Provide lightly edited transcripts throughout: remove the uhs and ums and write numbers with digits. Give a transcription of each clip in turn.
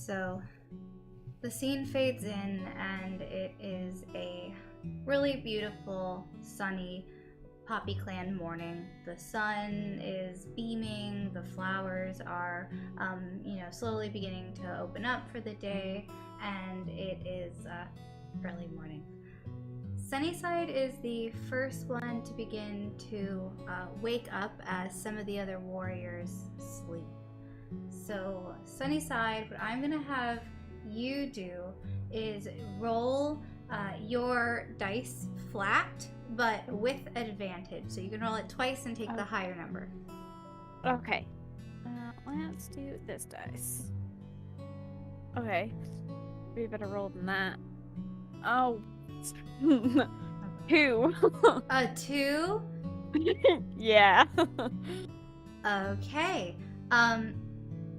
So the scene fades in, and it is a really beautiful, sunny Poppy Clan morning. The sun is beaming, the flowers are, slowly beginning to open up for the day, and it is early morning. Sunnyside is the first one to begin to wake up as some of the other warriors sleep. So, Sunnyside, what I'm going to have you do is roll your dice flat, but with advantage. So you can roll it twice and take the higher number. Okay. Let's do this dice. Okay. We better roll than that. Oh. 2. A 2? Yeah. Okay.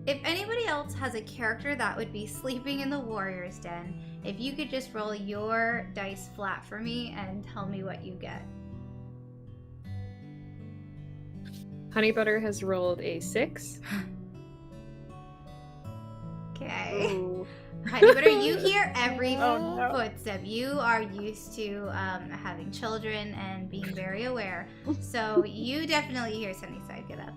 If anybody else has a character that would be sleeping in the warrior's den, if you could just roll your dice flat for me and tell me what you get. Honey Butter has rolled a 6. Okay. Ooh. Honey Butter, you hear every no. footstep. You are used to having children and being very aware. So you definitely hear Sunnyside get up.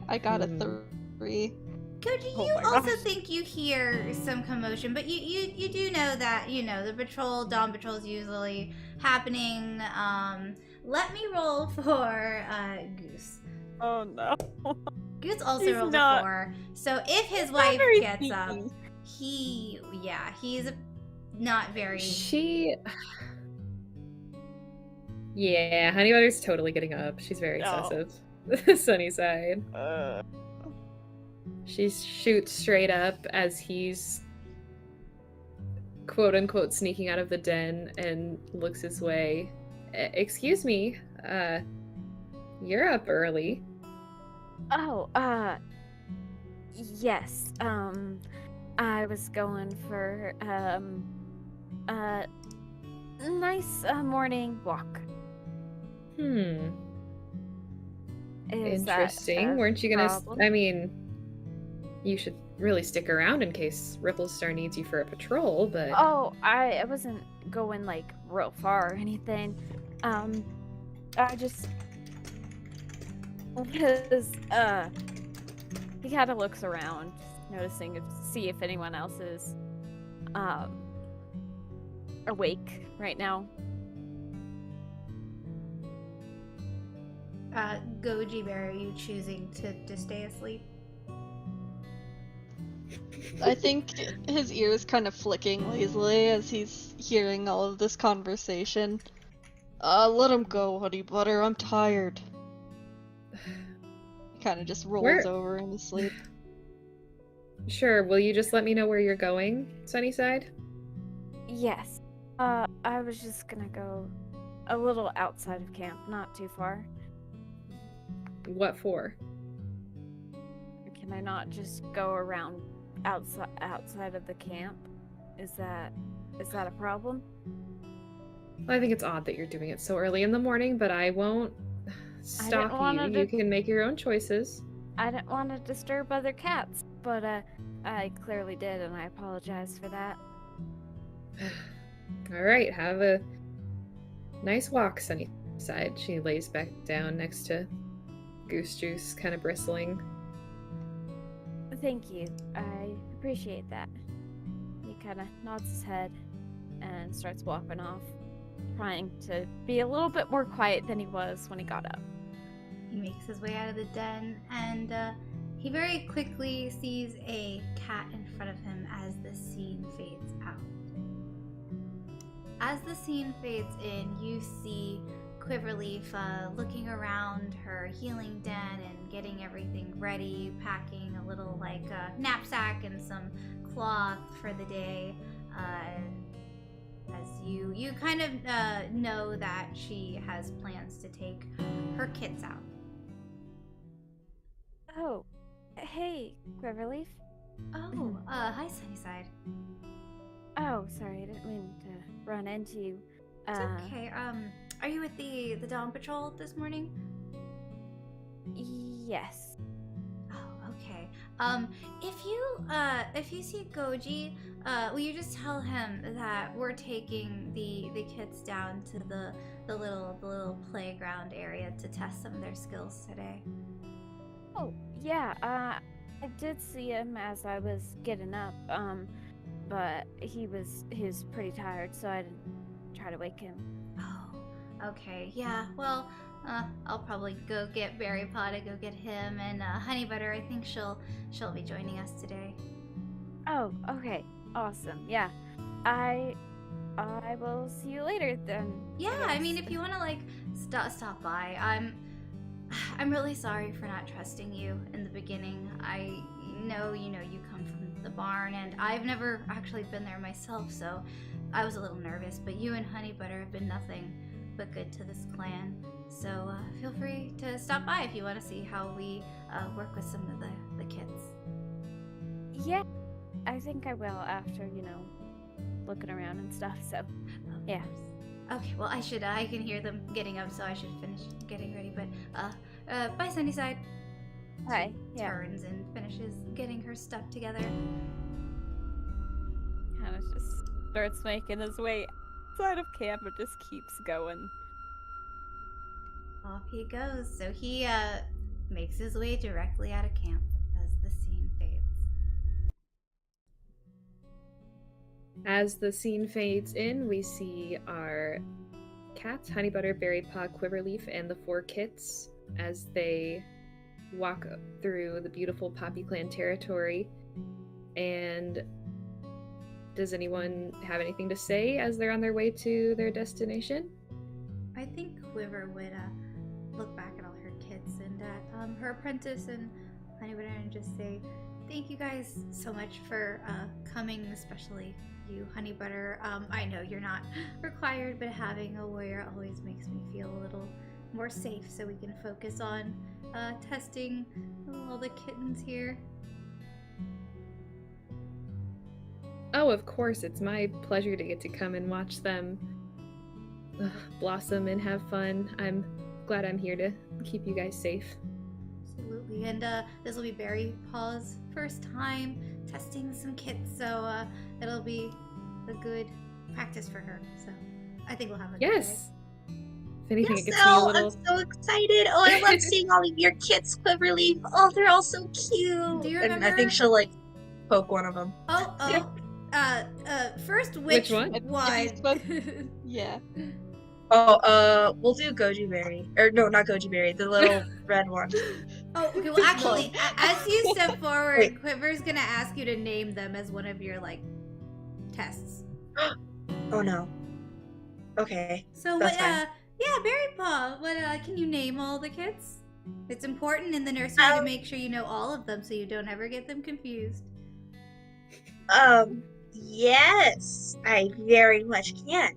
I got a 3. Koji, Oh you my also gosh. think you hear some commotion, but you do know that, the dawn patrol is usually happening. Let me roll for Goose. Oh no. Goose also He's rolled not- a 4. So if his not wife very gets up, sneaky. he's not very... Yeah, Honey Butter's totally getting up. She's very No. excessive. Sunnyside. Uh, She shoots straight up as he's quote unquote sneaking out of the den and looks his way. Excuse me, you're up early. Oh, yes. I was going for a nice morning walk. Is that Interesting. a Weren't you gonna? problem? I mean, you should really stick around in case Ripplestar needs you for a patrol. But Oh, I wasn't going like real far or anything. I just because he kind of looks around, noticing see if anyone else is awake right now. Gojiberry, are you choosing to stay asleep? I think his ears kind of flicking lazily as he's hearing all of this conversation. Let him go, Honey Butter. I'm tired. He kind of just rolls over in his sleep. sure, will you just let me know where you're going, Sunnyside? Yes. I was just gonna go a little outside of camp, not too far. What for? Can I not just go around outside of the camp? Is that a problem? Well, I think it's odd that you're doing it so early in the morning, but I won't stop wanna you. You can make your own choices. I didn't want to disturb other cats, but I clearly did, and I apologize for that. All right, have a nice walk, Sunnyside. She lays back down next to Goose Juice, kind of bristling. Thank you. I appreciate that. He kind of nods his head and starts walking off, trying to be a little bit more quiet than he was when he got up. He makes his way out of the den, and he very quickly sees a cat in front of him as the scene fades out. As the scene fades in, you see Quiverleaf looking around her healing den and getting everything ready, packing a little knapsack and some cloth for the day. As you kind of know that she has plans to take her kits out. Oh, hey, Quiverleaf. Oh, hi Sunnyside. Oh, sorry, I didn't mean to run into you. It's okay. Are you with the Dawn Patrol this morning? Yes. Oh, Okay. If you see Goji, will you just tell him that we're taking the kids down to the little playground area to test some of their skills today? Oh, yeah, I did see him as I was getting up, but he was pretty tired, so I didn't try to wake him. Oh, okay. Yeah, well, I'll probably go get Berrypaw to go get him, and Honeybutter, I think she'll be joining us today. Oh, okay. Awesome. Yeah. I will see you later then. Yeah, I mean, if you want to like stop by, I'm really sorry for not trusting you in the beginning. I know you come from the barn, and I've never actually been there myself, so I was a little nervous. But you and Honeybutter have been nothing but good to this clan. So feel free to stop by if you want to see how we work with some of the kids. Yeah, I think I will after, looking around and stuff, so, yeah. Okay, well, I can hear them getting up, so I should finish getting ready, but, bye, Sunnyside. Hi, She turns and finishes getting her stuff together. Kind of just starts making his way outside of camp and just keeps going. Off he goes. So he makes his way directly out of camp as the scene fades. As the scene fades in, we see our cats, Honeybutter, Berrypaw, Quiverleaf, and the 4 kits as they walk through the beautiful Poppy Clan territory. And does anyone have anything to say as they're on their way to their destination? I think Quiver would look back at all her kits and at her apprentice and Honeybutter and just say, thank you guys so much for coming, especially you, Honeybutter. I know you're not required, but having a warrior always makes me feel a little more safe, so we can focus on testing all the kittens here. Oh, of course, it's my pleasure to get to come and watch them blossom and have fun. I'm glad I'm here to keep you guys safe. Absolutely, and this will be Berrypaw's first time testing some kits, so it'll be a good practice for her. So I think we'll have a good day. If anything, Yes, it gets me a little. I'm so excited. Oh, I love seeing all of your kits, Quiverleaf. Oh, they're all so cute. Do you And I remember- think she'll like poke one of them. First, Which one? Yeah. Oh, we'll do Gojiberry. Or no, not Gojiberry. The little red one. Oh, okay, well, actually, as you step forward, Wait. Quiver's gonna ask you to name them as one of your, like, tests. Oh no. Okay. So, That's what, fine. yeah, Berrypaw, what, can you name all the kids? It's important in the nursery to make sure you know all of them so you don't ever get them confused. Yes, I very much can.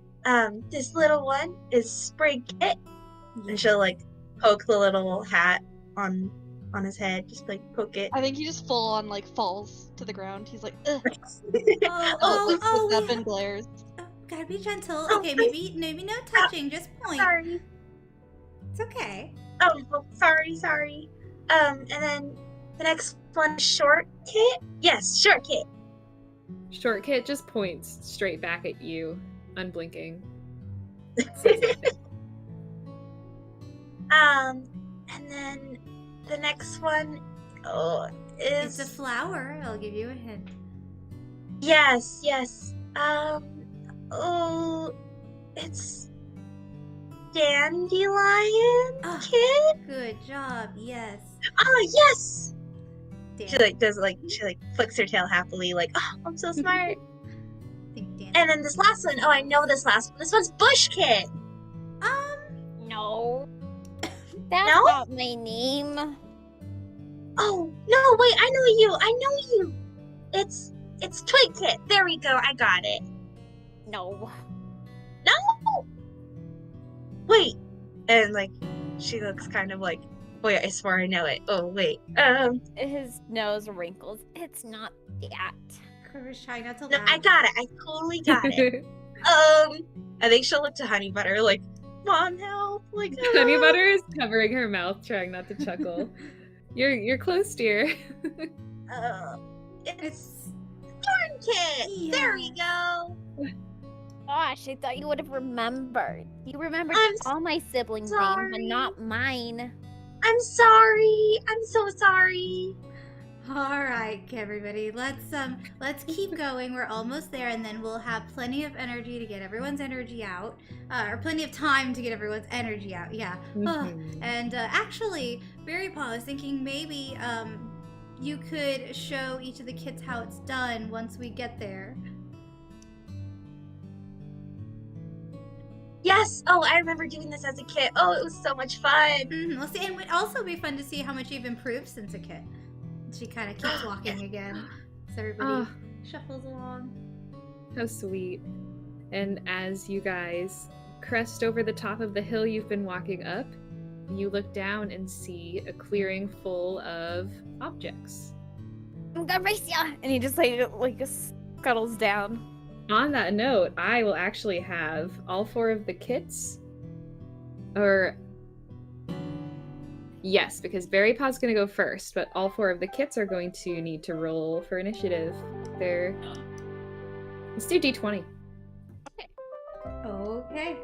This little one is Spriggit, and she'll like poke the little hat on his head, just like poke it. I think he just full on like falls to the ground. He's like, ugh. Oh, Looks up we and glares. gotta be gentle. Oh, Okay, maybe no touching, just point. Sorry. It's okay. Oh, sorry. And then the next one, Short Kit. Yes, Short Kit. Short Kit just points straight back at you, unblinking. And then the next one, is It's a flower. I'll give you a hint. yes. It's Dandilionkit. Ah, good job. Yes. Oh yes. Dan. She flicks her tail happily, like, oh, I'm so smart. Think Dan. And then this last one, I know this last one. This one's Bush Kit. No. That's No? not my name. Oh no, wait, I know you. It's Twig Kit. There we go. I got it. No. No. Wait, and like, she looks kind of like, wait, I swear I know it. Oh wait, His nose wrinkles. It's not that. Quiver's trying not to no, laugh. I got it. I totally got it. I think she'll look to Honeybutter like, Mom, help! Like, Honeybutter is covering her mouth, trying not to chuckle. You're close, dear. It's Thornkit. Yeah. There we go. Gosh, I thought you would have remembered. You remembered I'm all my siblings' names, but sorry. not mine. I'm sorry. I'm so sorry. All right, everybody. Let's keep going. We're almost there, and then we'll have plenty of energy to get everyone's energy out, or plenty of time to get everyone's energy out. Yeah. And actually, Berrypaw is thinking maybe you could show each of the kids how it's done once we get there. Yes. Oh, I remember doing this as a kid. Oh, it was so much fun. We'll see. And it would also be fun to see how much you've improved since a kid. She kind of keeps walking again, so everybody shuffles along. How sweet. And as you guys crest over the top of the hill you've been walking up, you look down and see a clearing full of objects. I'm gonna race ya! And he just like scuttles down. On that note, I will actually have all 4 of the kits, yes, because Berrypaw's going to go first, but all 4 of the kits are going to need to roll for initiative. Let's do D20. Okay.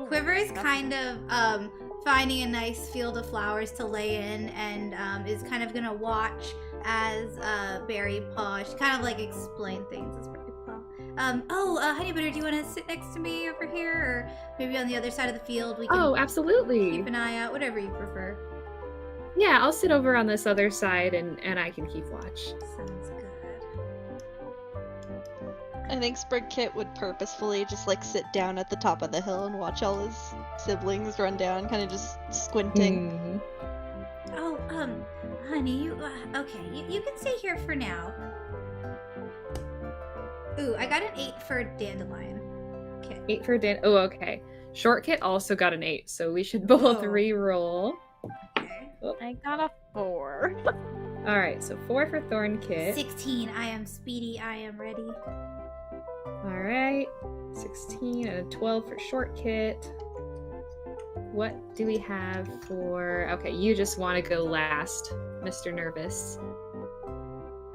Quiver is kind of finding a nice field of flowers to lay in, and is kind of gonna watch as Berrypaw. She kind of like explain things as Berrypaw. Honey Butter, do you want to sit next to me over here, or maybe on the other side of the field? We can Absolutely. keep an eye out, whatever you prefer. Yeah, I'll sit over on this other side and I can keep watch. Sounds good. I think Sprinkit would purposefully just like sit down at the top of the hill and watch all his siblings run down, kind of just squinting. Mhm. Oh, honey, you can stay here for now. Ooh, I got an 8 for Dandelion Kit. 8 for Dan. Oh, okay. Short Kit also got an 8, so we should both Whoa. re-roll. Okay. I got a 4. All right, so 4 for Thornkit. 16. I am speedy. I am ready. All right, 16 and a 12 for Short Kit. What do we have for... Okay, you just want to go last, Mr. Nervous.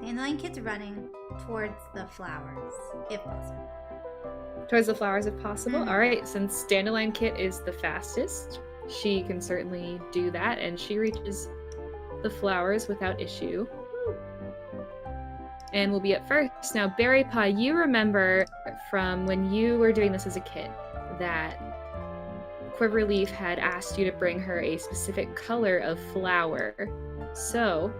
Dandelion Kit's running towards the flowers, if possible. Towards the flowers if possible. Mhm. All right, since Dandelion Kit is the fastest, she can certainly do that, and she reaches the flowers without issue. And we'll be up first. Now, Berrypaw, you remember from when you were doing this as a kid that Quiverleaf had asked you to bring her a specific color of flower. So,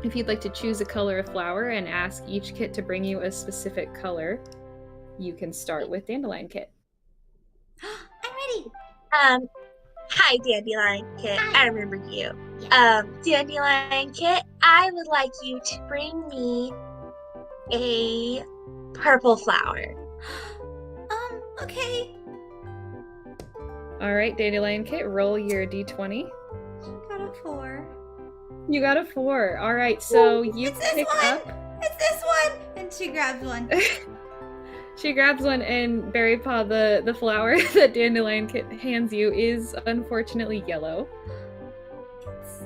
if you'd like to choose a color of flower and ask each kit to bring you a specific color, you can start with Dandelion Kit. I'm ready. Hi, Dandelion Kit. Hi. I remember you. Yeah. Dandelion Kit, I would like you to bring me a purple flower. Okay. All right, Dandelion Kit, roll your d20. Got a 4. You got a 4. All right, so you It's this pick one. up. It's this one. And she grabs one. She grabs one, and Berrypaw, the flower that Dandelion Kit hands you is unfortunately yellow. It's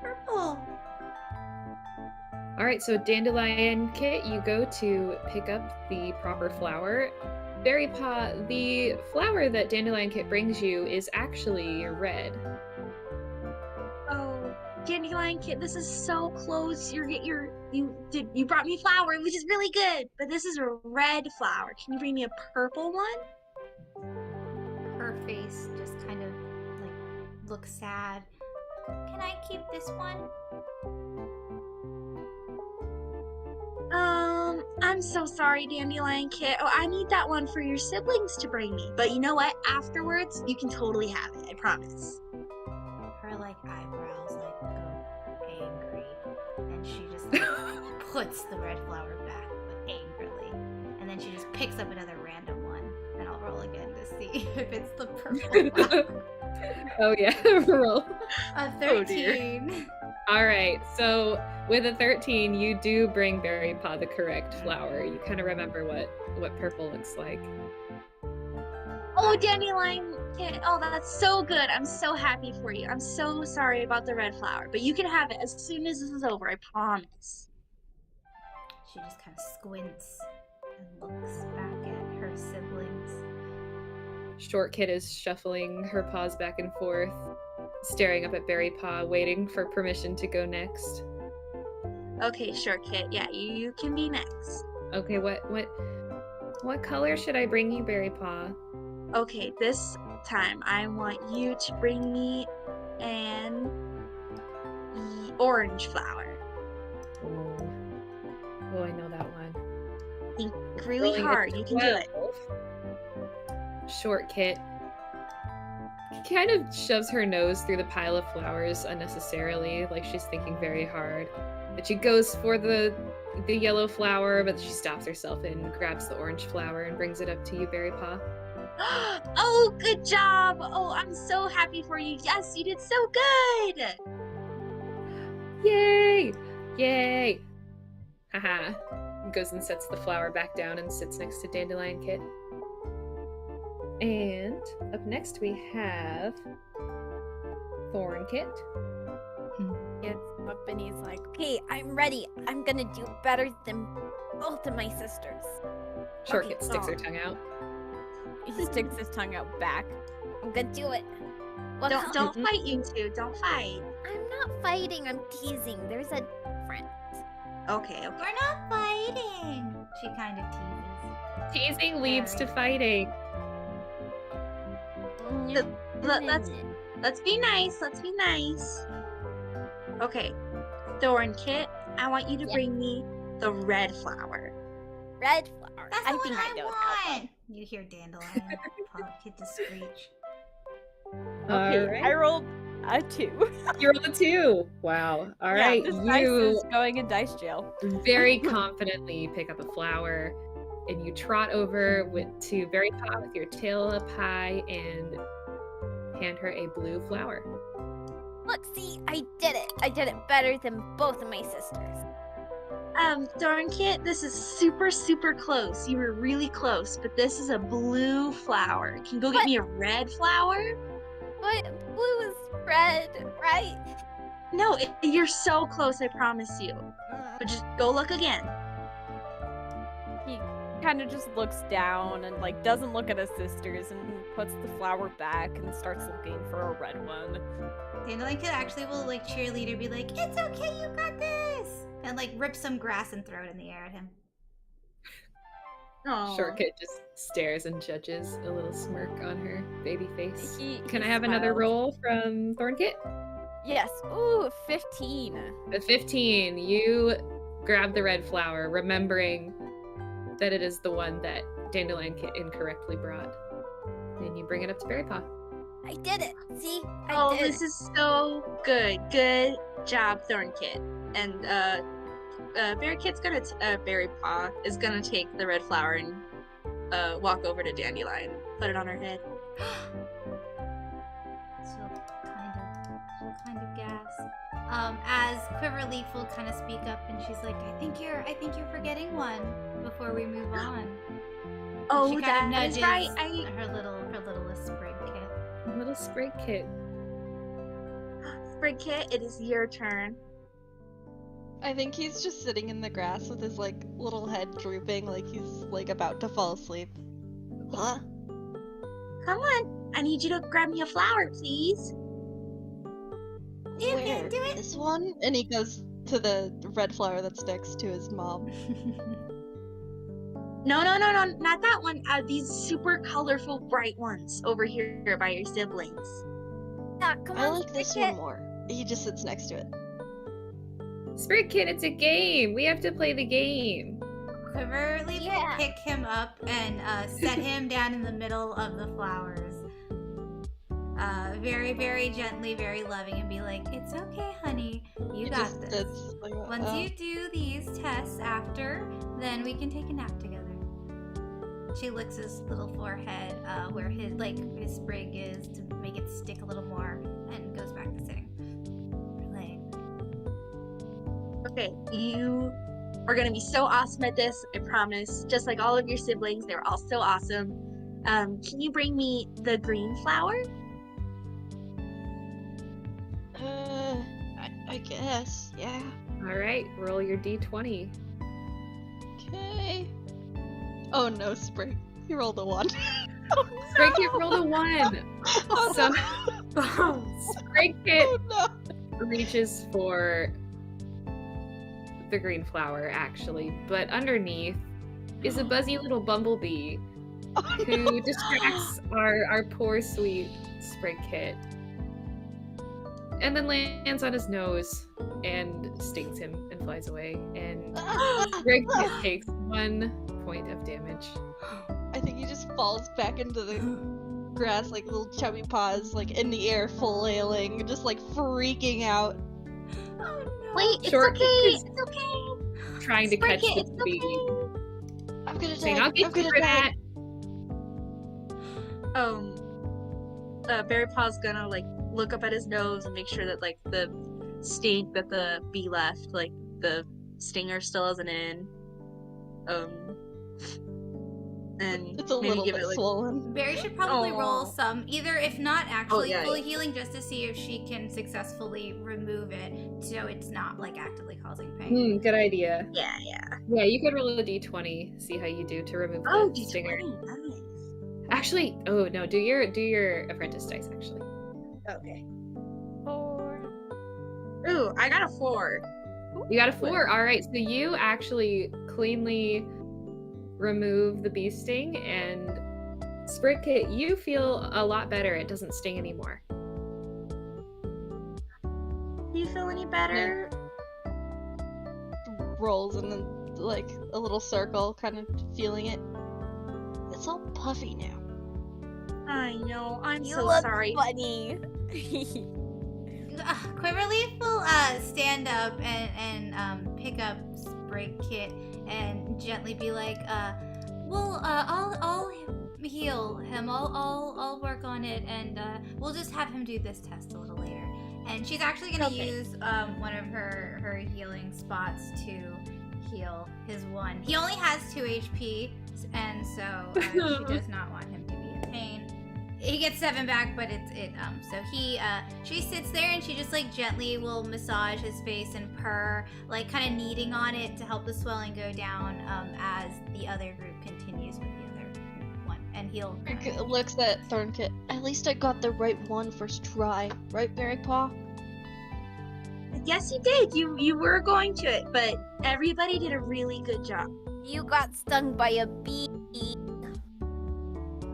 purple. All right, so Dandelion Kit, you go to pick up the proper flower. Berrypaw, the flower that Dandelion Kit brings you is actually red. Oh, Dandelion Kit, this is so close. You brought me flower, which is really good, but this is a red flower. Can you bring me a purple one? Her face just kind of like looks sad. Can I keep this one? I'm so sorry, Dandelion Kit. Oh, I need that one for your siblings to bring me. But you know what? Afterwards, you can totally have it. I promise. Her like eyebrows like go angry, and she just puts the red flower back, but angrily, and then she just picks up another random one, and I'll roll again to see if it's the purple one. Oh yeah, roll. A Oh, dear. 13. All right, so with a 13, you do bring Berrypaw the correct flower. You kind of remember what purple looks like. Oh, Dandelion Kit. Oh, that's so good. I'm so happy for you. I'm so sorry about the red flower, but you can have it as soon as this is over. I promise. She just kind of squints and looks back at her siblings. Short Kit is shuffling her paws back and forth, staring up at Berrypaw, waiting for permission to go next. Okay, sure, Kit. Yeah, you can be next. Okay, what color should I bring you, Berrypaw? Okay, this time I want you to bring me an orange flower. Oh, I know that one. Think really Rolling a hard. You can do it. 12. Short Kit kind of shoves her nose through the pile of flowers unnecessarily, like she's thinking very hard. But she goes for the yellow flower, but she stops herself and grabs the orange flower and brings it up to you, Berrypaw. Oh, good job. Oh, I'm so happy for you. Yes, you did so good. Yay! Yay! Haha. Goes and sets the flower back down and sits next to Dandilionkit. And up next we have Thornkit. Gets up and he's like, okay, I'm ready. I'm gonna do better than both of my sisters. Short Okay, Kit sticks her so- tongue out. He sticks his tongue out back. I'm gonna do it. What Don't color? fight, you two. Don't fight. I'm not fighting, I'm teasing. There's a difference. Okay. We're not fighting. She kind of teases. Teasing leads to fighting. Let's be nice. Let's be nice. Okay, Thornkit, I want you to Yeah. bring me the red flower. Red flower. That's I the think one I know that one. want. You hear Dandelion hit the screech. Okay, Alright. I rolled a 2. You rolled a 2. Wow. All Yeah, right. this dice You is going in dice jail. very confidently pick up a flower and you trot over to Berrypaw with your tail up high and hand her a blue flower. Look, see, I did it. I did it better than both of my sisters. Thornkit, this is super, super close. You were really close, but this is a blue flower. Can you go get What? me a red flower? But blue is red, right? No, you're so close, I promise you. But just go look again. He kind of just looks down and like doesn't look at his sisters and puts the flower back and starts looking for a red one. Dandelion actually will like cheerleader, be like, "It's okay, you got this," and like rip some grass and throw it in the air at him. Oh. Short Kit just stares and judges, a little smirk on her baby face. He Can I have another smiles. roll from Thornkit? Yes. Ooh, 15. A 15. You grab the red flower, remembering that it is the one that Dandilionkit incorrectly brought. And you bring it up to Berrypaw. I did it. See? I Oh, did this it. is so good. Good job, Thornkit. And Berrypaw is gonna take the red flower and walk over to Dandelion, put it on her head. She'll kind of gasp. As Quiverleaf will kind of speak up, and she's like, "I think you're forgetting one before we move on." Oh, she kind of that is nudges right. her littlest sprig kit. Little sprig kit. Spriggkit, it is your turn. I think he's just sitting in the grass with his like little head drooping, like he's like about to fall asleep. Huh? Come on, I need you to grab me a flower, please. You Where? can do it. This one? And he goes to the red flower that's next to his mom. No, not that one. These super colorful, bright ones over here by your siblings. Yeah, come I on, like this Spriggkit. one more. He just sits next to it. Sprig Kit, it's a game. We have to play the game. Quiverleaf will Yeah. pick him up and set him down in the middle of the flowers. Very, very gently, very loving, and be like, "It's okay, honey. You He got just this. sits like, Once you do these tests after, then we can take a nap together." She licks his little forehead where his sprig is to make it stick a little more, and goes back to sitting. Playing. Okay, you are gonna be so awesome at this, I promise. Just like all of your siblings, they were all so awesome. Can you bring me the green flower? I guess, yeah. All right, roll your d20. Okay. Oh no, Spring. You rolled a 1. Spring Kit rolled a 1. Oh, So Oh, Spring Kit oh no. reaches for the green flower, actually, but underneath is a buzzy little bumblebee who distracts our poor sweet Spring Kit, and then lands on his nose and stings him and flies away. And Spring Kit takes 1 point of damage. I think he just falls back into the grass like little chubby paws, like in the air, flailing, just like freaking out. Oh no. wait, it's Short okay. is It's okay. Trying to catch Spring Kit, the it's bee. okay. I'm gonna Saying, die. I'll get I'm you gonna for die. that. Berrypaw's gonna like look up at his nose and make sure that like the stink that the bee left, like the stinger still isn't in. And It's a maybe little give bit it like swollen. Barry should probably roll Aw. some, either if not actually yeah, fully yeah. healing, just to see if she can successfully remove it, so it's not like actively causing pain. Good idea. yeah. Yeah, you could roll a d20, see how you do to remove Oh, the stinger. D20. Nice. Actually, oh no, do your apprentice dice actually. Okay. 4. Ooh, I got a 4. You got a 4. All right, so you actually cleanly remove the bee sting, and Spring Kit, you feel a lot better. It doesn't sting anymore. Do you feel any better? Rolls in like a little circle, kind of feeling it. It's all puffy now. I know. I'm You so look sorry. funny. Quiverleaf will stand up and pick up Sprig Kit and gently be like, I'll heal him. I'll work on it, and we'll just have him do this test a little later. And she's actually gonna Okay. use one of her healing spots to heal his 1. He only has 2 HP, and so she does not want him to be in pain. He gets 7 back, but so she sits there and she just like gently will massage his face and purr, like kind of kneading on it to help the swelling go down as the other group continues with the other one, and he'll Looks at Thornkit. At least I got the right one first try, right, Berrypaw? Yes, you did. You were going to it, but everybody did a really good job. You got stung by a bee.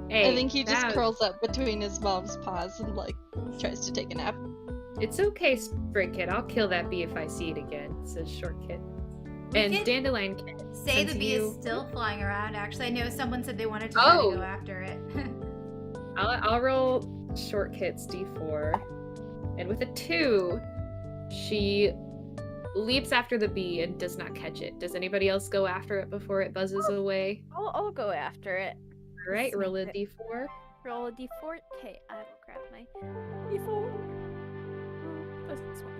Hey, I think he just that- curls up between his mom's paws and like tries to take a nap. It's okay, Spring Kit. I'll kill that bee if I see it again, says Short Kit. And could Dandilionkit. say the since bee you- is still flying around. Actually, I know someone said they wanted to try to Oh. go after it. I'll roll Short Kit's d4, and with a 2, she leaps after the bee and does not catch it. Does anybody else go after it before it buzzes away? I'll go after it. All right, roll a Snip d4. Roll a d4. Okay, I will grab my d4. What's this one?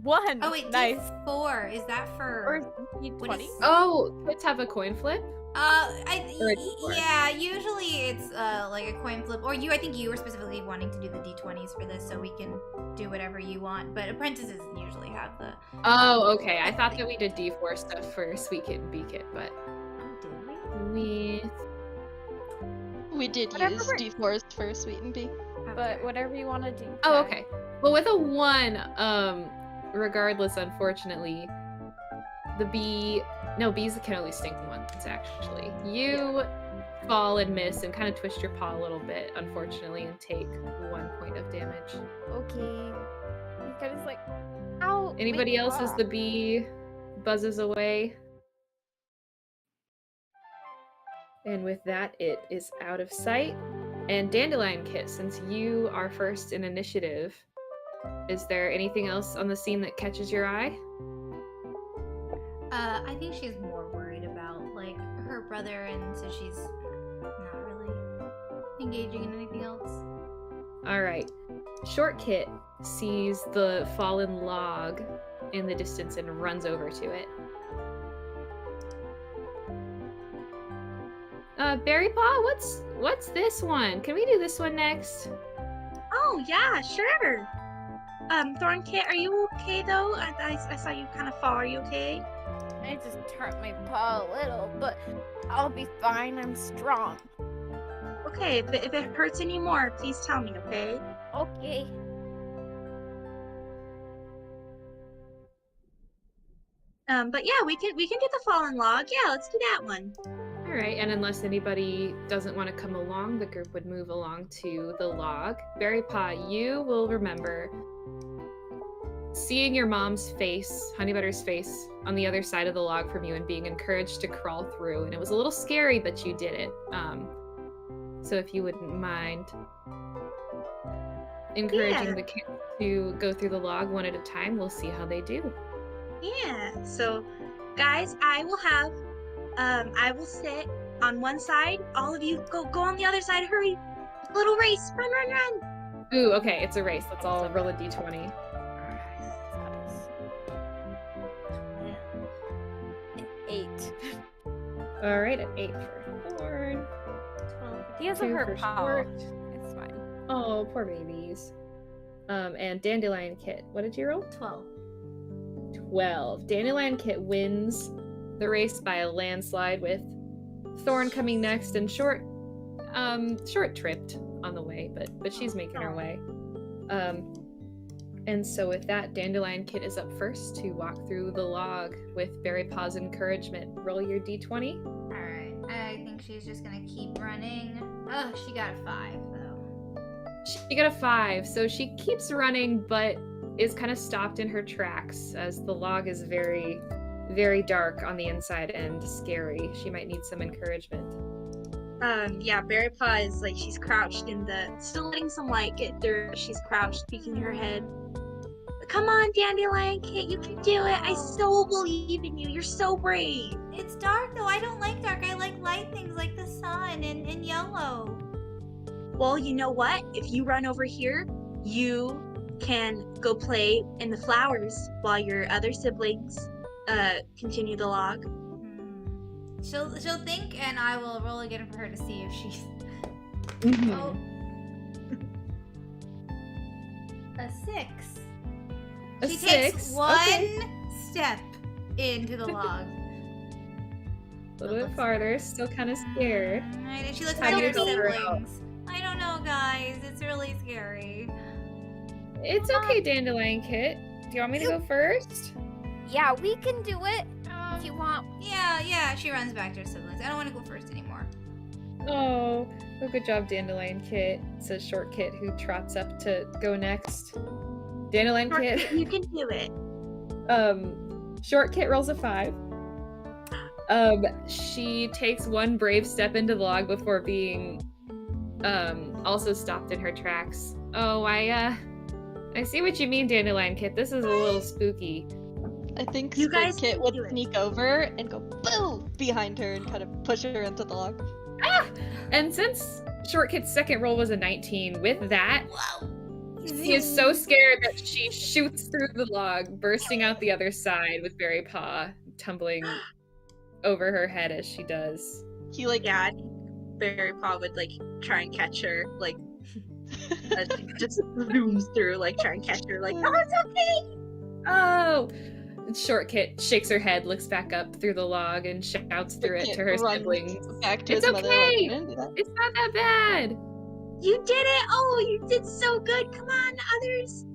1. Oh wait, nice. D4 is that Or for? d20. what is- Oh, let's have a coin flip. Or a D4. Yeah, usually it's like a coin flip, or I think you were specifically wanting to do the D20s for this, so we can do whatever you want. But apprentices usually have the. Oh, okay. I thought that we did d4 stuff for Sweet Kit and Bee Kit, but Oh, did we? We did Whatever use works. D4s for Sweet and Bee. But whatever you want to do. Oh, Jack. okay. Well, with a 1, regardless, unfortunately, the bee... No, bees can only sting once, actually. You fall and miss and kind of twist your paw a little bit, unfortunately, and take 1 point of damage. Okay. Because like, ow. Anybody wait, else as ah. the bee buzzes away? And with that, it is out of sight. And Dandilionkit, since you are first in initiative, is there anything else on the scene that catches your eye? I think she's more worried about like her brother, and so she's not really engaging in anything else. All right. Short Kit sees the fallen log in the distance and runs over to it. Berrypaw, what's this one? Can we do this one next? Oh yeah, sure. Thornkit, are you okay though? I saw you kind of fall. Are you okay? I just hurt my paw a little, but I'll be fine. I'm strong. Okay, if it hurts anymore, please tell me, okay? Okay. But yeah, we can do the fallen log. Yeah, let's do that one. All right, and unless anybody doesn't want to come along, the group would move along to the log. Berrypaw, you will remember seeing your mom's face, Honeybutter's face, on the other side of the log from you and being encouraged to crawl through. And it was a little scary, but you did it. So if you wouldn't mind encouraging the kids to go through the log one at a time, we'll see how they do. Yeah, so guys, I will sit on one side. All of you go on the other side. Hurry. Little race. Run. Ooh, okay, it's a race. Let's all roll a d20. An 8. All right, an 8 for Thorn. 12. He has a 2 hurt for paw. Short. It's fine. Oh, poor babies. And Dandilionkit, what did you roll? 12. 12. Dandilionkit wins the race by a landslide, with Thorn coming next and Short tripped on the way, but she's making her way. And so with that, Dandilionkit is up first to walk through the log with Berrypaw's encouragement. Roll your d20. Alright, I think she's just gonna keep running. Oh, she got a 5, though. She got a 5, so she keeps running, but is kind of stopped in her tracks as the log is very, very dark on the inside and scary. She might need some encouragement. Yeah, Berrypaw is like, she's crouched still letting some light get through. She's crouched, peeking her head. Come on, Dandilionkit, you can do it. I so believe in you. You're so brave. It's dark, though. I don't like dark. I like light things like the sun and yellow. Well, you know what? If you run over here, you can go play in the flowers while your other siblings continue the log. She'll think, and I will roll again for her to see if she's... Mm-hmm. Oh. A 6. A She 6. takes one Okay. step into the log. A little bit farther, still kind of scared. Right, and she looks How back do at her you go through? siblings. I don't know, guys. It's really scary. It's okay, Dandilionkit. Do you want me to go first? Yeah, we can do it if you want. Yeah, she runs back to her siblings. I don't want to go first anymore. Oh, well, good job, Dandilionkit, says Short Kit, who trots up to go next. Dandilionkit, You can do it. Short Kit rolls a 5. She takes one brave step into the log before being also stopped in her tracks. Oh, I see what you mean, Dandilionkit. This is a little spooky. I think You guys Kit can would do it. sneak over and go boom behind her and kind of push her into the log. And since Short Kit's second roll was a 19, with that, Whoa. she is so scared that she shoots through the log, bursting out the other side with Berrypaw tumbling over her head as she does. He like Yeah, I think Berrypaw would like try and catch her, like just zooms through, like try and catch her, like, oh, it's okay. Oh! Short Kit shakes her head, looks back up through the log, and shouts through it Kit to her runs siblings. back to It's his mother. Like, okay! I didn't do that. It's not that bad! You did it! Oh, you did so good! Come on, others!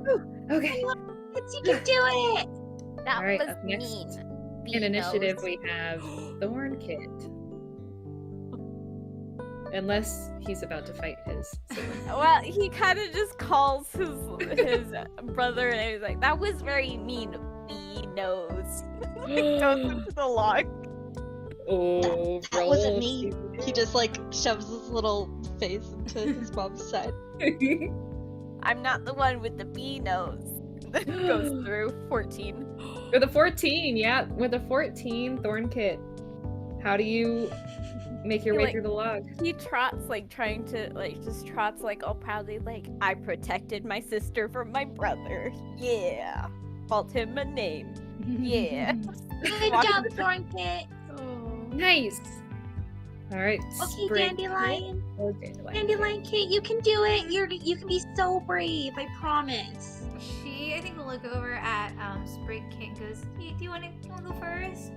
Okay. You can do it! That All right, was up next mean. In initiative, Beanos. we have Thornkit. Unless he's about to fight his sibling. Well, he kind of just calls his brother and he's like, "That was very mean, Beanos." Goes into the log. Oh, That wasn't roll. me. He just like shoves his little face into his mom's side. I'm not the one with the Beanos. Goes through 14. With a 14, yeah. With a 14, Thornkit. How do you make your He, way like- through the log? He trots like trying to just trots like all proudly like, "I protected my sister from my brother. Yeah. Called him a name. Yeah." Good Walk- job, Thornkit! Nice. All right. Okay, Sprig Dandelion. Kit. Oh, Dandelion. Dandilionkit, you can do it. You can be so brave. I promise. She, I think, will look over at Sprig Kit and goes, hey, do you want to go first?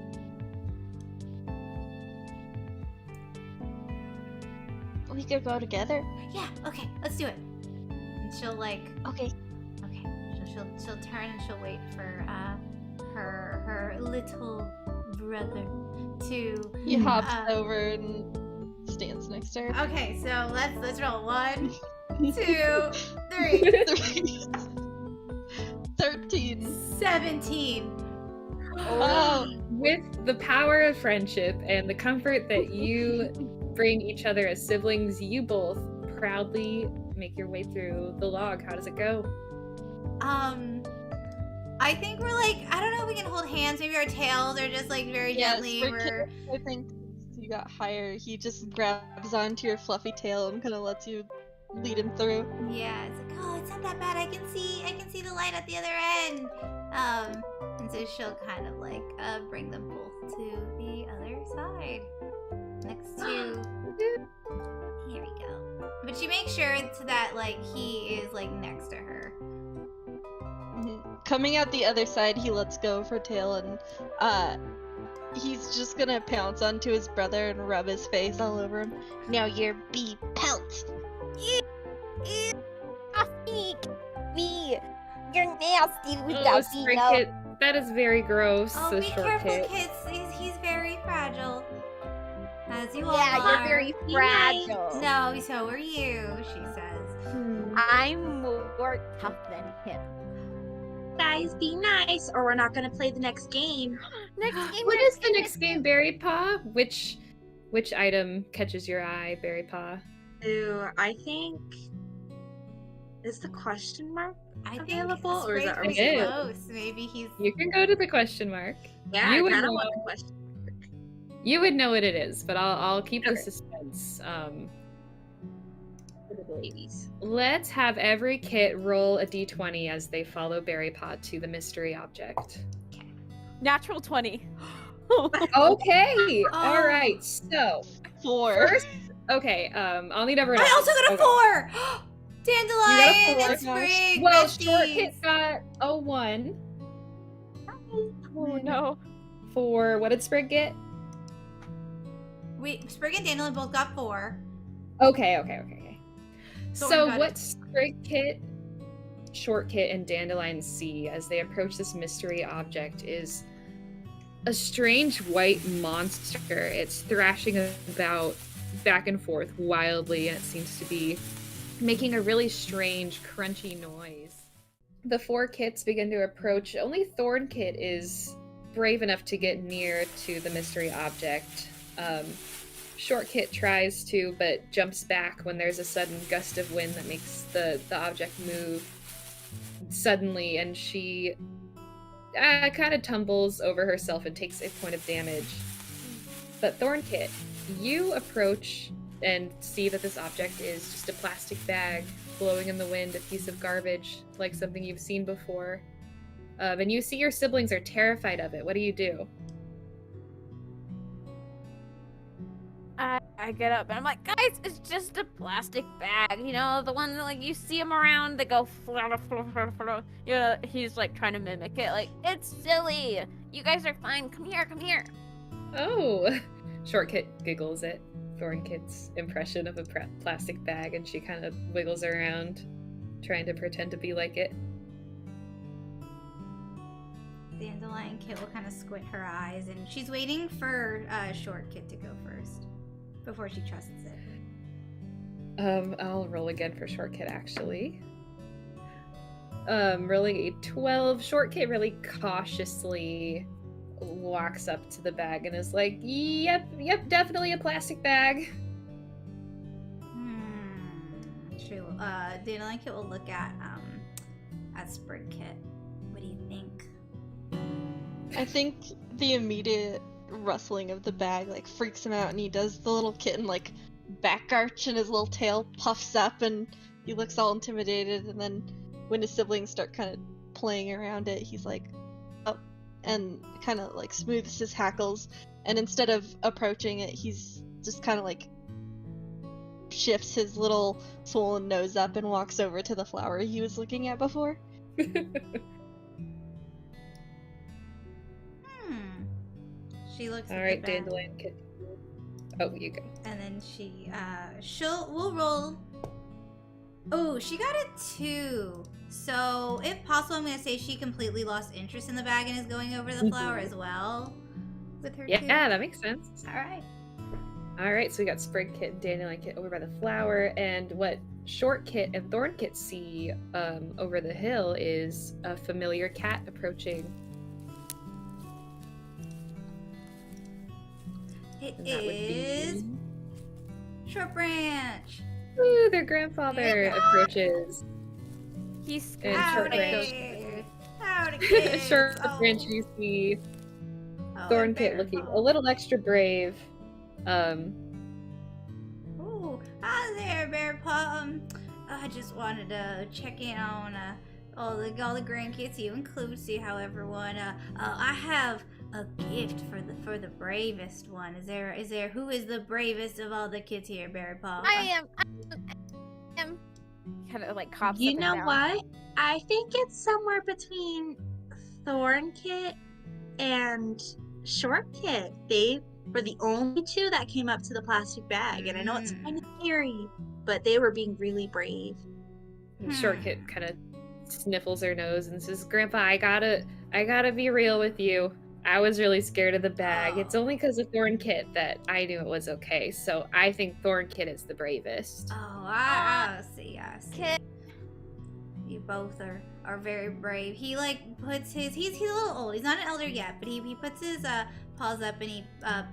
We could go together. Yeah, okay, let's do it. And she'll like, Okay. okay, she'll turn and she'll wait for her little brother to. He hops over and stands next to her. Okay, so let's roll 1, 2, 3, 13. 17. Oh. With the power of friendship and the comfort that you bring each other as siblings, you both proudly make your way through the log. How does it go? I think we're like, I don't know if we can hold hands. Maybe our tails are just like very gently. Sprig Kit, I think you got higher. He just grabs onto your fluffy tail and kind of lets you lead him through. Yeah, it's like, oh, it's not that bad. I can see the light at the other end. And so she'll kind of like bring them both to the other side, next to. Here we go. But she makes sure so that like he is like next to her. Coming out the other side, he lets go of her tail and he's just gonna pounce onto his brother and rub his face all over him. Now you're bee pelt. Me, you're nasty with Oh, that Sprig Kit, that is very gross. Oh, the be short careful, kit. kids. He's very fragile. As you all Yeah, are. you're very Be fragile. No, so are you, she says. I'm more tough than him. Guys, be nice, or we're not gonna play the next game. Next game. What is the next game, Berrypaw? Which item catches your eye, Berrypaw? Ooh, I think is the question mark I think available, or is that Sprig's It is. close. Maybe he's. You can go to the question mark. Yeah, You I would kind of know. want the question. You would know what it is, but I'll keep the Okay. suspense. For the babies. Let's have every kit roll a d20 as they follow Berrypaw to the mystery object. Natural 20. Okay. All right. So 4. first, okay. I'll need everyone. I also got a Okay. 4! Dandelion You and got a Sprig. Well, besties. short kit got a 1 Oh no. for what did Sprig get? Sprig and Dandelion both got 4. Okay. Thorn So got what it. Sprig Kit, Short Kit, and Dandelion see as they approach this mystery object is a strange white monster. It's thrashing about back and forth wildly, and it seems to be making a really strange, crunchy noise. The 4 kits begin to approach. Only Thornkit is brave enough to get near to the mystery object. Short Kit tries to, but jumps back when there's a sudden gust of wind that makes the object move suddenly, and she kind of tumbles over herself and takes a point of damage. But Thornkit, you approach and see that this object is just a plastic bag blowing in the wind, a piece of garbage, like something you've seen before. And you see your siblings are terrified of it. What do you do? I get up and I'm like, guys, it's just a plastic bag, you know, the one that like you see them around, they go flutter, flutter, flutter. You know, he's like trying to mimic it, like, it's silly. You guys are fine. Come here, come here. Oh, Short Kit giggles at Thornkit's impression of a plastic bag, and she kind of wiggles around, trying to pretend to be like it. Dandelion Kit will kind of squint her eyes, and she's waiting for Short Kit to go first before she trusts it. I'll roll again for Short Kit, actually. Rolling a 12. Short Kit really cautiously walks up to the bag and is like, yep, definitely a plastic bag. Dandelion Kit will look at Sprig Kit. What do you think? I think the immediate rustling of the bag like freaks him out, and he does the little kitten like back arch and his little tail puffs up and he looks all intimidated, and then when his siblings start kind of playing around it, he's like and kind of like smooths his hackles, and instead of approaching it, he's just kind of like shifts his little swollen nose up and walks over to the flower he was looking at before. She looks All at right, the bag, Dandilionkit. Oh, you go. and then we'll roll. Oh, she got a 2. So, if possible, I'm gonna say she completely lost interest in the bag and is going over the flower as well. With her 2. Yeah, that makes sense. Alright. All right, so we got Spriggkit and Dandilionkit over by the flower, and what Shortkit and Thornkit see over the hill is a familiar cat approaching. It And that would is be... Short Branch. Ooh, their grandfather approaches. He's And Short Branch. Howdy, kids. Short Branch, you see Thornkit looking a little extra brave. Ooh, hi there, Berrypaw. I just wanted to check in on all the grandkids, you include, see how everyone. I have a gift for the bravest one. Is there who is the bravest of all the kids here, Berrypaw? I am kind of like hops You up and know down. what? I think it's somewhere between Thornkit and Shortkit. They were the only 2 that came up to the plastic bag, and I know it's kind of scary, but they were being really brave. And Shortkit kind of sniffles her nose and says, "Grandpa, I gotta be real with you. I was really scared of the bag. It's only because of Thornkit that I knew it was okay. So I think Thornkit is the bravest." Oh, I see. Kid. You both are very brave. He like puts his he's a little old. He's not an elder yet, but he puts his paws up and he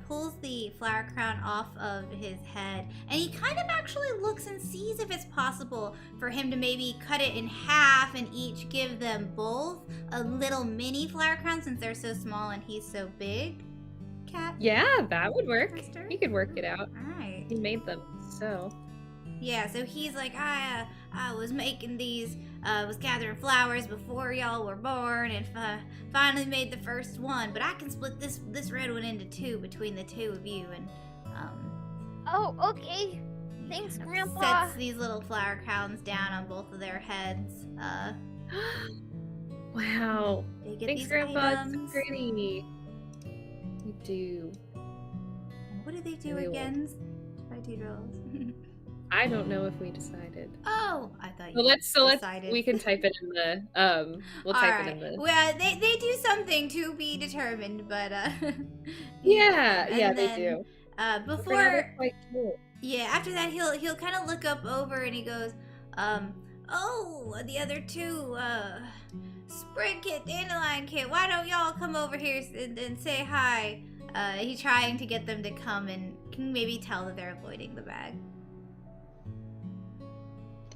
pulls the flower crown off of his head, and he kind of actually looks and sees if it's possible for him to maybe cut it in half and each give them both a little mini flower crown since they're so small and he's so big. Cat. Yeah, that would work. Twister? He could work it out. All right. He made them, so. Yeah, so he's like, I was making these, was gathering flowers before y'all were born, and finally made the first one. But I can split this red one into 2 between the 2 of you, and Oh, okay. Thanks, kind of Grandpa. Sets these little flower crowns down on both of their heads. Wow. They get Thanks, these Grandpa. It's items. so pretty. You do. And what do they do We will. again? By 2 rolls. I don't know if we decided. Oh, I thought you So let's decided. we can type it in the we'll type it in the Well, they do something to be determined, but Yeah, and yeah, they then, do. Before They're quite cute. Yeah, after that he'll kind of look up over and he goes, oh, the other 2, Spriggkit, Dandilionkit, why don't y'all come over here and say hi? He's trying to get them to come and can maybe tell that they're avoiding the bag.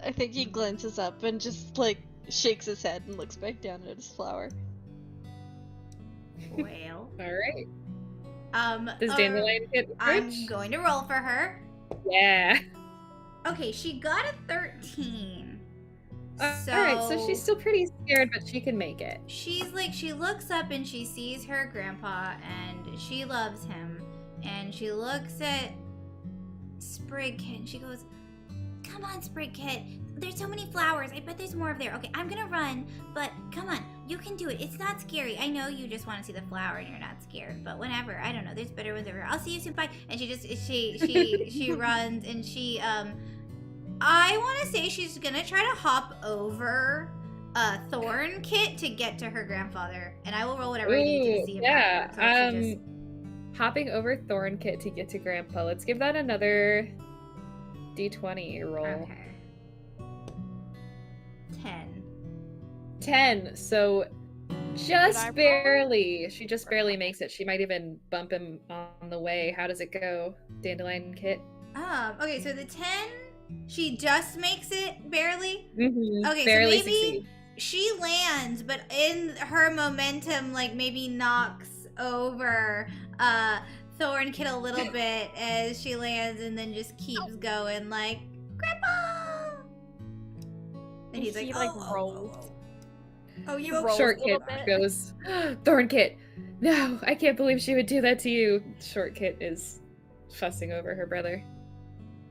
I think he glances up and just like shakes his head and looks back down at his flower. Well, All right. Does or- Dandelion I'm approach? going to roll for her. Yeah. Okay, she got a 13. All right, so she's still pretty scared, but she can make it. She's like, she looks up and she sees her grandpa and she loves him. And she looks at Spriggkit and she goes, come on, Spriggkit. There's so many flowers. I bet there's more over there. Okay, I'm gonna run, but come on. You can do it. It's not scary. I know you just want to see the flower and you're not scared, but whenever. I don't know. There's better ones over here. I'll see you soon. Bye. And she runs and she, I want to say she's gonna try to hop over Thornkit to get to her grandfather, and I will roll whatever I need to see if yeah. that works. Hopping over Thornkit to get to Grandpa. Let's give that another D20 roll. Okay. 10. 10. So Did I just roll? barely. She just barely makes it. She might even bump him on the way. How does it go, Dandilionkit? Okay, so the 10, she just makes it barely. Mm-hmm. Okay, barely so maybe succeeds. she lands, but in her momentum, like maybe knocks over Thornkit a little bit as she lands, and then just keeps going, like, Grandpa. And he's like, He, like, oh, rolls. Oh, you rolls Short a little Kit bit. goes, Thornkit, no, I can't believe she would do that to you. Short Kit is fussing over her brother.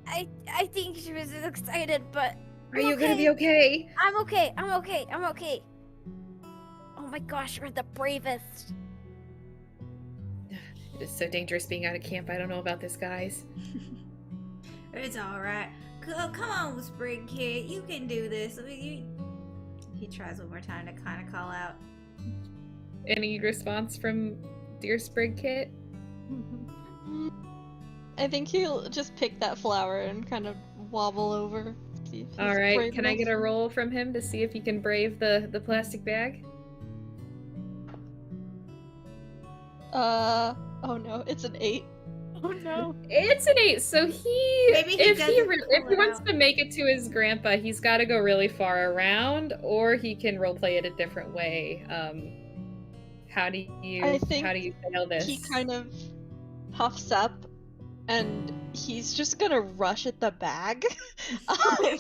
I think she was excited, but Are you gonna be okay? I'm okay. I'm okay. I'm okay. Oh my gosh, you're the bravest. It is so dangerous being out at camp. I don't know about this, guys. It's alright. Come on, Sprig Kid. You can do this. He tries one more time to kind of call out. Any response from Dear Sprig Kit? I think he'll just pick that flower and kind of wobble over. See if he's Alright, brave can I enough. get a roll from him to see if he can brave the plastic bag? Oh no, it's an 8. Oh no. It's an 8, so Maybe he if he doesn't pull it wants out. to make it to his grandpa, he's got to go really far around, or he can roleplay it a different way. How do you fail this? He kind of puffs up and he's just gonna rush at the bag. Okay.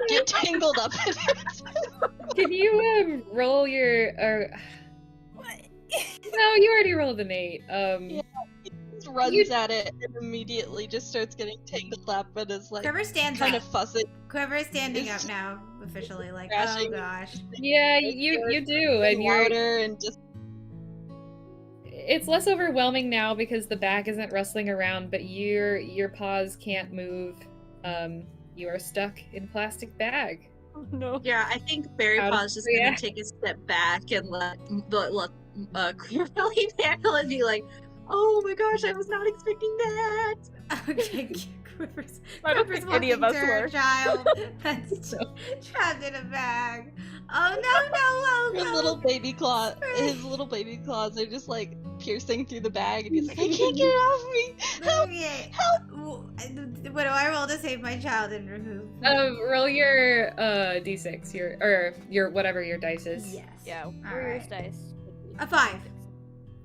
Get tangled up in it. Can you roll your What? No, you already rolled an 8. He just runs at it and immediately just starts getting tangled up and is like Quiver stands kind up. of fussing. Quiver is standing up now, officially. Like, oh Crashing. gosh. Yeah, you do, and you're louder and just it's less overwhelming now because the bag isn't rustling around, but your paws can't move. You are stuck in plastic bag. Oh no. Yeah, I think Berrypaw is just gonna take a step back and let Quiverleaf handle and be like, "Oh my gosh, I was not expecting that." Okay, Quiver's I don't Quiver's think any of walking us to her were. child that's trapped in a bag. Oh no, his little baby claw. His little baby claws are just like piercing through the bag, and he's like, "I can't get it off me! Help! Okay. Help!" What do I roll to save my child and remove? Roll your d6, your whatever your dice is. Yes. Yeah, All warrior's right. dice. A 5.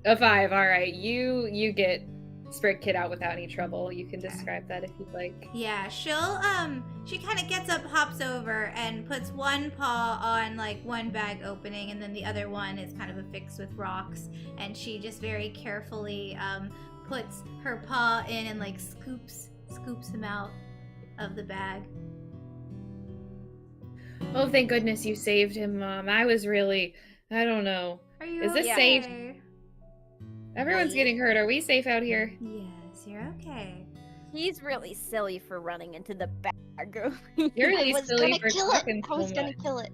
A 5. All right, you get Sprig Kid out without any trouble. You can describe that if you'd like. Yeah, she kind of gets up, hops over, and puts one paw on like one bag opening, and then the other one is kind of affixed with rocks, and she just very carefully puts her paw in and like scoops him out of the bag. Oh, thank goodness you saved him, Mom. I was really, I don't know. Are you Is this okay? safe? Everyone's getting hurt. Are we safe out here? Yes, you're okay. He's really silly for running into the bag. You're really I was silly gonna for kill it. talking I was so gonna much. kill it.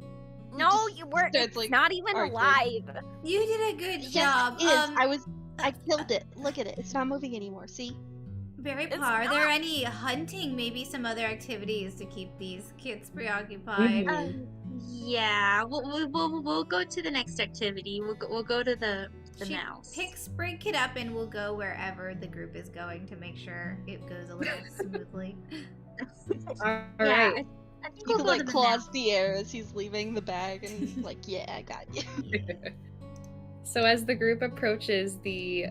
No, you weren't. starts, It's like, not even arguing. alive. You did a good Yes, job. it is. I killed it. Look at it. It's not moving anymore. See? Berrypaw, It's are there not. any hunting, maybe some other activities to keep these kids preoccupied? Mhm. Yeah, we'll go to the next activity. We'll go to the She mouse. Pick Sprig Kid up and we'll go wherever the group is going to make sure it goes a little smoothly. All Yeah, right. I think He we'll could go like to the claws mouse. the air as he's leaving the bag, and he's like, "Yeah, I got you." So as the group approaches the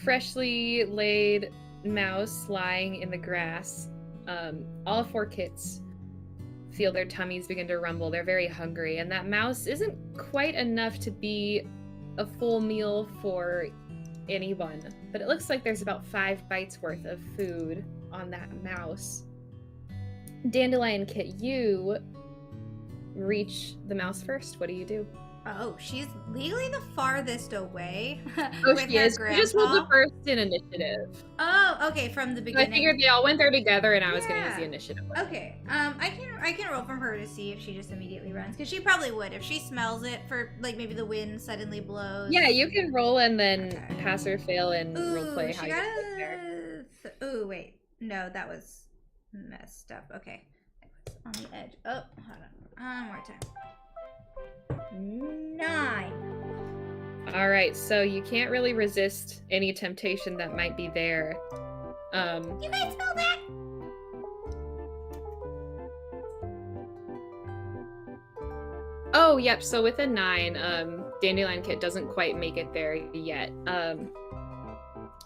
freshly laid mouse lying in the grass, all 4 kits feel their tummies begin to rumble. They're very hungry, and that mouse isn't quite enough to be a full meal for anyone, but it looks like there's about 5 bites worth of food on that mouse. Dandilionkit, you reach the mouse first. What do you do? Oh, she's legally the farthest away. Oh, with she her is. You just rolled the grandpa. first in initiative. Oh, okay, from the So I beginning. figured they all went there together, and I was going to use Yeah. the initiative. Okay, I can roll from her to see if she just immediately runs, because she probably would if she smells it for like maybe the wind suddenly blows. Yeah, you can roll and then Okay. pass or fail and Ooh, roleplay how she you got get there. Ooh, wait, no, that was messed up. Okay, on the edge. Oh, hold on, one more time. 9. All right, so you can't really resist any temptation that might be there. You guys smell that? Oh, yep. So with a 9, Dandilionkit doesn't quite make it there yet.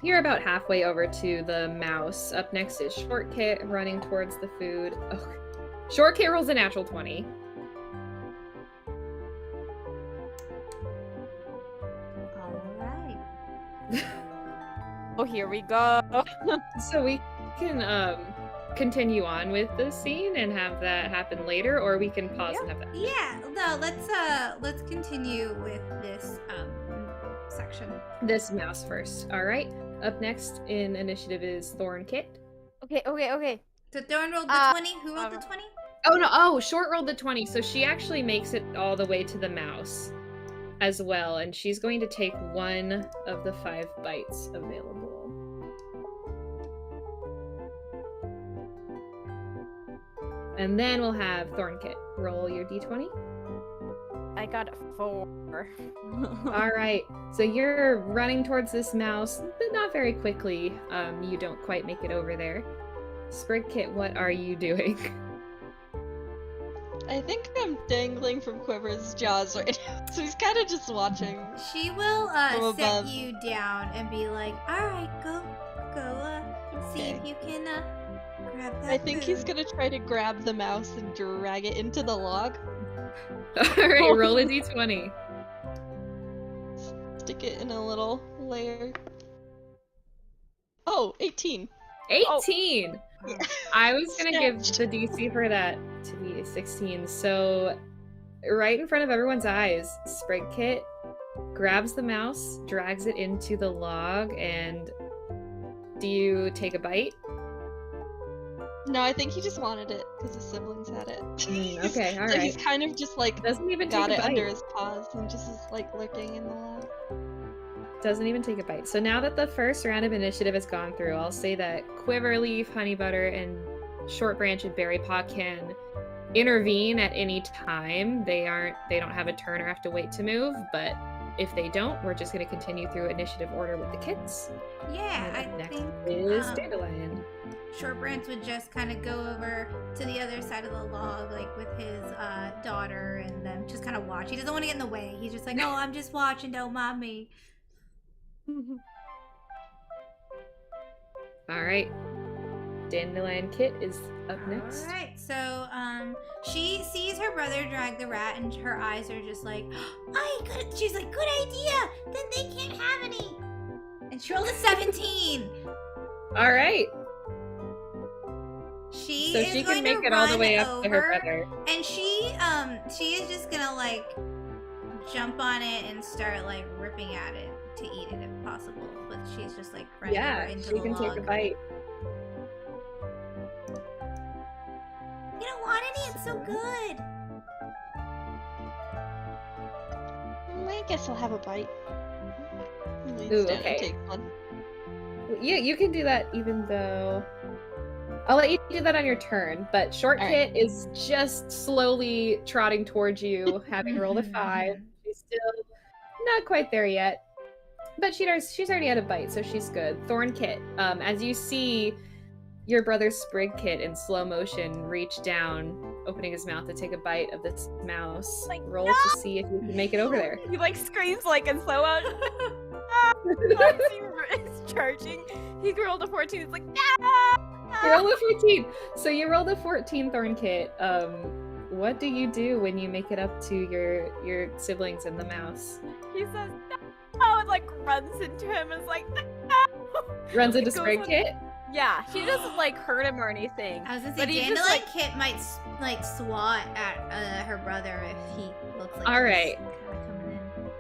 You're about halfway over to the mouse. Up next is Shortkit running towards the food. Oh, Shortkit rolls a natural 20. All right. Oh, here we go. So we can continue on with the scene and have that happen later, or we can pause and have that. Yeah, no, let's continue with this section. This mouse first. All right. Up next in initiative is Thornkit. Okay. So Thorn rolled the 20. Who rolled the 20? Oh no! Oh, Short rolled the 20, so she actually makes it all the way to the mouse as well, and she's going to take one of the 5 bites available. And then we'll have Thornkit. Roll your d20. I got a 4. All right, so you're running towards this mouse, but not very quickly. You don't quite make it over there. Sprigkit, what are you doing? I think I'm dangling from Quiver's jaws right now, so he's kind of just watching. She will From set above. you down and be like, "All right, go, see if Okay. you can grab that." I think he's food." gonna try to grab the mouse and drag it into the log. All right, roll a d20. Stick it in a little layer. Oh, 18. 18! Yeah. I was gonna give Snatched. the DC for that to be a 16, so right in front of everyone's eyes, Sprigkit grabs the mouse, drags it into the log, and do you take a bite? No, I think he just wanted it because his siblings had it. Okay, So alright. he's kind of just like Doesn't even got take it a bite. under his paws and just is like lurking in the log. Doesn't even take a bite. So now that the first round of initiative has gone through, I'll say that Quiverleaf, Honeybutter, and Short Branch and Berrypaw can intervene at any time. They don't have a turn or have to wait to move, but if they don't, we're just gonna continue through initiative order with the kids. Yeah, And I up next think is Dandelion. Short Branch would just kind of go over to the other side of the log, like with his daughter, and then just kind of watch. He doesn't want to get in the way. He's just like, "No, I'm just watching. Don't mind me." Alright. Dandilionkit is up next. All right, so she sees her brother drag the rat, and her eyes are just like, she's like, "Good idea. Then they can't have any." And she rolled a 17. Alright. She So is she going can make to it all the run way up to her over, brother. and she is just gonna like jump on it and start like ripping at it to eat it if possible. But she's just like running over Yeah, into she the can log. take a bite. You don't want any? It's so good. I guess I'll have a bite. He leans Ooh, down okay. and takes one. Yeah, you can do that even though... I'll let you do that on your turn, but Shortkit Alright. is just slowly trotting towards you, having rolled a 5. She's still not quite there yet, but she's already had a bite, so she's good. Thornkit, as you see your brother Sprigkit in slow motion reach down, opening his mouth to take a bite of this mouse, Like, roll to see if you can make it over there. He like screams like in slow motion. Once he is charging, he rolled a 14. He's like, "Ah!" You rolled a 14. So you rolled a 14, Thornkit. What do you do when you make it up to your siblings and the mouse? He says, "No!" and like runs into him and is like, "No!" Runs into Goes on- Sprigkit? Yeah, she doesn't like hurt him or anything. I was gonna say, But he just, Dandelion like- Kit might like swat at her brother if he looks like All he's right. kinda coming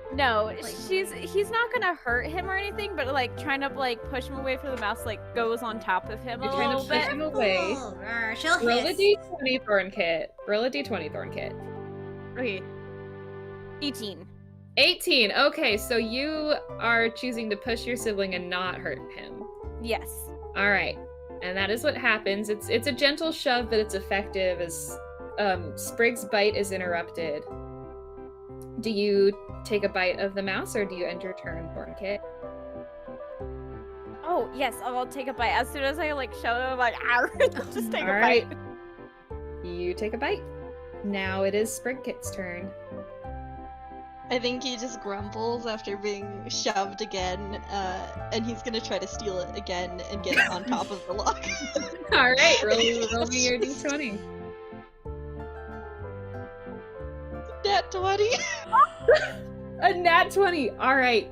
in. No, Like- he's not gonna hurt him or anything, but like trying to like push him away from the mouse like goes on top of him You're a trying to little push bit. him away. Careful. Arr, she'll Roll a hiss. d20, Thornkit. Roll a d20, Thornkit. Okay. 18. 18. Okay, so you are choosing to push your sibling and not hurt him. Yes. All right, and that is what happens. It's a gentle shove, but it's effective as Sprig's bite is interrupted. Do you take a bite of the mouse, or do you end your turn, Thornkit? Oh yes, I'll take a bite as soon as I like show him like just take All a right. bite. You take a bite. Now it is Sprigkit's turn. I think he just grumbles after being shoved again, and he's gonna try to steal it again and get it on top of the log. All right, roll me your d20. Nat 20. A nat 20. All right.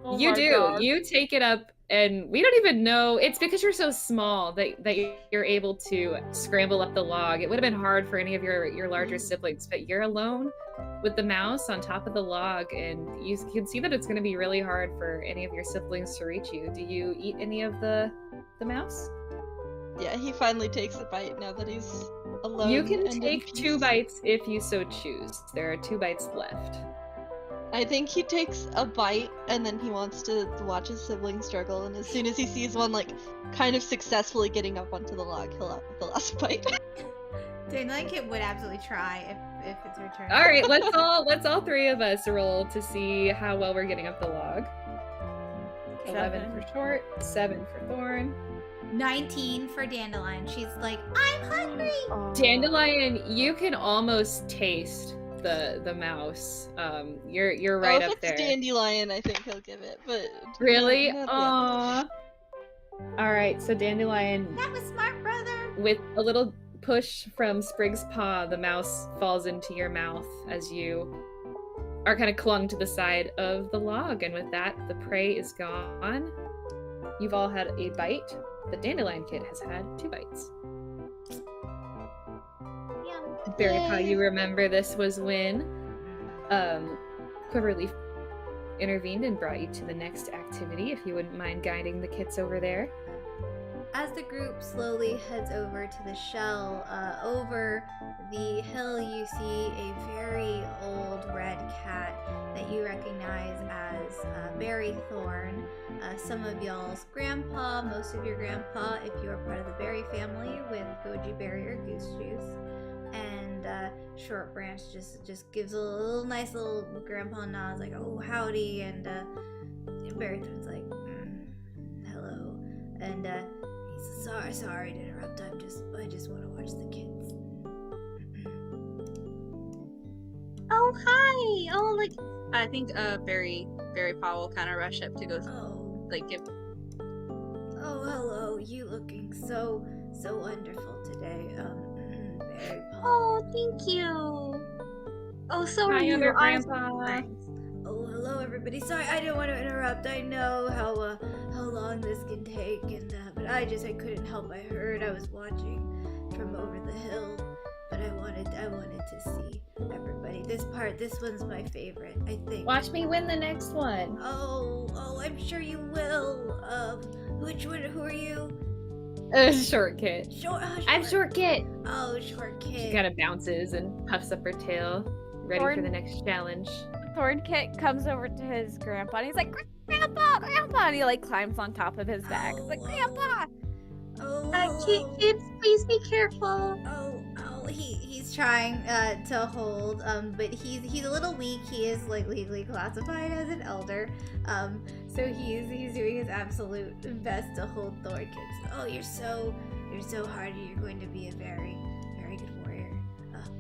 Oh You my do. God. You take it up and we don't even know. It's because you're so small that you're able to scramble up the log. It would have been hard for any of your larger siblings, but you're alone with the mouse on top of the log, and you can see that it's going to be really hard for any of your siblings to reach you. Do you eat any of the mouse? Yeah, he finally takes a bite now that he's alone. You can and in take peace. 2 bites if you so choose. There are 2 bites left. I think he takes a bite and then he wants to watch his sibling struggle, and as soon as he sees one like kind of successfully getting up onto the log, he'll have the last bite. Dandilionkit would absolutely try if it's her turn. All right, let's all 3 of us roll to see how well we're getting up the log. 11 for Short, 7 for Thorn. 19 for Dandelion. She's like, I'm hungry. Dandelion, you can almost taste the mouse. You're right if up there. it's Dandelion, I think he'll give it, but Really? not the Aww. All right, so Dandelion, That was smart, brother. with a little push from Sprig's paw, the mouse falls into your mouth as you are kind of clung to the side of the log, and with that, the prey is gone. You've all had a bite, but Dandilionkit has had 2 bites. Yum. Berrypaw, you remember this was when Quiverleaf intervened and brought you to the next activity, if you wouldn't mind guiding the kits over there. As the group slowly heads over to the shell, over the hill you see a very old red cat that you recognize as Berrythorn. Some of y'all's grandpa, most of your grandpa if you are part of the Berry family with Gojiberry or Goose Juice. And Short Branch just gives a little nice little grandpa nods like, oh howdy, and Berrythorn's like, hello, and he's sorry to interrupt. I just want to watch the kids. Oh, hi! Oh, like, I think Berrypaw will kind of rush up to go give. Oh hello, you looking so wonderful today, Berrypaw. oh, thank you. Oh, so are Hi, you. other Honestly, grandpa. thanks. Oh, hello everybody. Sorry, I didn't want to interrupt. I know how long this can take, and but I couldn't help. I heard, I was watching from over the hill, but I wanted to see everybody. This one's my favorite, I think. Watch me win the next one. Oh, I'm sure you will. Which one? Who are you? Short Kit. I'm Short Kit. Oh, Short Kid. She kind of bounces and puffs up her tail, ready for the next challenge. Thornkit comes over to his grandpa and he's like, Grandpa! And he like climbs on top of his back. He's like, Grandpa! Kids, please be careful. He's trying to hold, but he's a little weak. He is like legally classified as an elder, so he's doing his absolute best to hold Thornkit. Oh, you're so hardy. You're going to be a very, very good warrior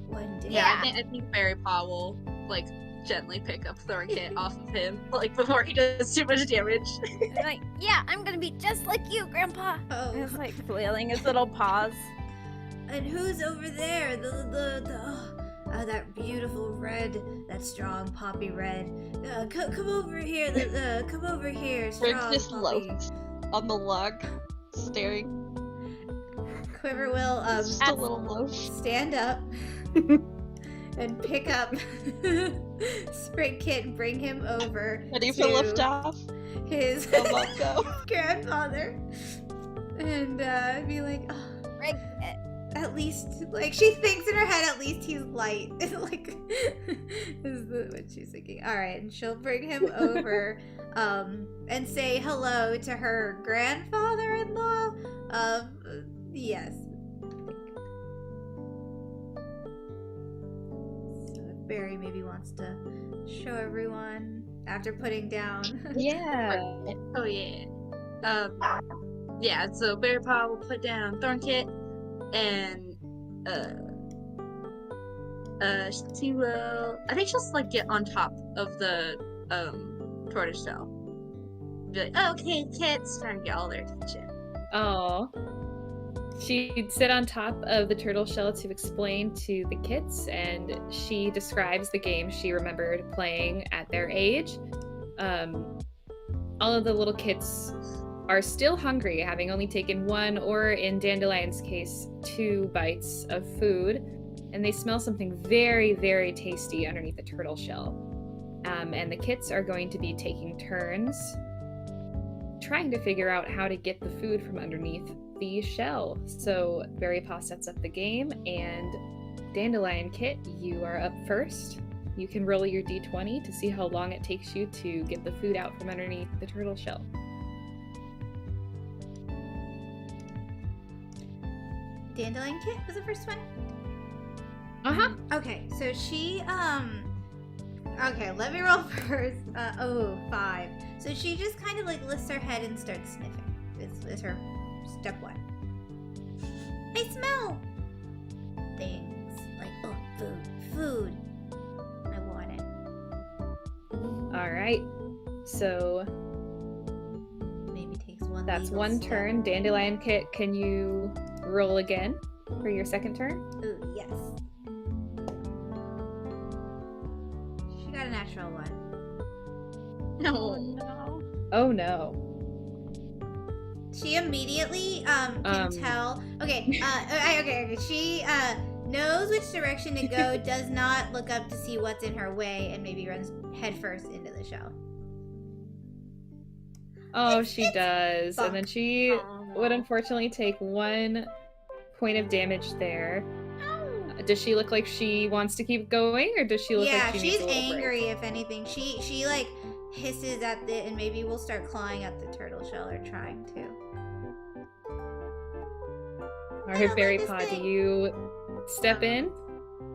one day. Yeah, I think Berrypaw will like gently pick up Thornkit off of him, like before he does too much damage. And like, yeah, I'm gonna be just like you, Grandpa! Oh. And he's like flailing his little paws. And who's over there? That beautiful red, that strong poppy red. Come over here. Come over here. Sprig Strong just poppy. loafs on the log, staring. Quiver will Just a little loaf. stand up and pick up Sprig Kit and bring him over. Ready for lift off? His Come on, go. grandfather, and be like, oh, Right. at least, like, she thinks in her head, at least he's light. Like, is what she's thinking. All right, and she'll bring him over, and say hello to her grandfather-in-law. Yes. So if Barry maybe wants to show everyone after putting down. Yeah. Oh yeah. Yeah. So Berrypaw will put down Thornkit, and she will. I think she'll like get on top of the tortoise shell. Be like, oh, okay, kids, trying to get all their attention. Oh. She'd sit on top of the turtle shell to explain to the kits, and she describes the game she remembered playing at their age. All of the little kits are still hungry, having only taken 1 or, in Dandelion's case, 2 bites of food, and they smell something very, very tasty underneath the turtle shell. And the kits are going to be taking turns trying to figure out how to get the food from underneath the shell. So Berrypaw sets up the game, and Dandilionkit, you are up first. You can roll your d20 to see how long it takes you to get the food out from underneath the turtle shell. Dandilionkit was the first one? Uh-huh. Okay, so she, okay, let me roll first. 5. So she just kind of like lifts her head and starts sniffing. This is her step 1. I smell things like, oh, food. I want it. All right. So Maybe takes one. that's legal one step. turn. Dandilionkit, can you roll again for your second turn? Ooh, yes. She got a natural 1. No. Oh no. She immediately can tell. Okay, okay. She knows which direction to go. Does not look up to see what's in her way, and maybe runs headfirst into the shell. Oh, she does. fuck. And then she Oh, no. would unfortunately take 1 point of damage there. Does she look like she wants to keep going, or does she look Yeah, like she she's needs a little angry. If anything, she like hisses at it, and maybe will start clawing at the turtle shell or trying to. break? All I right, don't like this Berrypaw, do thing. you step in?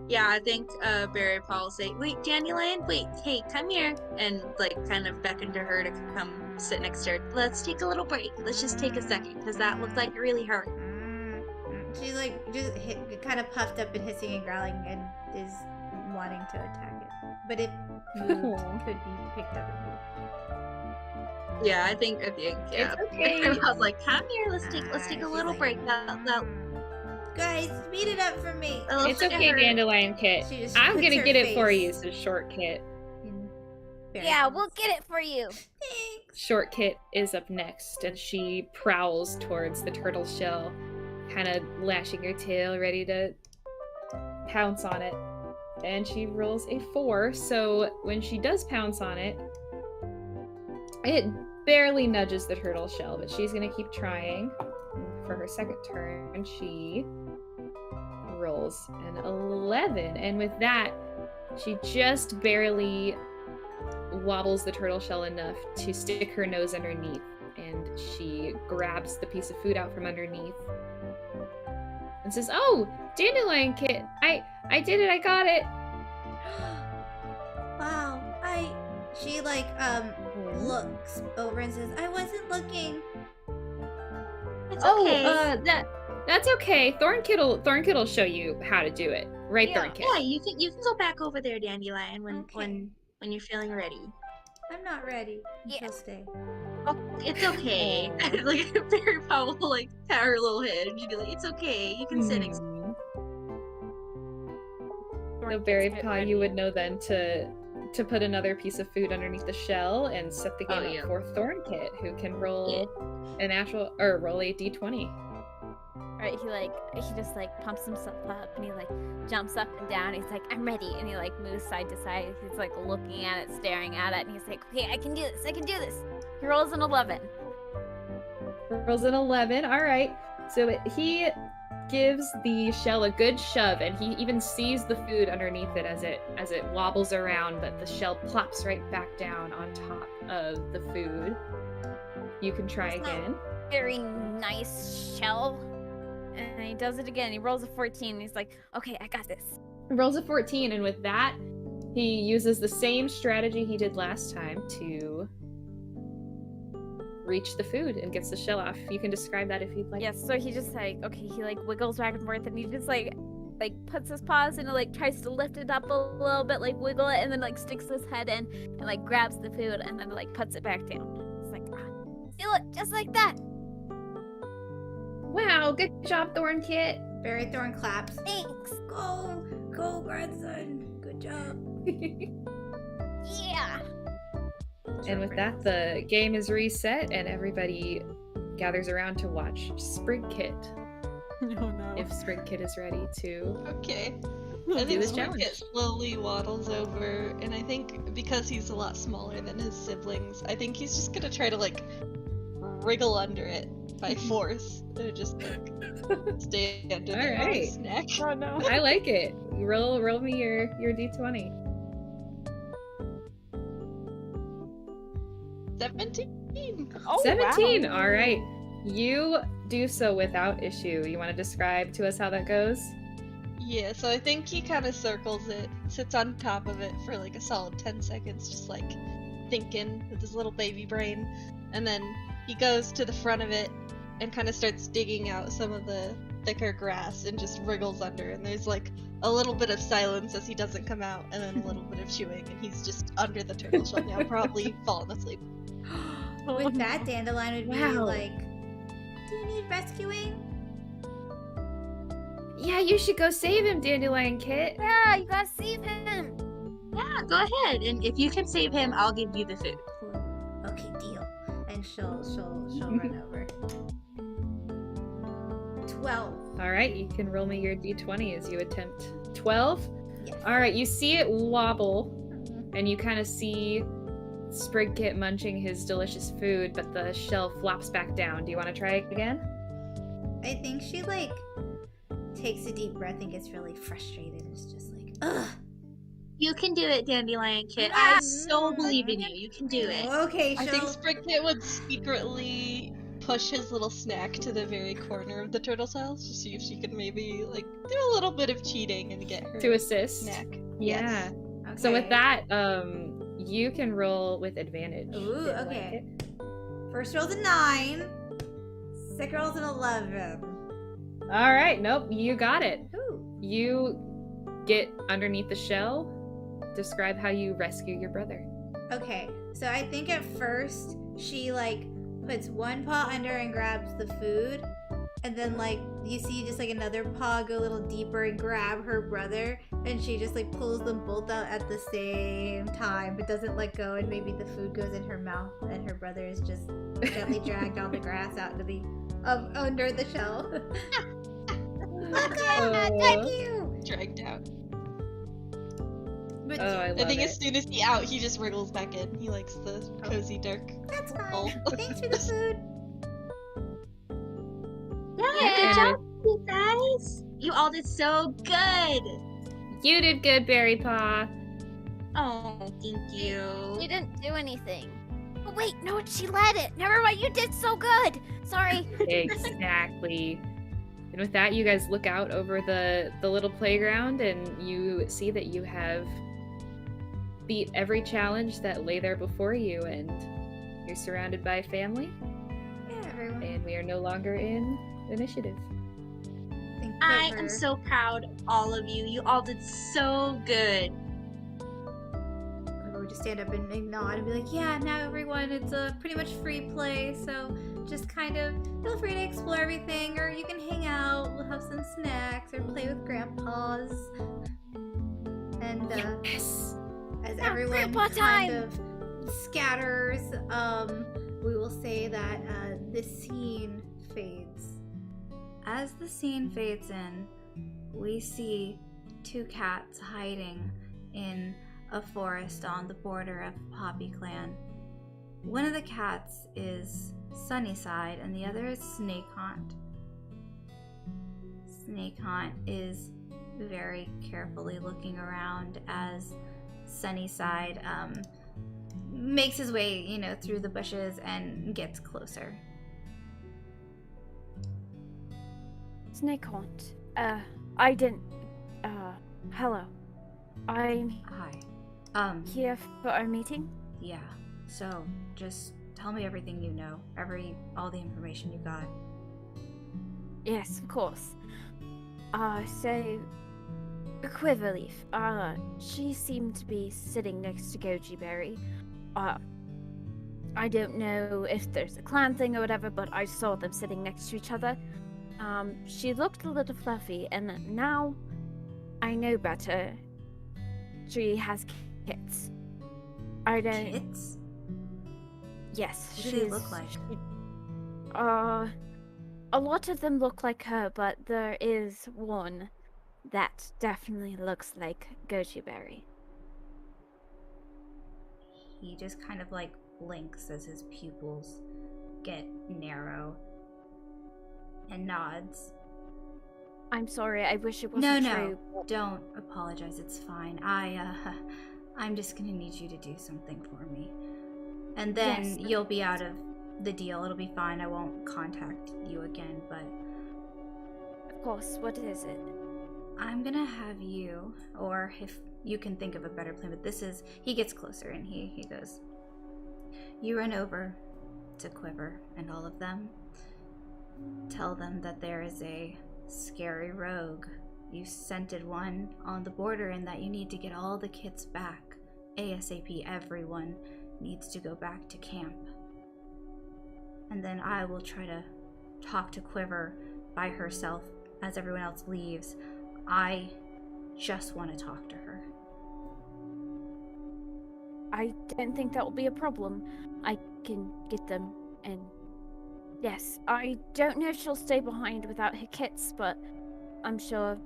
Yeah, I think Berrypaw will say, "Wait, Dandelion, wait, hey, come here," and like kind of beckon to her to come sit next to her. Let's take a little break. Let's just take a second, because that looked like it really hurt. She's like just kind of puffed up and hissing and growling, and is wanting to attack it. But if moved, could be picked up and moved. Yeah, I think yeah. It's okay. Berrypaw's like, "Come here, let's take a She's little like, break." That Guys, speed it up for me. Oh, It's look at okay, her. Dandilionkit. She just I'm puts gonna her get it for face you, says Shortkit. in Yeah, Berrypaw's. we'll get it for you. Thanks. Shortkit is up next, and she prowls towards the turtle shell, kind of lashing her tail, ready to pounce on it. And she rolls a 4, so when she does pounce on it, it barely nudges the turtle shell, but she's gonna keep trying. For her second turn, she rolls an 11, and with that, she just barely wobbles the turtle shell enough to stick her nose underneath, and she grabs the piece of food out from underneath and says, "Oh, Dandilionkit, I did it, I got it." Wow. She like looks over and says, "I wasn't looking." It's Oh, okay. that's okay. Thornkit'll show you how to do it, right, Yeah, Thornkit? yeah, you can go back over there, Dandelion, Okay. when you're feeling ready. I'm not ready. Yeah. She'll stay. Oh, it's okay. Like Berrypaw will like pat her little head and she'll be like, "It's okay. You can sit next." Mhm. Thornkit's No, get Berrypaw, ready. you would know then to put another piece of food underneath the shell and set the game Oh, yeah. up for Thornkit, who can roll a natural or roll a d20. Right, he just like pumps himself up and he like jumps up and down. He's like, "I'm ready," and he like moves side to side. He's like looking at it, staring at it, and he's like, "Okay, I can do this. I can do this." He rolls an 11. Rolls an 11. All right. So he gives the shell a good shove, and he even sees the food underneath it as it wobbles around, but the shell plops right back down on top of the food. You can try It's not- again. Very nice shell. And he does it again. He rolls a 14. And he's like, "Okay, I got this." Rolls a 14, and with that, he uses the same strategy he did last time to reach the food and gets the shell off. You can describe that if you'd like. Yes, so he just like, okay, he like wiggles back and forth, and he just like puts his paws in and like tries to lift it up a little bit, like wiggle it, and then like sticks his head in and like grabs the food and then like puts it back down. It's like, feel it just like that. Wow, good job, Thornkit. Berrythorn claps. Thanks. Go, grandson. Good job. Yeah. And with that, the game is reset, and everybody gathers around to watch Sprinkit. Oh no. If Sprinkit is ready to Okay. do I think his challenge. Sprinkit slowly waddles over, and I think because he's a lot smaller than his siblings, I think he's just gonna try to like wriggle under it by force. And just like stay under the Alright. snack. Oh no. I like it. Roll me your d20. 17. Oh, 17. wow. All right. You do so without issue. You want to describe to us how that goes? Yeah, so I think he kind of circles it, sits on top of it for like a solid 10 seconds, just like thinking with his little baby brain, and then he goes to the front of it and kind of starts digging out some of the thicker grass and just wriggles under, and there's like a little bit of silence as he doesn't come out, and then a little bit of chewing, and he's just under the turtle shell now, probably falling asleep. With that, Dandelion would be Wow. like, do you need rescuing? Yeah, you should go save him, Dandilionkit. Yeah, you gotta save him. Yeah, go ahead. And if you can save him, I'll give you the food. Okay, deal. And she'll run over. 12. All right, you can roll me your d20 as you attempt 12. Yes. All right, you see it wobble, and you kind of see Sprinkit munching his delicious food, but the shell flops back down. Do you want to try again? I think she like takes a deep breath and gets really frustrated. It's just like, ugh. You can do it, Dandilionkit. Ah, I so believe in you. You can do it. Okay, I think she'll. Sprinkit would secretly push his little snack to the very corner of the turtle cells to see if she could maybe like do a little bit of cheating and get her To assist? snack. Yeah. Yes. So with Okay. that, you can roll with advantage. Ooh, Dandelion okay. Kit. First roll's a 9. Second roll's an 11. All right, nope, you got it. Ooh. You get underneath the shell. Describe how you rescue your brother. Okay, so I think at first she like puts one paw under and grabs the food, and then like you see just like another paw go a little deeper and grab her brother, and she just like pulls them both out at the same time but doesn't let go, and maybe the food goes in her mouth and her brother is just gently dragged on the grass out into the under the shell. Thank you. Dragged out. But Oh, I I love think it. as soon as he out, he just wriggles back in. He likes the cozy dark. that's Oh. fine. Thanks for the food. Yeah, good job, you guys. You all did so good. You did good, Berrypaw. Oh, thank you. You didn't do anything. Oh wait, no, she led it. Never mind, you did so good. Sorry. Exactly. And with that, you guys look out over the little playground, and you see that you have beat every challenge that lay there before you, and you're surrounded by family, Yeah, everyone. and we are no longer in initiative. Think I Quiver. am so proud of all of you. You all did so good. Quiver would just stand up and nod and be like, yeah, now everyone, it's a pretty much free play, so just kind of feel free to explore everything, or you can hang out, we'll have some snacks, or play with grandpas. And Yes. as Yeah, everyone grandpa kind time. of scatters, we will say that the scene fades. As the scene fades in, we see two cats hiding in a forest on the border of Poppy Clan. One of the cats is Sunnyside and the other is Snakehaunt. Snakehaunt is very carefully looking around as Sunnyside makes his way, through the bushes and gets closer. Snakehaunt. I didn't. Hello. I'm Hi. here for our meeting. Yeah. So, just tell me everything you know. All the information you got. Yes, of course. So, Quiverleaf. She seemed to be sitting next to Gojiberry. I don't know if there's a clan thing or whatever, but I saw them sitting next to each other. She looked a little fluffy, and now I know better. She has kits. I don't. Kids? Yes, What do they look like? A lot of them look like her, but there is one that definitely looks like Gojiberry. He just kind of like blinks as his pupils get narrow and nods. I'm sorry, I wish it wasn't true. No, don't apologize, it's fine. I'm just gonna need you to do something for me. And then Yes. you'll be out of the deal, it'll be fine, I won't contact you again, but Of course, what is it? I'm gonna have you, or if you can think of a better plan, but this is, he gets closer and he goes, you run over to Quiver and all of them. Tell them that there is a scary rogue. You scented one on the border and that you need to get all the kits back. ASAP, everyone needs to go back to camp. And then I will try to talk to Quiver by herself as everyone else leaves. I just want to talk to her. I don't think that will be a problem. I can get them, and yes, I don't know if she'll stay behind without her kits, but I'm sure,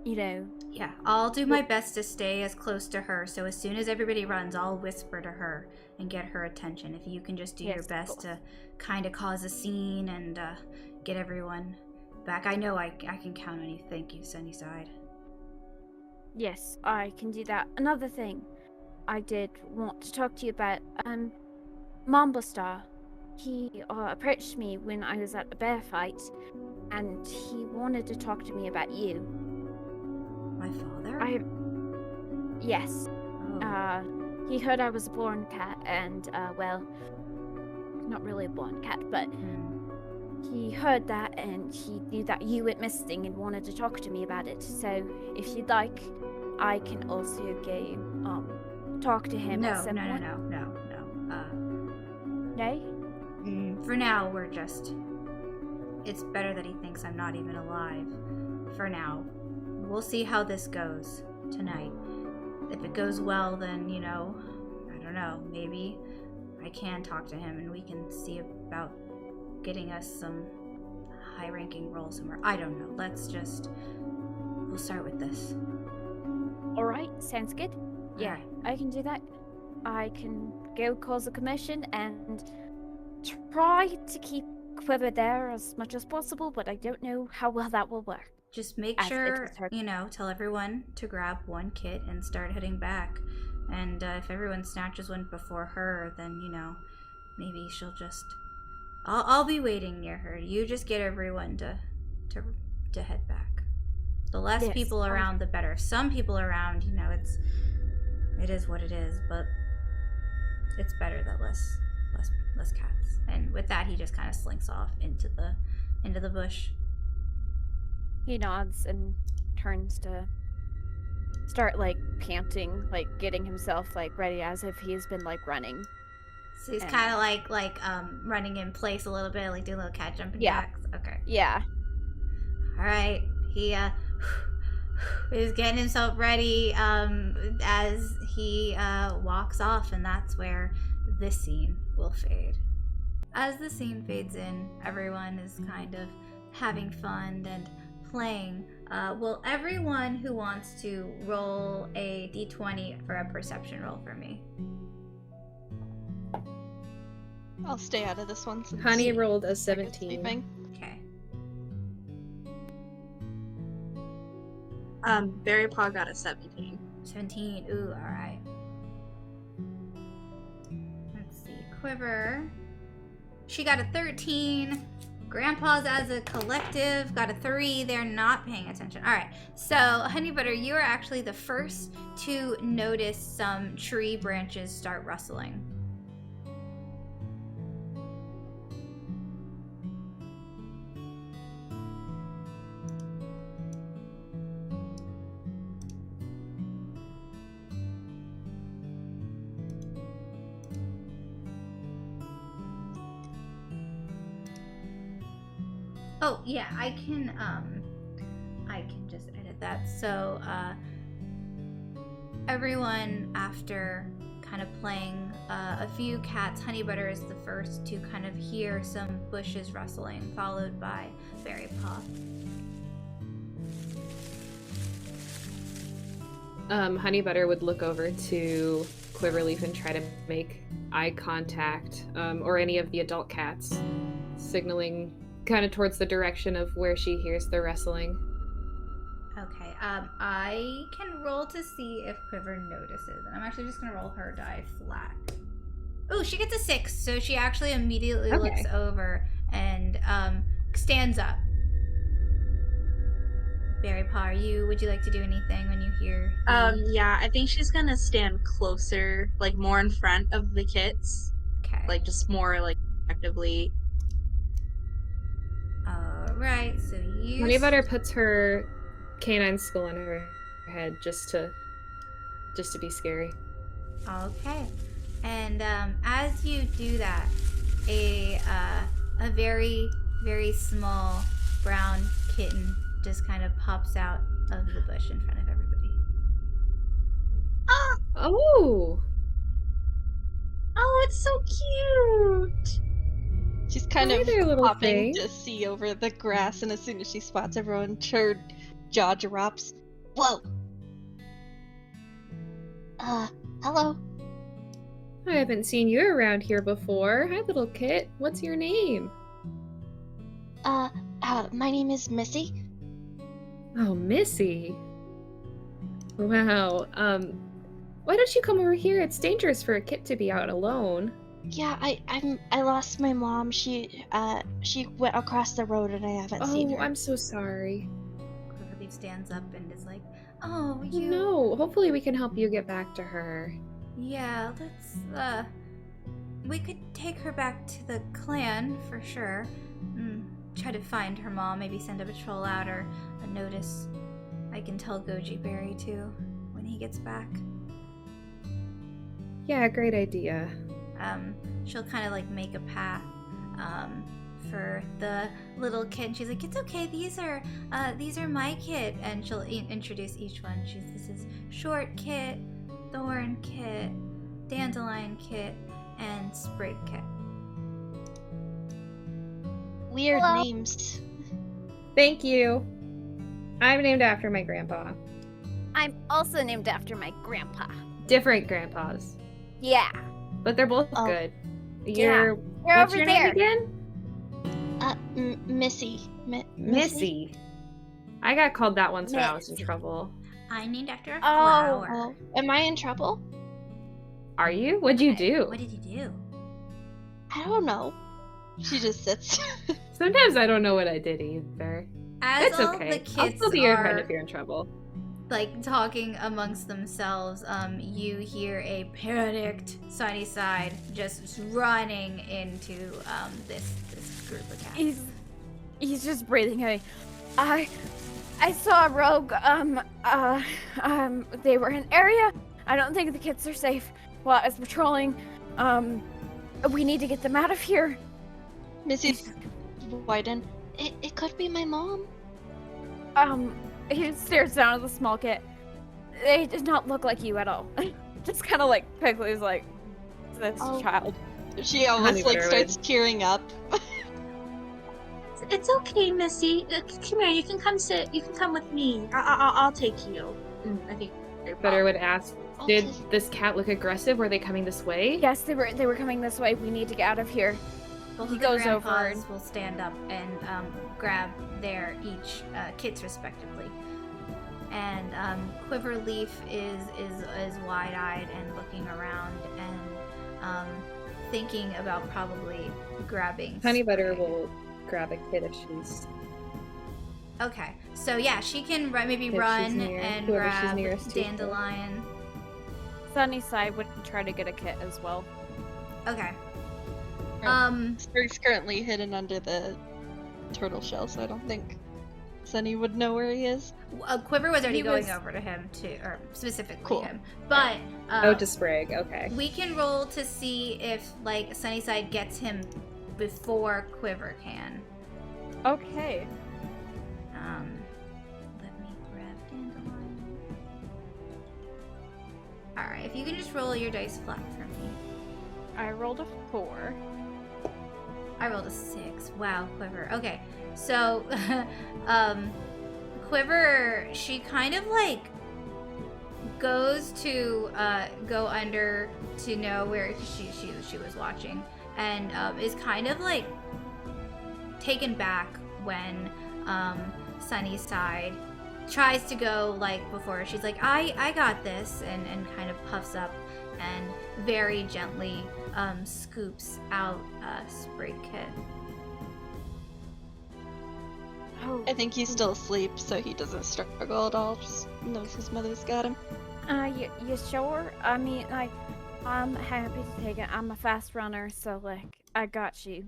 you know. Yeah, I'll do my best to stay as close to her, so as soon as everybody runs, I'll whisper to her and get her attention. If you can just do your best to kind of cause a scene and get everyone back. I know I can count on you. Thank you, Sunnyside. Yes, I can do that. Another thing I did want to talk to you about, Mambastar. He approached me when I was at a bear fight, and he wanted to talk to me about you. My father? Yes. Oh. He heard I was a born cat, and, well, not really a born cat, but he heard that, and he knew that you went missing and wanted to talk to me about it. So, if you'd like, I can also go, talk to him at some point. No. No? For now, we're just... It's better that he thinks I'm not even alive. For now. We'll see how this goes tonight. If it goes well, then, you know, I don't know, maybe I can talk to him and we can see about getting us some high-ranking role somewhere. I don't know. We'll start with this. Alright, sounds good. Yeah, Alright. I can do that. I can go cause a commission and try to keep Quiver there as much as possible, but I don't know how well that will work. Just make sure, tell everyone to grab one kit and start heading back. And if everyone snatches one before her, then, maybe she'll just... I'll be waiting near her. You just get everyone to head back. The less people around, the better. Some people around, it is what it is, but it's better that less cats. And with that, he just kind of slinks off into the bush. He nods and turns to start, panting, getting himself, ready as if he's been, running. So he's kind of like running in place a little bit, doing little cat jumping jacks? Okay. Yeah. Alright. He, is getting himself ready, as he, walks off, and that's where this scene will fade. As the scene fades in, everyone is kind of having fun and playing. Will everyone who wants to roll a d20 for a perception roll for me? I'll stay out of this one since Honey rolled a I'm 17. sleeping. Okay. Berrypaw got a 17. 17. Ooh, alright. Let's see. Quiver. She got a 13. Grandpa's as a collective got a 3. They're not paying attention. Alright. So, Honeybutter, you are actually the first to notice some tree branches start rustling. Oh, yeah, I can just edit that. So, everyone, after kind of playing. A few cats. Honeybutter is the first to kind of hear some bushes rustling, followed by Berrypaw. Honeybutter would look over to Quiverleaf and try to make eye contact, or any of the adult cats, signaling kind of towards the direction of where she hears the rustling. Okay, I can roll to see if Quiver notices. And I'm actually just gonna roll her die flat. Oh, she gets a 6, so she actually immediately looks over and stands up. Berrypaw, would you like to do anything when you hear? Yeah, I think she's gonna stand closer, like more in front of the kits. Okay. Like just more like actively. Alright, so you Honeybutter puts her canine skull on her head just to be scary. Okay. And as you do that, a very, very small brown kitten just kind of pops out of the bush in front of everybody. Oh! Oh, it's so cute. She's kind Hi of there, little hopping thing. to see over the grass, and as soon as she spots everyone, her jaw drops. Whoa! Hello? I haven't seen you around here before. Hi, little kit. What's your name? My name is Missy. Oh, Missy. Wow. Why don't you come over here? It's dangerous for a kit to be out alone. Yeah, I lost my mom. She went across the road and I haven't seen Oh, her. I'm so sorry. Quiverleaf stands up and is like, "Oh, Oh, you." no. Hopefully we can help you get back to her. Yeah, let's. We could take her back to the clan for sure. Try to find her mom. Maybe send a patrol out or a notice. I can tell Gojiberry too when he gets back. Yeah, great idea. She'll kind of like make a path for the little kid. And she's like, "It's okay. These are my kit." And she'll introduce each one. This is Short Kit, Thornkit, Dandilionkit, and Spriggkit. Weird Hello? names. Thank you. I'm named after my grandpa. I'm also named after my grandpa. Different grandpas. Yeah. But they're both Oh. good. You're What's over your there. name again? Missy. Missy. I got called that once when I was in Missy. trouble. I'm named after a Oh. flower. Oh, am I in trouble? Are you? What'd you do? What did you do? I don't know. She just sits. Sometimes I don't know what I did either. As It's all okay. the I'll kids still be your friend are if you're in trouble. like talking amongst themselves, you hear a panicked Sunnyside just running into this group of cats. He's just breathing heavy. I saw a rogue. They were in area. I don't think the kids are safe. While I was patrolling, we need to get them out of here. Missy's widen. It could be my mom. He stares down at the small kid. They did not look like you at all. Just kind of like quickly is like, this Oh. child. She almost like Honeybutter starts tearing up. It's okay, Missy. Come here. You can come sit. You can come with me. I'll take you. I think Better would ask, did Okay. this cat look aggressive? Were they coming this way? Yes, they were coming this way. We need to get out of here. Both He of the goes over grandpas and- will stand up and grab their each kits respectively. And Quiverleaf is wide-eyed and looking around and thinking about probably grabbing. Honeybutter Sprig. will grab a kid if she's... Okay, so yeah, she can maybe If she's run near- and whoever she's grab nearest to. Dandelion. Sunnyside would try to get a kit as well. Okay. Oh. Spurg's currently hidden under the turtle shell, so I don't think Sunny would know where he is. Quiver was already He going was- over to him too, or specifically Cool. him. But Oh, to Sprig, okay. we can roll to see if like Sunnyside gets him before Quiver can. Okay. Let me grab Dandelion. Alright, if you can just roll your dice flat for me. I rolled a 4. I rolled a 6. Wow, Quiver. Okay, so, Quiver, she kind of like goes to go under to know where she was watching, and is kind of like taken back when Sunnyside tries to go like before. She's like, I got this, and kind of puffs up and very gently scoops out Sprinkit. Oh. I think he's still asleep, so he doesn't struggle at all. Just knows his mother's got him. You sure? I mean, like, I'm happy to take it. I'm a fast runner, so, like, I got you.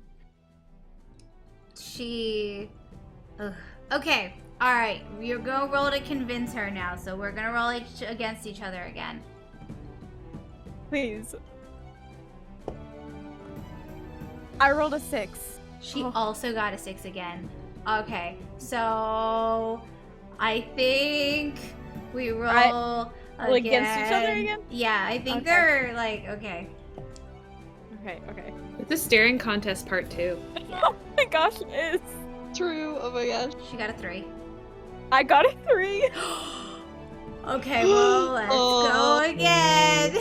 Okay, alright, you're gonna roll to convince her now, so we're gonna roll against each other again. Please. I rolled a 6. She also got a 6 again. Okay, so I think we roll against each other again? Yeah, I think Okay. they're like, okay. Okay. It's a staring contest part 2. Oh my gosh, it is. True. Oh my gosh. She got a 3. I got a 3. Okay, well, let's go again.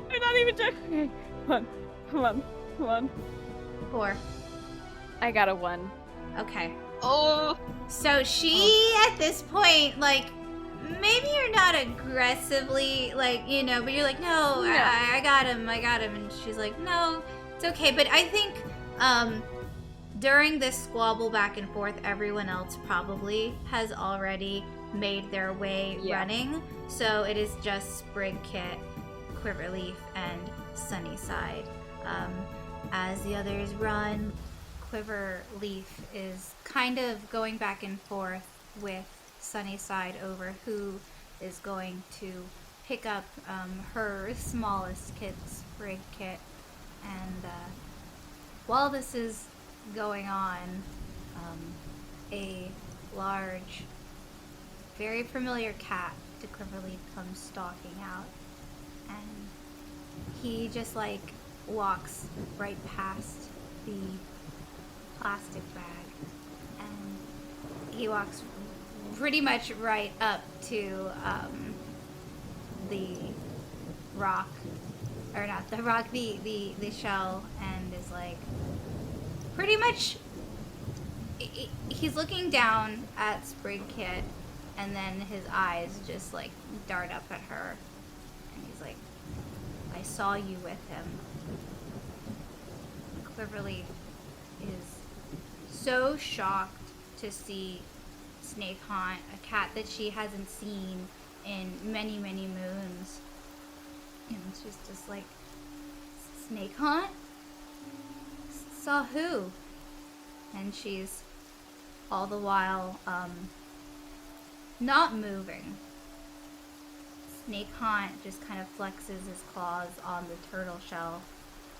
You're not even joking. Come on. 4. I got a 1. Okay. Oh. So she, at this point, like, maybe you're not aggressively, like, you know, but you're like, no, I got him. And she's like, no, it's okay. But I think during this squabble back and forth, everyone else probably has already made their way running. So it is just Sprinkit, Quiverleaf, and Sunnyside. As the others run, Quiverleaf is kind of going back and forth with Sunnyside over who is going to pick up her smallest kid, Sprinkit. And while this is going on, a large, very familiar cat to Quiverleaf comes stalking out, and he just like walks right past the plastic bag, and he walks pretty much right up to the rock, or not the rock, the shell, and is like pretty much he's looking down at Sprinkit, and then his eyes just like dart up at her, and he's like, I saw you with him. Quiverleaf is so shocked to see Snakehaunt, a cat that she hasn't seen in many, many moons. And she's just like, Snakehaunt? Saw who? And she's all the while not moving. Snakehaunt just kind of flexes his claws on the turtle shell,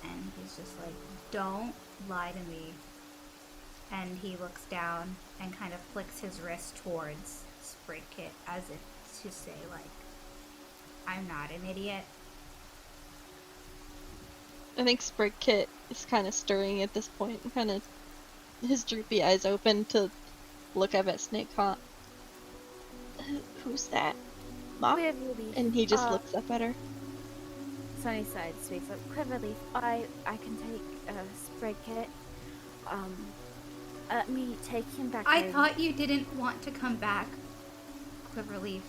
and he's just like, don't lie to me. And he looks down and kind of flicks his wrist towards Sprinkit as if to say, like, I'm not an idiot. I think Sprinkit is kind of stirring at this point, kind of his droopy eyes open to look up at Snakehaunt. Who's that? Mom? And he just looks up at her. Sunnyside speaks up. Quiverleaf, I can take Sprinkit. Let me take him back. I thought you didn't want to come back. Quiverleaf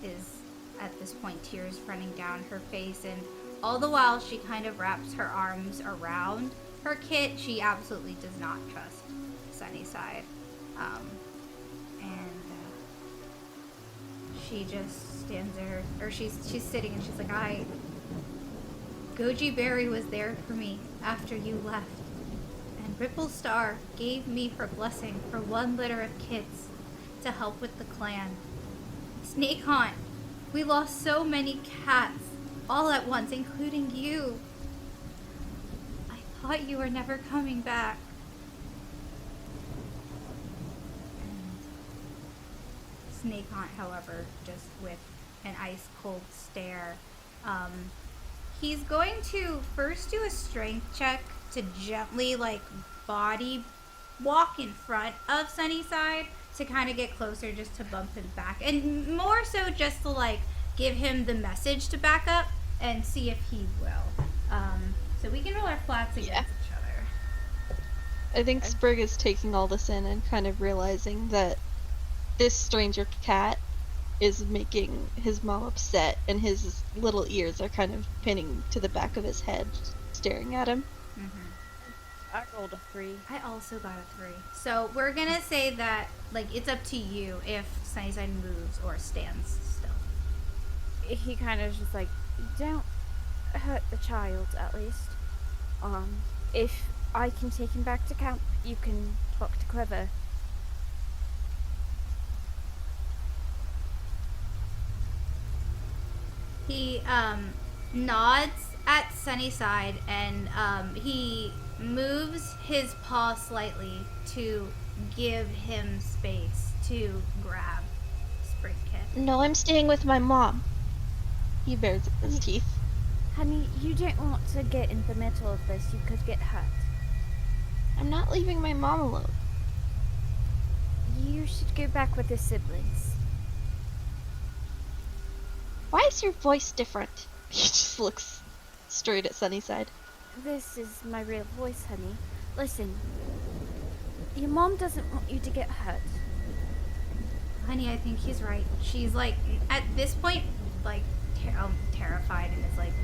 is, at this point, tears running down her face, and all the while she kind of wraps her arms around her kit. She absolutely does not trust Sunnyside. She just stands there, or she's sitting, and she's like, Gojiberry was there for me after you left, and Ripplestar gave me her blessing for one litter of kids to help with the clan. Snakehaunt, we lost so many cats all at once, including you. I thought you were never coming back. Snakehaunt, however, just with an ice cold stare. He's going to first do a strength check to gently like body walk in front of Sunnyside to kind of get closer, just to bump him back, and more so just to like give him the message to back up and see if he will. So we can roll our flats against each other. I think Sprig is taking all this in and kind of realizing that this stranger cat is making his mom upset, and his little ears are kind of pinning to the back of his head, staring at him. I rolled a 3. I also got a 3. So we're gonna say that like it's up to you if Sunnyside moves or stands still. He kind of just like, don't hurt the child, at least. If I can take him back to camp, you can talk to Quiver. He nods at Sunnyside, and he moves his paw slightly to give him space to grab Sprinkit. No, I'm staying with my mom. He bares his teeth. Honey, you don't want to get in the middle of this. You could get hurt. I'm not leaving my mom alone. You should go back with the siblings. Why is your voice different? He just looks straight at Sunnyside. This is my real voice, honey. Listen, your mom doesn't want you to get hurt. Honey, I think he's right. She's like, at this point, like terrified, and is like,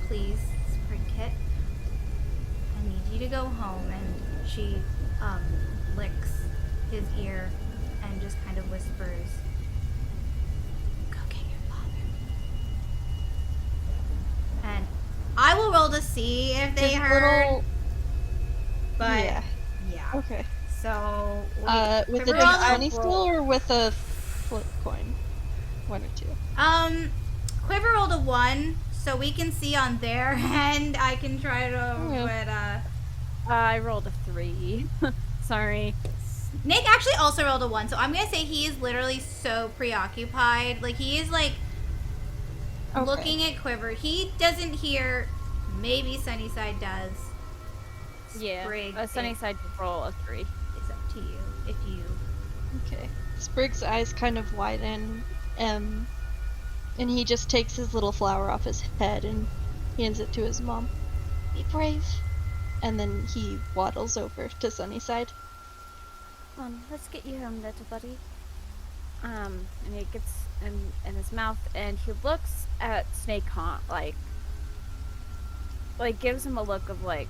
please, Sprinkit, I need you to go home. And she licks his ear and just kind of whispers, go get your father. And I will roll to see if they heard. But yeah. Okay. So with a d20 still, or with a flip coin? One or two. Quiver rolled a 1, so we can see on their end. I can try to, but I rolled a 3. Sorry. Nick actually also rolled a 1, so I'm gonna say he is literally so preoccupied. Like, he is like looking at Quiver. He doesn't hear. Maybe Sunnyside does. Yeah. Sprig, Sunnyside would roll a 3. It's up to you if you. Okay. Sprig's eyes kind of widen, and he just takes his little flower off his head and hands it to his mom. Be brave. And then he waddles over to Sunnyside. Let's get you home, little buddy. And he gets in his mouth, and he looks at Snakehaunt, like gives him a look of like,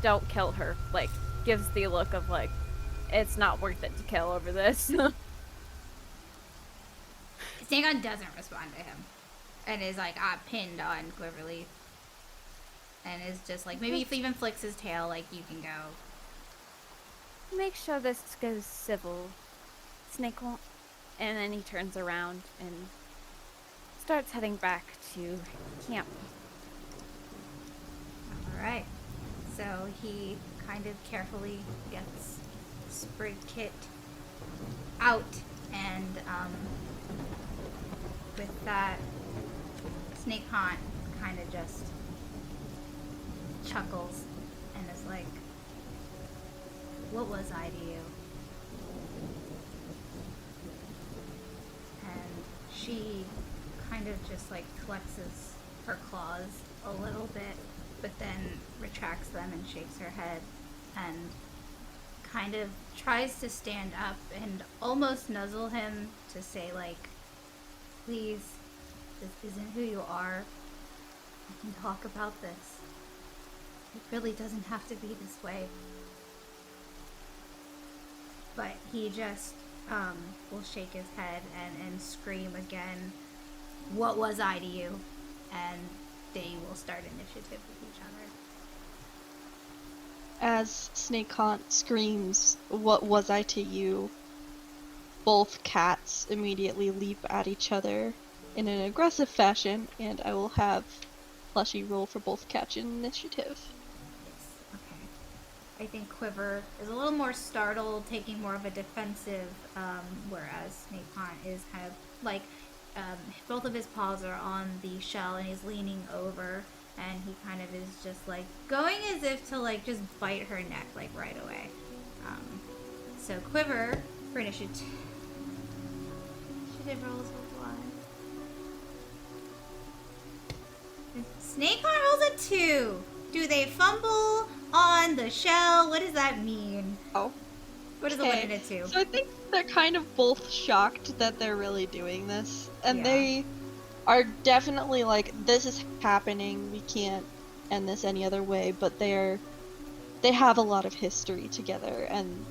don't kill her. Like, gives the look of like, it's not worth it to kill over this. Snakehaunt doesn't respond to him, and is like pinned on Quiverleaf, and is just like, maybe if he even flicks his tail, like, you can go. Make sure this goes civil, Snakehaunt. And then he turns around and starts heading back to camp. Alright. So he kind of carefully gets Sprinkit out, and with that, Snakehaunt kind of just chuckles and is like, what was I to you? And she kind of just like flexes her claws a little bit, but then retracts them and shakes her head and kind of tries to stand up and almost nuzzle him to say, like, please, this isn't who you are. We can talk about this. It really doesn't have to be this way. But he just will shake his head and scream again, what was I to you? And they will start initiative with each other. As Snakehaunt screams, what was I to you? Both cats immediately leap at each other in an aggressive fashion, and I will have Plushy roll for both catch initiative. Yes, okay. I think Quiver is a little more startled, taking more of a defensive, whereas Snakehaunt is kind of like, both of his paws are on the shell and he's leaning over, and he kind of is just like going as if to like just bite her neck like right away. So Quiver for initiative. Initiative rolls a 1. Snakehaunt rolls a 2. Do they fumble on the shell? What does that mean? Oh. What is a 1 and a 2? So I think they're kind of both shocked that they're really doing this. And Yeah. they are definitely like, this is happening, we can't end this any other way, but they have a lot of history together, and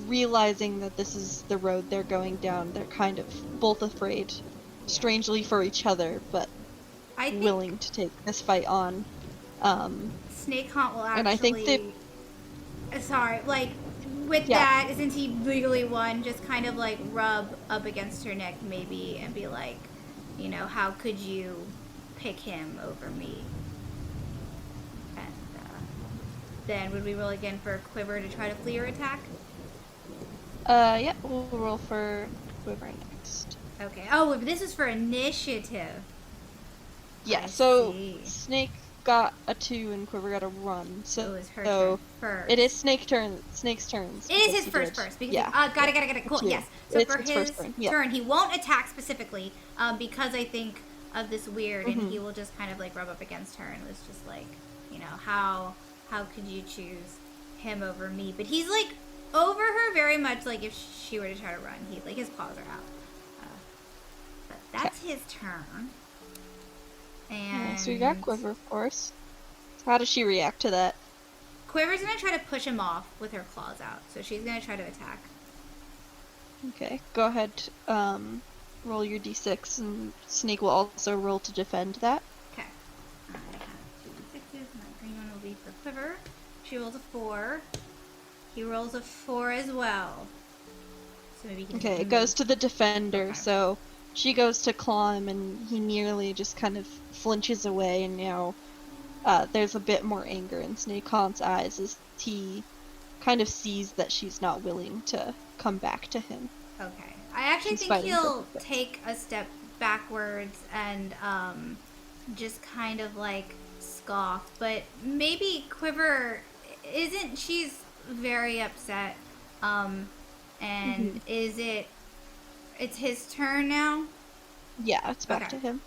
realizing that this is the road they're going down, they're kind of both afraid, strangely for each other, but I think willing to take this fight on. Snakehaunt will actually. And I think Sorry, like with that, isn't he legally won? Just kind of like rub up against her neck, maybe, and be like, you know, how could you pick him over me? And then would we roll again for Quiver to try to flee or attack? Yeah, we'll roll for Quiver next. Okay. Oh, this is for initiative. Yeah, I so see. Snake got a 2 and Quiver got a 1. It So, was her turn first. it is Snake's turn. It is his first because because got it. Cool. Two. Yes. So It's for his his first turn, yeah. turn, he won't attack specifically, because I think of this weird, and Mhm. he will just kind of like rub up against her, and it was just like, you know, how could you choose him over me? But he's like over her very much, like if she were to try to run, he like his paws are out. But that's his turn. And so we got Quiver, of course. How does she react to that? Quiver's gonna try to push him off with her claws out, so she's gonna try to attack. Okay, go ahead. Roll your d6, and Snake will also roll to defend that. Okay. I have 2 d6s. My green one will be for Quiver. She rolls a 4. He rolls a 4 as well. So maybe he can Okay, it move. goes to the defender, Okay. so she goes to claw him, and he nearly just kind of flinches away, and now there's a bit more anger in Snakehaunt's eyes as he kind of sees that she's not willing to come back to him. Okay. I actually She's think fighting he'll for- take a step backwards and just kind of like scoff. But maybe Quiver isn't. She's very upset. And it's his turn now. Yeah, it's back Okay. to him.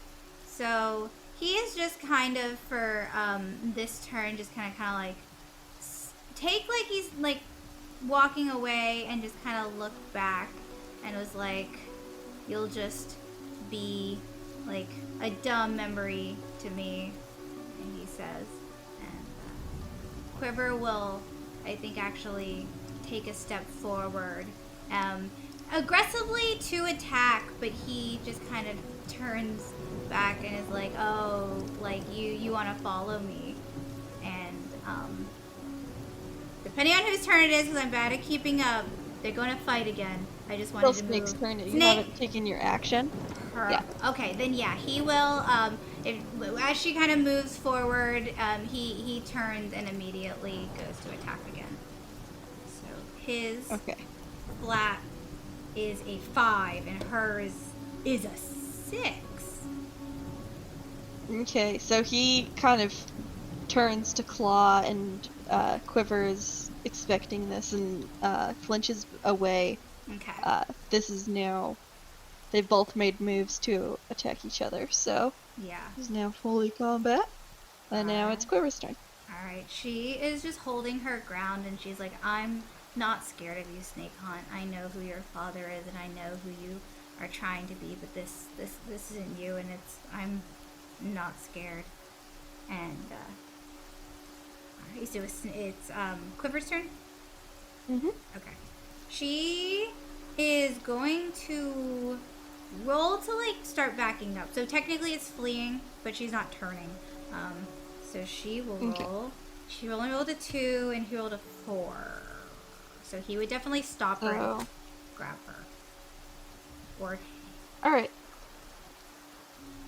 So he is just kind of for this turn, just kind of like take like he's like walking away and just kind of look back and was like, "You'll just be like a dumb memory to me," and he says, and Quiver will, I think, actually take a step forward, aggressively to attack, but he just kind of turns back and is like, "Oh, like you want to follow me," and depending on whose turn it is, because I'm bad at keeping up, they're going to fight again. I just wanted to Snake's move. turn. You Snake. haven't taken your action. Yeah. Okay, then yeah, he will. As she kind of moves forward, he turns and immediately goes to attack again. So his Okay. flat is a 5, and hers is a 6. Okay, so he kind of turns to claw, and Quiver is expecting this and flinches away. Okay. This is now. They've both made moves to attack each other, so Yeah. it's now fully combat. And now it's Quiver's turn. All right. She is just holding her ground, and she's like, "I'm not scared of you, Snakehaunt. I know who your father is, and I know who you are trying to be. But this isn't you, and I'm not scared." And all right, so it's Quiver's turn. Mhm. Okay. She is going to roll to like start backing up. So technically it's fleeing, but she's not turning. So she will Okay. roll. She only rolled a 2 and he rolled a 4. So he would definitely stop her Oh. and grab her. Or All right.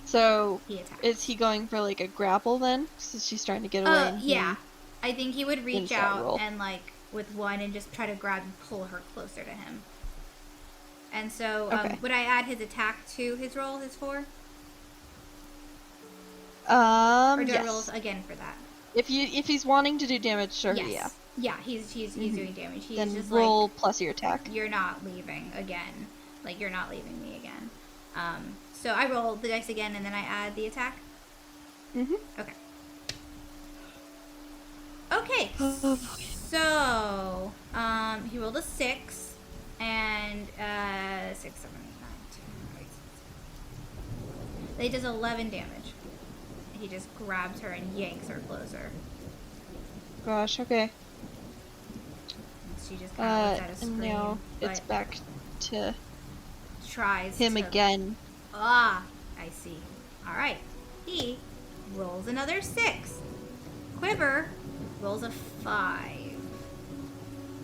So he attacks. is he going for like a grapple then? Since she's trying to get away. And Yeah. I think he would reach Inside out roll. and like with one and just try to grab and pull her closer to him. And so, Okay. would I add his attack to his roll, his 4? Or do I roll Yes. again for that? If he's wanting to do damage, sure, Yes. yeah. Yeah, he's doing damage. He's Then just roll like, plus your attack. you're not leaving again. Like, you're not leaving me again. So I roll the dice again and then I add the attack? Mm-hmm. Okay. Okay, Oh, boy. so, he rolled a 6, and, 6, 7, 8, 9, 10, 8, 6. He does 11 damage. He just grabs her and yanks her closer. Gosh, okay. And she just kind of lets out a And scream, now it's but back to tries him to... again. Ah, I see. Alright, he rolls another 6. Quiver rolls a 5.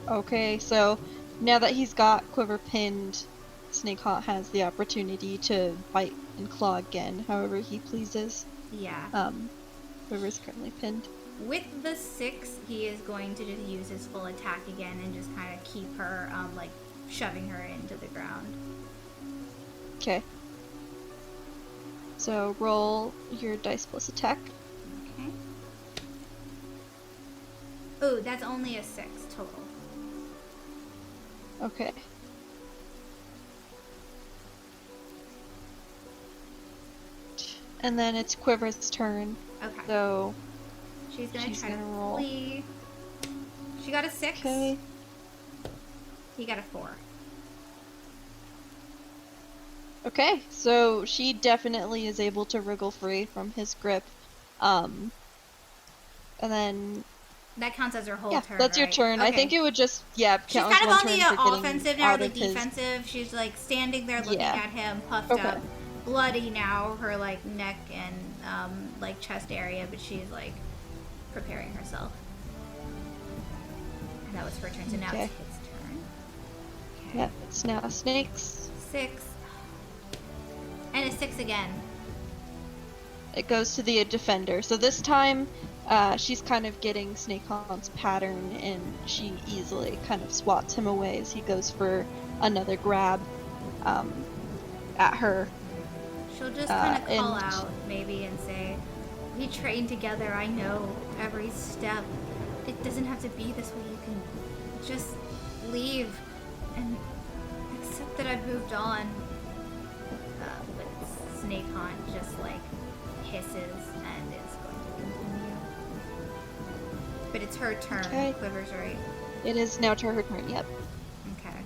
Okay, so now that he's got Quiver pinned, Snakehaunt has the opportunity to bite and claw again, however he pleases. Yeah. Quiver's currently pinned. With the 6, he is going to just use his full attack again and just kind of keep her, like, shoving her into the ground. Okay. So roll your dice plus attack. Okay. Ooh, that's only a 6 total. Okay. And then it's Quiver's turn. Okay. So She's gonna she's try to gonna roll. flee. She got a 6. Okay. He got a 4. Okay, so she definitely is able to wriggle free from his grip. And then That counts as her whole yeah, turn. that's your right? turn. I Okay. think it would just She's count kind as of one on turn the for getting offensive now, out the of his- defensive. She's like standing there looking Yeah. at him, puffed Okay. up, bloody now, her like neck and like chest area, but she's like preparing herself. And that was her turn, so now Okay. it's his turn. Okay. Yep, it's now Snake's. 6. And a 6 again. It goes to the defender. So this time, she's kind of getting Snakehaunt's pattern, and she easily kind of swats him away as he goes for another grab at her. She'll just kind of call and- out, maybe, and say, "We trained together. I know every step. It doesn't have to be this way. You can just leave and accept that I've moved on." But Snakehaunt just like hisses and is going to continue. But it's her turn. Okay. Quiver's right. It is now to her turn. Yep. Okay.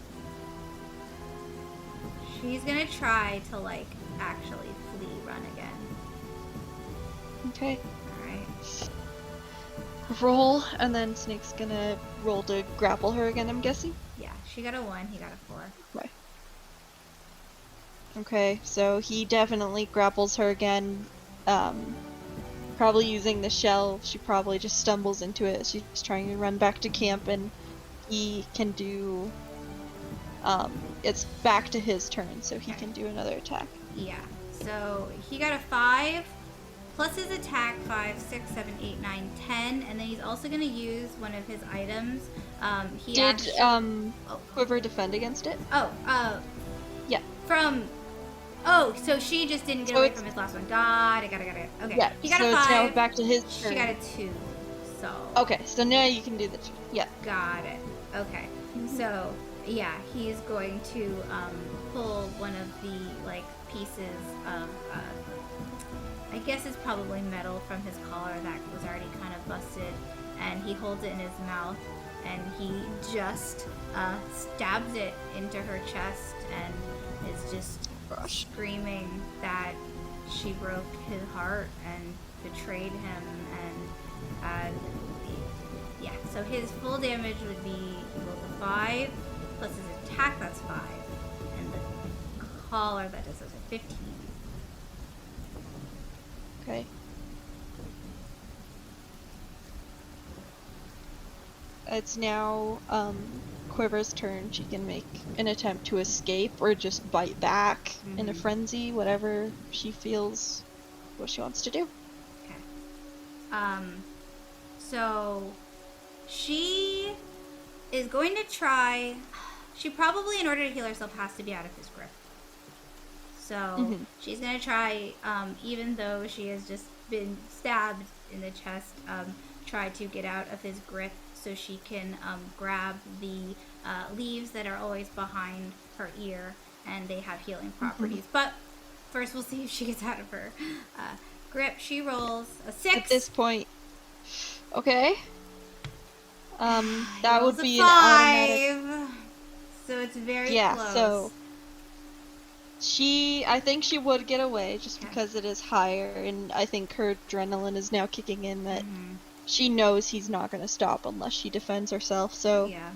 She's gonna try to like actually flee run again. Okay. Alright. Roll, and then Snake's gonna roll to grapple her again, I'm guessing. Yeah, she got a 1, he got a 4. Right. Okay, so he definitely grapples her again. Probably using the shell. She probably just stumbles into it. She's trying to run back to camp, and he can do. It's back to his turn, so he Okay. can do another attack. Yeah. So he got a 5 plus his attack 5, 6, 7, 8, 9, 10, and then he's also gonna use one of his items. He Did actually, Quiver defend against it? Yeah. From so she just didn't get So away it's- from his last one. Got it. Okay. Yeah. He got so a it's now 5. back to his turn. She got a 2. So Okay, so now you can do the. Yeah. got it. Okay. So yeah, he's going to pull one of the like pieces of I guess it's probably metal from his collar that was already kind of busted, and he holds it in his mouth, and he just stabs it into her chest and is just Gosh. screaming that she broke his heart and betrayed him, and yeah, so his full damage would be he rolled a 5 plus his attack, that's 5, and the collar that does a 15. Okay. It's now Quiver's turn. She can make an attempt to escape or just bite back in a Mhm. frenzy, whatever she feels what she wants to do. Okay. So She is going to try. She probably, in order to heal herself, has to be out of his grip. So she's going to try, even though she has just been stabbed in the chest, try to get out of his grip so she can grab the leaves that are always behind her ear, and they have healing properties. But first we'll see if she gets out of her grip. She rolls a 6. At this point. Okay. That Rolls would a be 5. an automatic. So it's very Yeah, close. so I think she would get away just because it is higher, and I think her adrenaline is now kicking in that she knows he's not going to stop unless she defends herself. So yeah.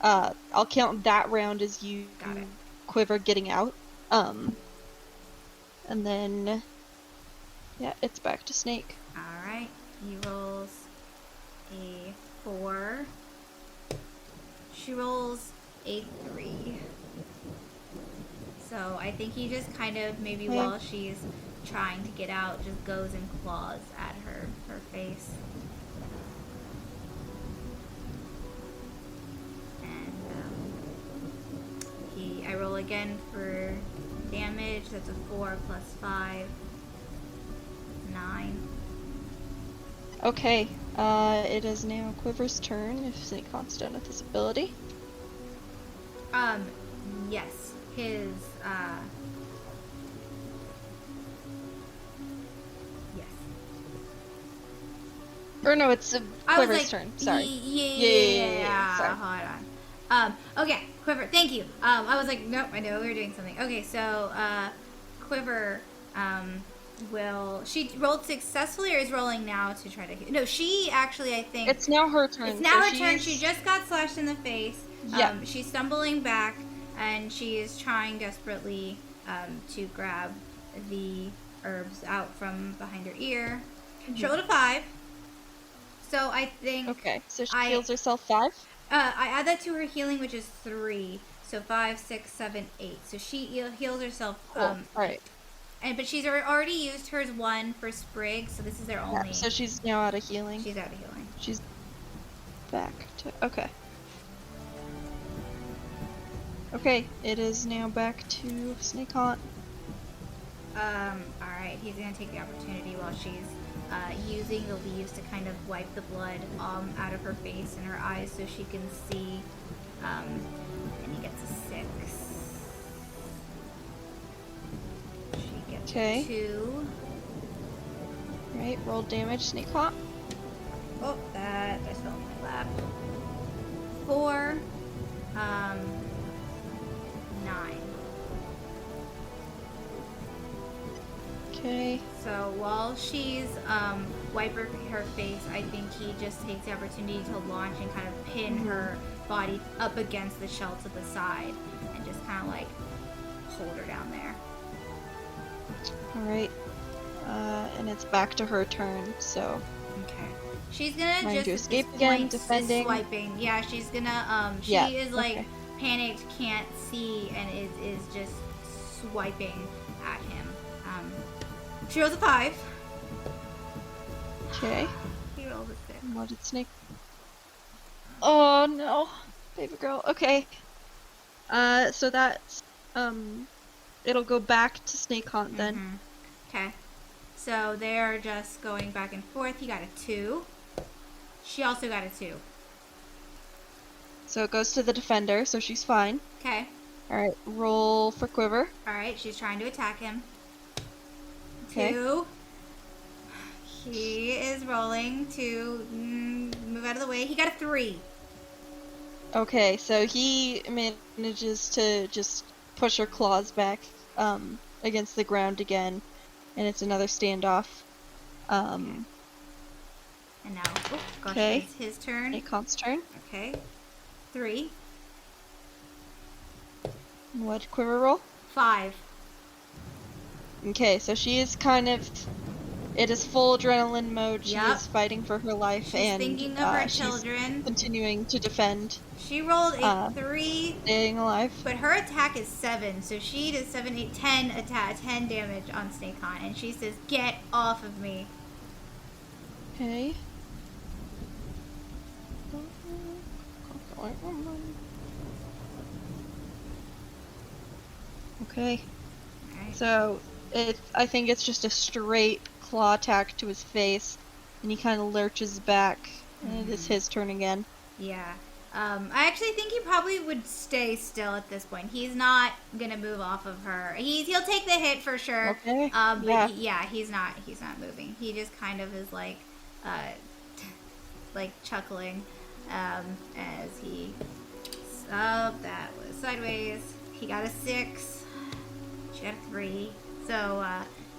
I'll count that round as you Got it. Quiver getting out. And then it's back to Snake. Alright. He rolls a 4. She rolls a 3. So I think he just kind of, maybe while she's trying to get out, just goes and claws at her face. And I roll again for damage. That's a 4 plus 5. 9. Okay, it is now Quiver's turn if Snakehaunt's done with his ability. Yes. His, yes. Or no, it's Quiver's like, turn. Sorry. Yeah. Sorry. Hold on. Okay, Quiver, thank you. I was like, nope, I know we were doing something. Okay, so, Quiver, she rolled successfully or is rolling now to try to hit? No, she actually, I think. It's now her turn. It's now her turn. She just got slashed in the face. Yeah. She's stumbling back, and she is trying desperately to grab the herbs out from behind her ear. She rolled a 5. So I think. Okay, so she heals herself 5? I add that to her healing, which is 3. So 5, 6, 7, 8. So she heals herself. Cool. Alright. But she's already used hers 1 for Sprig, so this is their only. Yeah, so she's now out of healing. She's out of healing. She's back to. Okay. Okay, it is now back to Snakehaunt. Alright, he's gonna take the opportunity while she's using the leaves to kind of wipe the blood out of her face and her eyes so she can see. And he gets a 6. She gets a 2. Right, roll damage, Snakehaunt. Oh, that just fell in my lap. 4. 9. Okay. So while she's wiping her face, I think he just takes the opportunity to launch and kind of pin her body up against the shell to the side and just kind of like hold her down there. Alright. And it's back to her turn, so. Okay. She's gonna trying just to escape again, defending. Swiping. Yeah, she's gonna she is like panicked, can't see, and is just swiping at him. She rolls a 5. Okay. He rolls a 6. What did Snake? Oh no, baby girl. Okay. So that's it'll go back to Snakehaunt then. Okay. So they're just going back and forth. He got a 2. She also got a 2. So it goes to the defender, so she's fine. Okay. Alright, roll for Quiver. Alright, she's trying to attack him. Okay. 2. He is rolling to move out of the way. He got a 3. Okay, so he manages to just push her claws back against the ground again, and it's another standoff. And now, oh gosh, it's his turn. Snakehaunt's turn. Okay. 3. What Quiver roll? 5. Okay, so she is kind of. It is full adrenaline mode. She Yep. is fighting for her life, She's and thinking of her she's children. continuing to defend, She rolled a 3, staying alive. but her attack is 7, so she does 7, 8, 10 attack, 10 damage on Snakehaunt, and she says, "Get off of me." Okay. Okay. Alright. So I think it's just a straight claw attack to his face, and he kind of lurches back, and it is his turn again. Yeah. I actually think he probably would stay still at this point. He's not gonna move off of her. He'll take the hit for sure. Okay. But he's not moving. He just kind of is like chuckling as he. Oh, that was sideways. He got a 6. She got a 3. So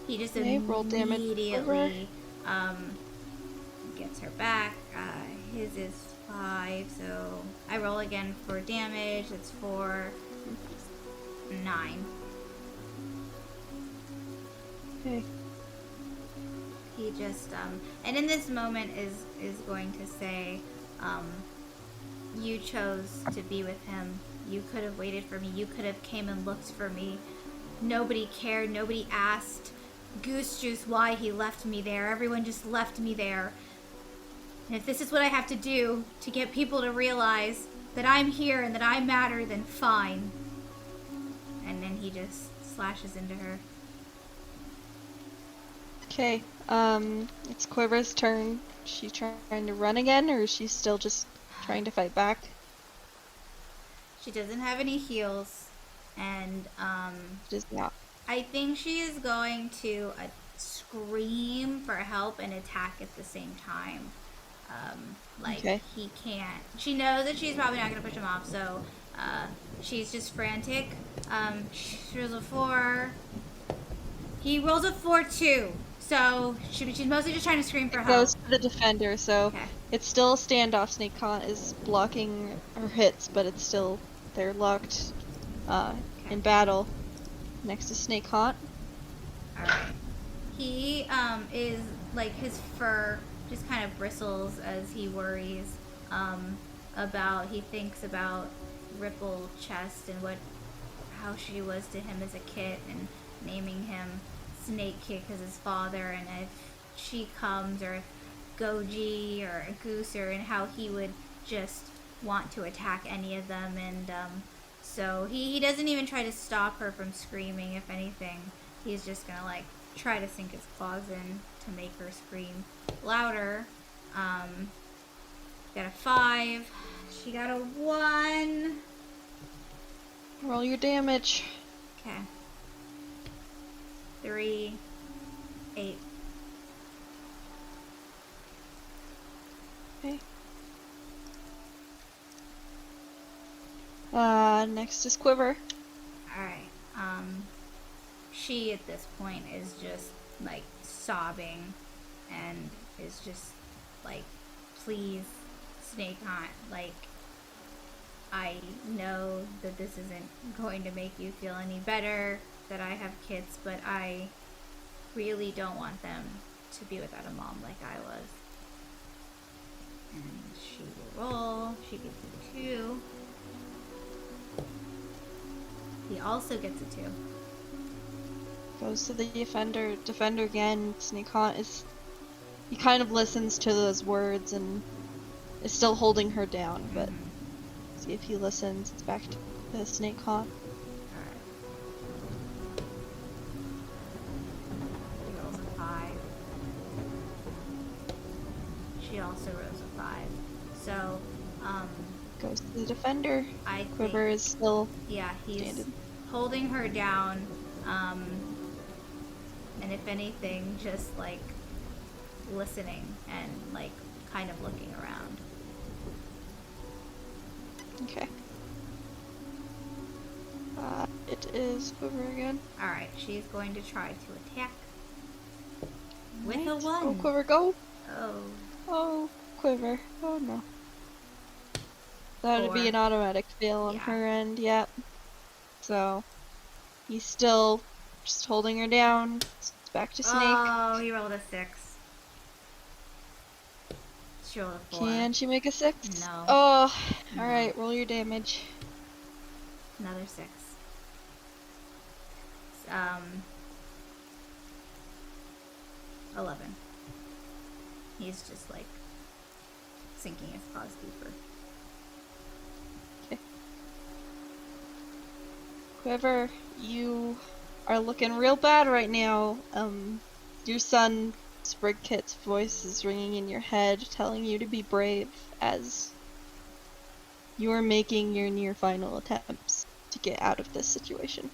he just roll damage immediately gets her back. His is 5, so I roll again for damage. It's 4, 9. Okay. He just and in this moment is going to say, you chose to be with him. You could have waited for me. You could have came and looked for me. Nobody cared. Nobody asked Goose Juice why he left me there. Everyone just left me there. And if this is what I have to do to get people to realize that I'm here and that I matter, then fine. And then he just slashes into her. Okay. It's Quiver's turn. Is she trying to run again, or is she still just trying to fight back? She doesn't have any heals, and Just not. I think she is going to scream for help and attack at the same time. Okay. He can't. She knows that she's probably not going to push him off, so she's just frantic. She rolls a 4. He rolls a 4 too. So she's mostly just trying to scream for help. Goes to the defender, so Okay. it's still a standoff. Snakehaunt is blocking her hits, but it's still, they're locked in battle next to Snakehaunt. Alright. He is like his fur just kind of bristles as he worries he thinks about Ripple Chest and how she was to him as a kid, and naming him Snake Kid because his father, and if she comes, or if Goji or Goose, and how he would just want to attack any of them, and so he doesn't even try to stop her from screaming. If anything, he's just gonna like try to sink his claws in to make her scream louder. Got a 5. She got a 1. Roll your damage. Okay. 3, 8. Okay. Next is Quiver. Alright. She at this point is just like sobbing and is just like, please, Snakehaunt, like, I know that this isn't going to make you feel any better that I have kids, but I really don't want them to be without a mom like I was. And she will roll. She gets a 2. He also gets a 2. Goes to the defender again. Snakehaunt he kind of listens to those words and is still holding her down, but see if he listens. It's back to the Snakehaunt. Alright. He rolls a 5. She also rolls a 5. So, Goes to the defender. I Quiver think, is still yeah, he's standing. holding her down, and if anything, just like listening and like kind of looking around. Okay. It is Quiver again. Alright, she's going to try to attack with a Right. 1. Oh, Quiver, go! Oh, Oh, Quiver. Oh no. That would be 4. an automatic fail on Yeah. her end, yep. So, he's still just holding her down. It's back to Snake. Oh, he rolled a 6. She rolled a 4. Can she make a 6? No. Oh, No. alright, roll your damage. Another 6. 11. He's just like sinking his claws deeper. Quiver, you are looking real bad right now. Your son, Spriggkit's voice is ringing in your head, telling you to be brave as you are making your near final attempts to get out of this situation.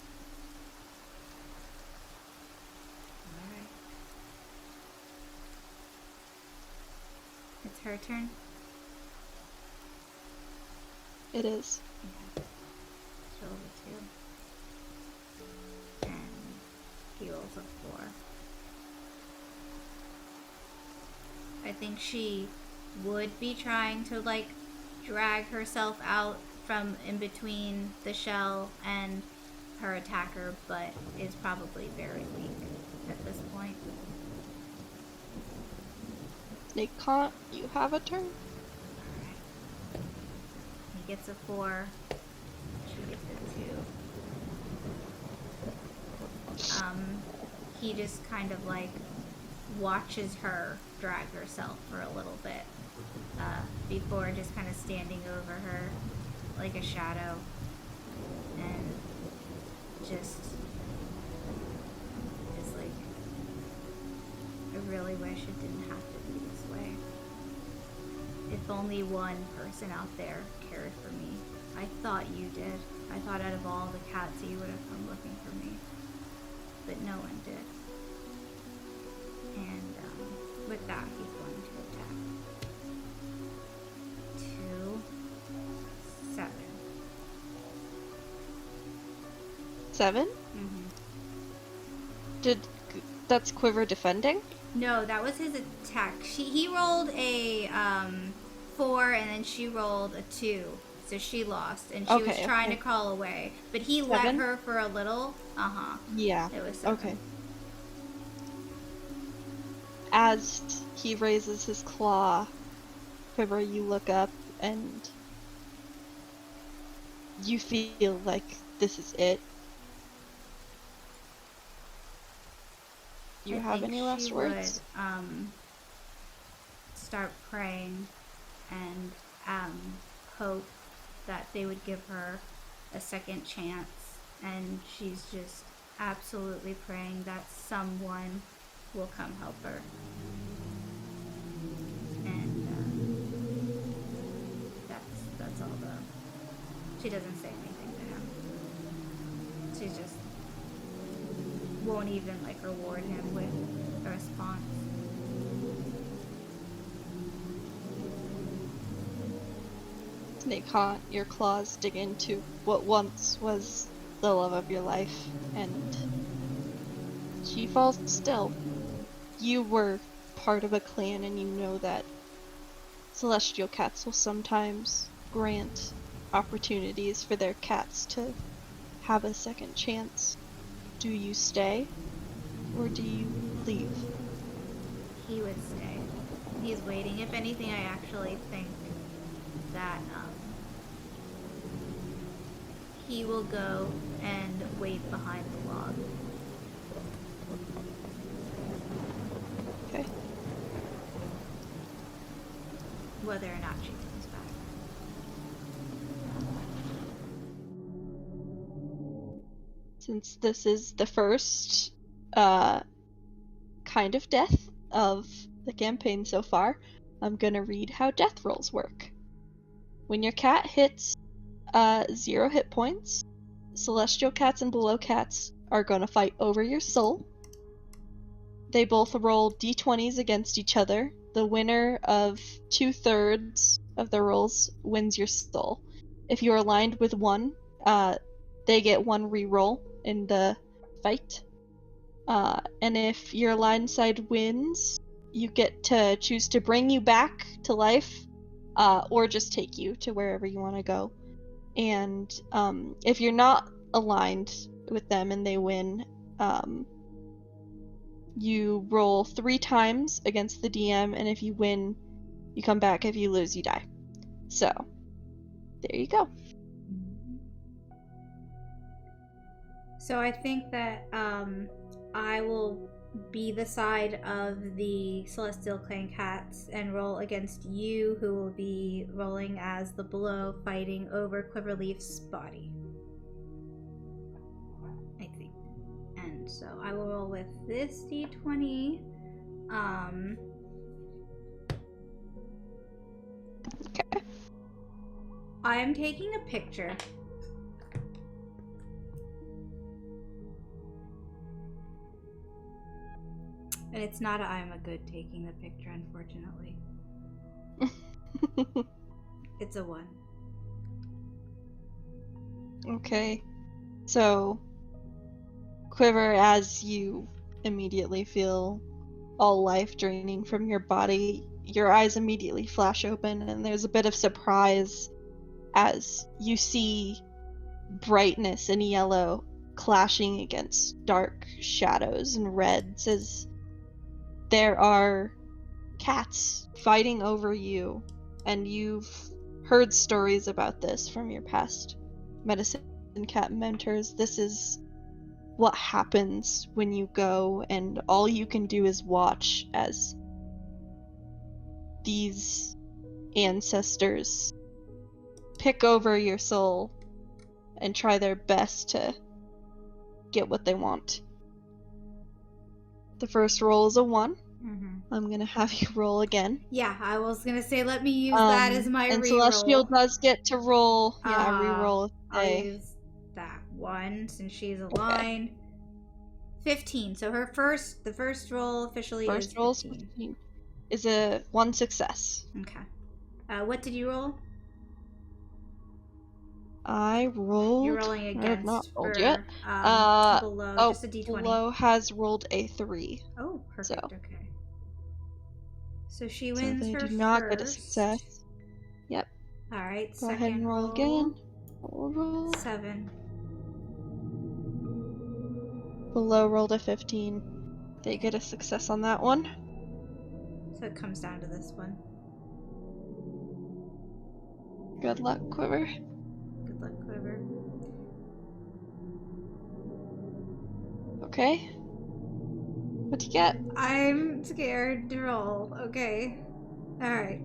Alright. It's her turn? It is. Okay. Let's roll the 2. And he rolls a 4. I think she would be trying to, like, drag herself out from in between the shell and her attacker, but is probably very weak at this point. Snakehaunt, you have a turn. Alright. He gets a 4. She gets a 2. He just kind of, like, watches her drag herself for a little bit before just kind of standing over her like a shadow and just is like, I really wish it didn't have to be this way. If only one person out there cared for me. I thought you did. I thought out of all the cats you would have come looking for me, but no one did. And with that, he's going to attack. 2, 7. 7? Mm-hmm. That's Quiver defending? No, that was his attack. He rolled a 4, and then she rolled a 2, so she lost, and she was trying to crawl away. But he 7? let her for a little. Yeah. It was 7. Okay. As he raises his claw, Quiver, you look up and you feel like this is it. Do you have any last words? Would, start praying and hope that they would give her a second chance, and she's just absolutely praying that someone will come help her. And that's all she doesn't say anything to him. She just won't even like reward him with a response. Snakehaunt, your claws dig into what once was the love of your life, and she falls still. You were part of a clan, and you know that celestial cats will sometimes grant opportunities for their cats to have a second chance. Do you stay, or do you leave? He would stay. He's waiting. If anything, I actually think that he will go and wait behind the log. Okay. Whether or not she comes back. Since this is the first kind of death of the campaign so far, I'm gonna read how death rolls work. When your cat hits 0 hit points, celestial cats and below cats are gonna fight over your soul. They both roll d20s against each other. The winner of 2/3 of the rolls wins your soul. If you're aligned with one, they get 1 reroll in the fight. And if your aligned side wins, you get to choose to bring you back to life, or just take you to wherever you want to go. And if you're not aligned with them and they win, you roll 3 times against the DM, and if you win, you come back. If you lose, you die. So, there you go. So I think that I will be the side of the Celestial Clan Cats and roll against you, who will be rolling as the below, fighting over Quiverleaf's body. So I will roll with this d20. Okay. I am taking a picture. And it's not I'm a good taking the picture, unfortunately. It's a 1. Okay. So, Quiver, as you immediately feel all life draining from your body, your eyes immediately flash open, and there's a bit of surprise as you see brightness in yellow clashing against dark shadows and reds, as there are cats fighting over you, and you've heard stories about this from your past medicine cat mentors. This is what happens when you go and all you can do is watch as these ancestors pick over your soul and try their best to get what they want. The first roll is a 1. I'm gonna have you roll again. Yeah, I was gonna say let me use that as my and reroll. Celestial does get to roll. Yeah, reroll. I'll use that 1 since she's aligned. 15. So the first roll officially First is roll 15. Is a 1 success. Okay. What did you roll? I rolled. You're rolling I have against not rolled for, yet. below, Oh, just a d20. below has rolled a 3. Oh, perfect. So. Okay. So she So wins they her do not first. get a success. Yep. All right. Go Second ahead and roll again. Roll. 7. Below rolled a 15. They get a success on that one. So it comes down to this one. Good luck, Quiver. Good luck, Quiver. Okay. What'd you get? I'm scared to roll. Okay. All right.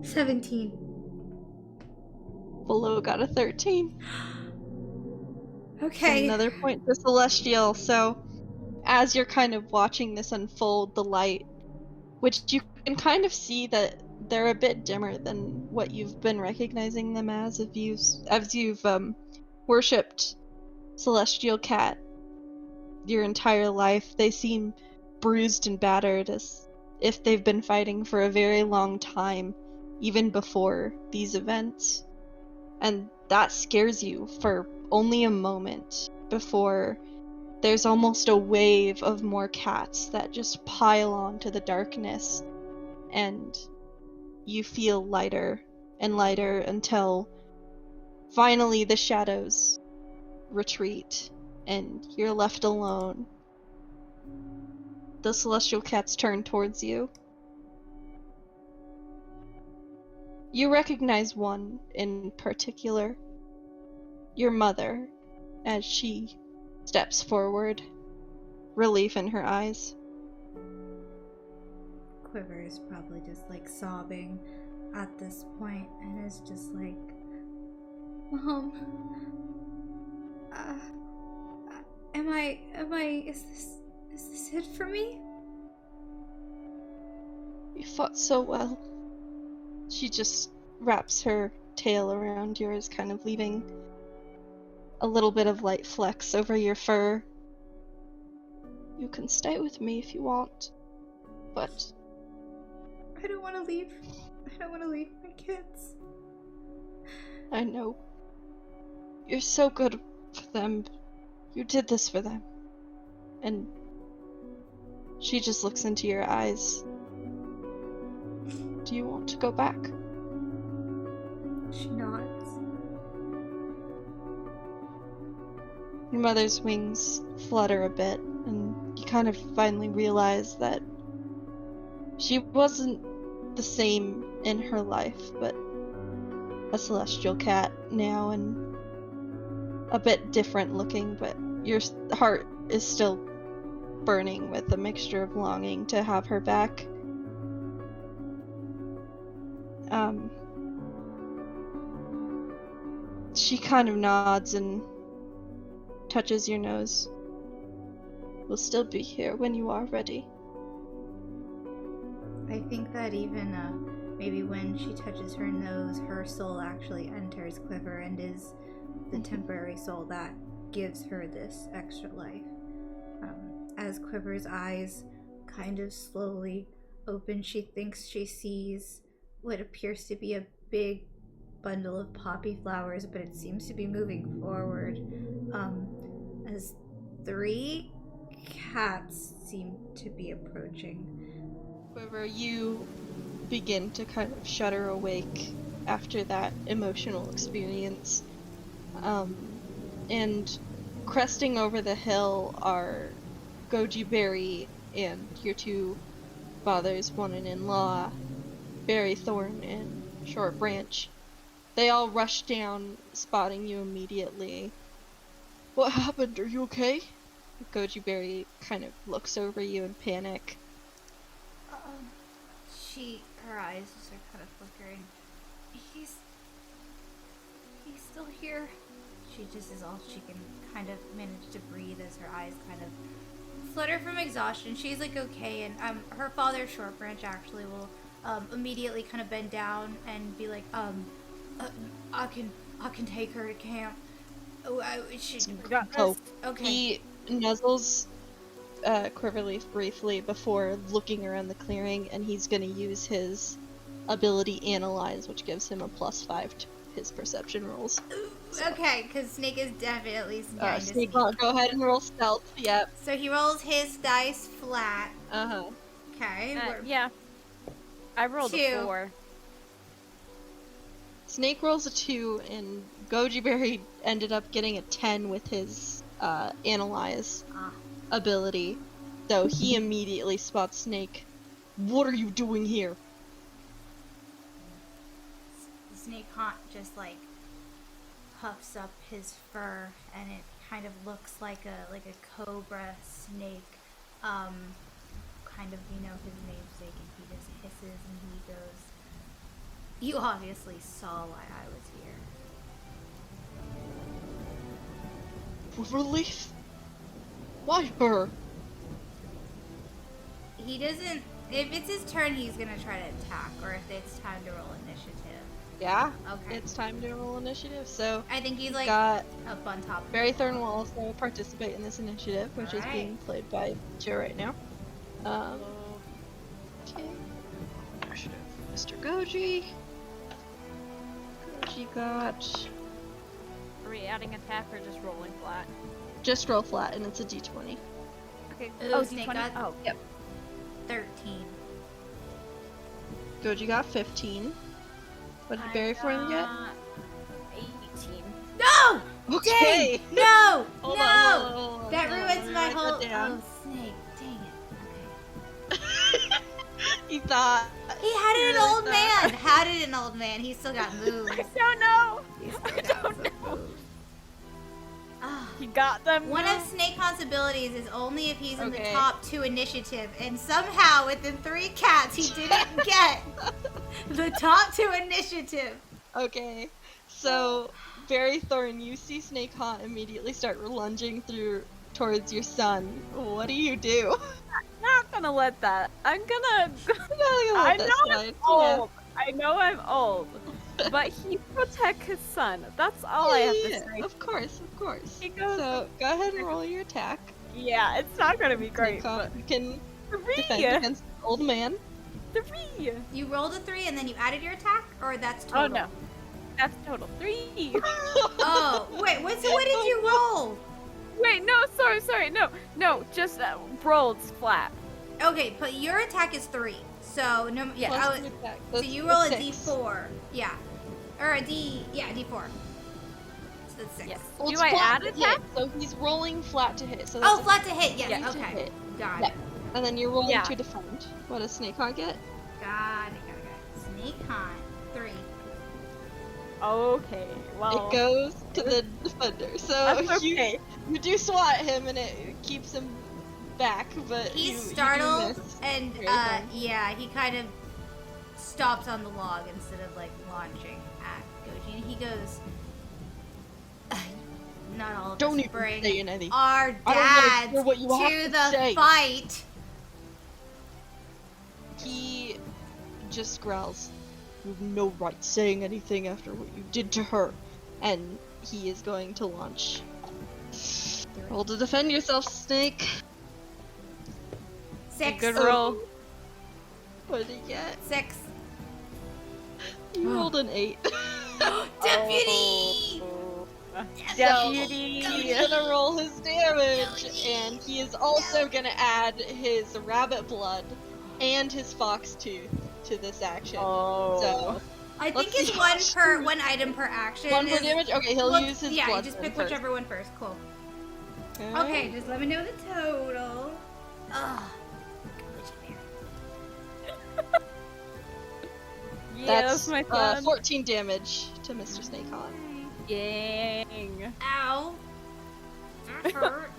17. Below got a 13. Okay. So another point for Celestial. So, as you're kind of watching this unfold, the light, which you can kind of see that they're a bit dimmer than what you've been recognizing them as you've worshipped Celestial Cat your entire life. They seem bruised and battered, as if they've been fighting for a very long time, even before these events. And that scares you for only a moment before there's almost a wave of more cats that just pile onto the darkness, and you feel lighter and lighter until finally the shadows retreat and you're left alone. The celestial cats turn towards you. You recognize one in particular, your mother, as she steps forward, relief in her eyes. Quiver is probably just like sobbing at this point and is just like, Mom, is this it for me? You fought so well. She just wraps her tail around yours, kind of leaving a little bit of light flecks over your fur. You can stay with me if you want, but I don't want to leave. I don't want to leave my kids. I know. You're so good for them. You did this for them. And she just looks into your eyes. Do you want to go back? She nods. Your mother's wings flutter a bit, and you kind of finally realize that she wasn't the same in her life, but a celestial cat now, and a bit different looking, but your heart is still burning with a mixture of longing to have her back. She kind of nods and touches your nose. We'll still be here when you are ready. I think that even maybe when she touches her nose, her soul actually enters Quiver and is the temporary soul that gives her this extra life. As Quiver's eyes kind of slowly open, she thinks she sees what appears to be a big bundle of poppy flowers, but it seems to be moving forward. As 3 cats seem to be approaching. Quiver, you begin to kind of shudder awake after that emotional experience. And cresting over the hill are Gojiberry and your 2 fathers, one and in-law, Berrythorn and Short Branch. They all rush down, spotting you immediately. What happened? Are you okay? Gojiberry kind of looks over you in panic. Her eyes just are kind of flickering. He's still here. She just is all she can kind of manage to breathe as her eyes kind of flutter from exhaustion. She's like okay, and her father, Short Branch, actually will immediately kind of bend down and be like, I can take her to camp. Okay. He nuzzles Quiverleaf briefly before looking around the clearing, and he's gonna use his ability Analyze, which gives him a +5 to his perception rolls. Okay, because Snake is definitely trying to Snake, sneak. go ahead and roll stealth. Yep. So he rolls his dice flat. Uh-huh. Okay. Yeah. I rolled 2. a 4. Snake rolls a 2, and Gojiberry ended up getting a 10 with his Analyze ability. So he immediately spots Snake. What are you doing here? Snakehaunt just like puffs up his fur, and it kind of looks like a cobra snake. Kind of, his namesake, and he just hisses and he goes, "You obviously saw why I was here." Quiverleaf? Why her? He doesn't. If it's his turn, he's gonna try to attack, or if it's time to roll initiative. Yeah. Okay. It's time to roll initiative. So I think he's like got up on top. Berrythorn will also participate in this initiative, which is Alright. being played by Joe right now. Okay. Initiative. Mr. Goji. Goji got. Are we adding attack or just rolling flat? Just roll flat, and it's a d20. Okay. Ooh, Snake D20? got Oh, yep. 13. Goji got 15. What did Berrythorn get? 18. No! Okay. Dang! No! Hold no! on, hold on, That hold on, ruins let me my write whole. that down. Oh, Snake! Dang it. Okay. He thought. He had it an really old thought. man. Had it an old man. He still got moves. I don't know. He still I got don't some know. moves. Ah. He got them. One now? of Snakehaunt's abilities is only if he's in the Okay. top 2 initiative, and somehow within 3 cats he didn't get the top 2 initiative. Okay. So, Berrythorn, you see Snakehaunt immediately start lunging towards your son. What do you do? Not gonna let that. I'm gonna. I I know I'm old. I know I'm old. But he protects his son. That's all I have to say. Of course, of course. He goes- So, go ahead and roll your attack. Yeah, it's not gonna be great. But Snakehaunt can 3. defend against an old man. 3. You rolled a 3 and then you added your attack, or that's total? Oh no, that's total 3. Oh, wait. What did you roll? Wait, no, sorry, no, just rolled flat. Okay, but your attack is 3. So no, yeah. Plus your attack. So That's you roll a 6. D4. Yeah, or a D4. So that's 6. Yes. Well, Do it's I flat add to attack? hit, so he's rolling flat to hit. So Oh, that's a- flat to hit. Yes. Yeah. to Okay. hit. Got Yeah. it. And then you're rolling Yeah. to defend. What does Snakehaunt get? Got it. Snakehaunt 3. Okay, well. It goes to the defender. So That's okay. you do swat him and it keeps him back, but He's you do startled miss. and Very fun. yeah, he kind of stops on the log instead of like launching at Goji, and he goes, not all of Don't us even bring say anything. our I don't wanna dads hear what you have to to the say. fight. He just growls. You have no right saying anything after what you did to her. And he is going to launch. Roll to defend yourself, Snake. 6. Good roll. What did you get? 6. You rolled an 8. Deputy! Deputy. He's gonna roll his damage, and he is also gonna add his rabbit blood and his fox tooth to this action. Oh. So I think Let's it's see. one item per action. one per is- damage. Okay, he'll well, use his yeah, blood. just then pick first. whichever one first. Cool. Okay. Okay, just let me know the total. Ugh. Yeah, That's that's my son. 14 damage to Mr. Snakehaunt. Yang. Ow. That hurt.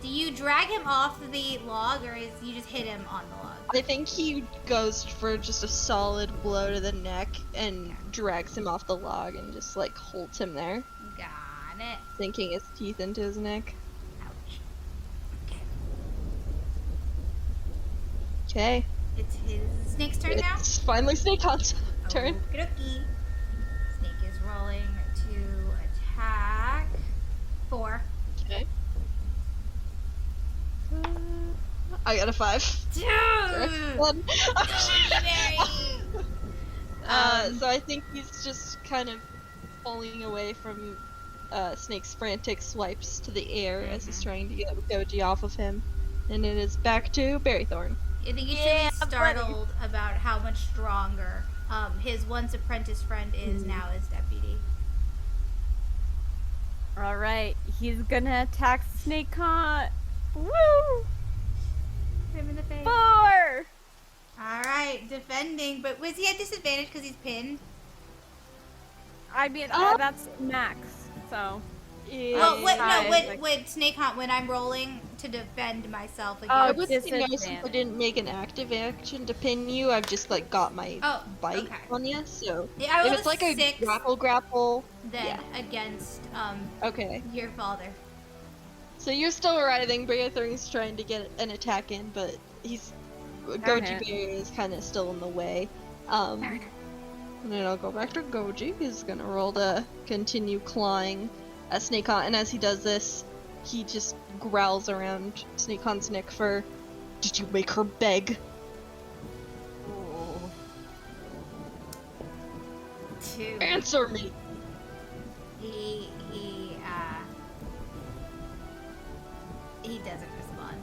Do you drag him off the log, or is you just hit him on the log? I think he goes for just a solid blow to the neck and drags him off the log and just like holds him there, Got it. sinking his teeth into his neck. Ouch. Okay. It's his snake's turn now. It's finally Snakehaunt's turn. Okey-dokey. Snake is rolling to attack. 4. Okay. I got a 5. Dude! One. Gojiberry! So I think he's just kind of pulling away from Snake's frantic swipes to the air as he's trying to get Goji off of him. And it is back to Berrythorn. I think you should Yeah, be buddy. startled about how much stronger his once apprentice friend is now as deputy. Alright, he's gonna attack Snakehaunt. Woo! Hit him in the face. 4! Alright, defending. But was he at disadvantage because he's pinned? I mean, that's max, so. Oh, wait, no, Like- with Snakehaunt, when I'm rolling to defend myself against... Oh, I would say no, since I disadvantage. didn't make an active action to pin you, I've just like got my Oh, bite okay. on you, so Yeah, I if rolled it's like a 6 grapple, then yeah. against okay. your father. So you're still writhing, Berrythorn's trying to get an attack in, but he's Gojiberry is kind of still in the way. And then I'll go back to Goji. He's gonna roll to continue clawing at Snakehaunt, and as he does this, he just growls around Snakehaunt's neck for, "Did you make her beg?" Ooh. 2. Answer me! He doesn't respond.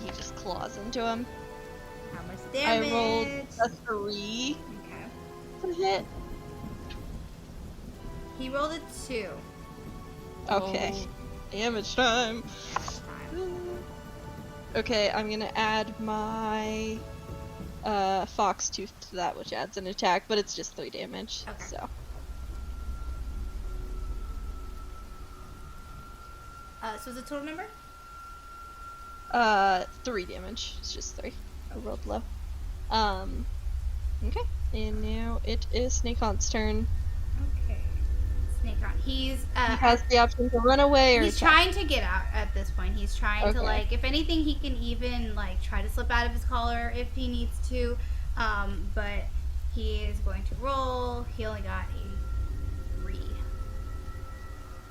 He just claws into him. How much I damage? rolled a 3 Okay. to hit. He rolled a 2. Okay. Damage time. Okay, I'm gonna add my fox tooth to that, which adds an attack, but it's just 3 damage. Okay. So So the total number? 3 damage. It's just 3. I rolled low. Okay. And now it is Snakehaunt's turn. Okay. Snakehaunt. He's He has the option to run away or he's attack. trying to get out at this point. He's trying to Okay. like, if anything, he can even like try to slip out of his collar if he needs to. But he is going to roll. He only got a 3.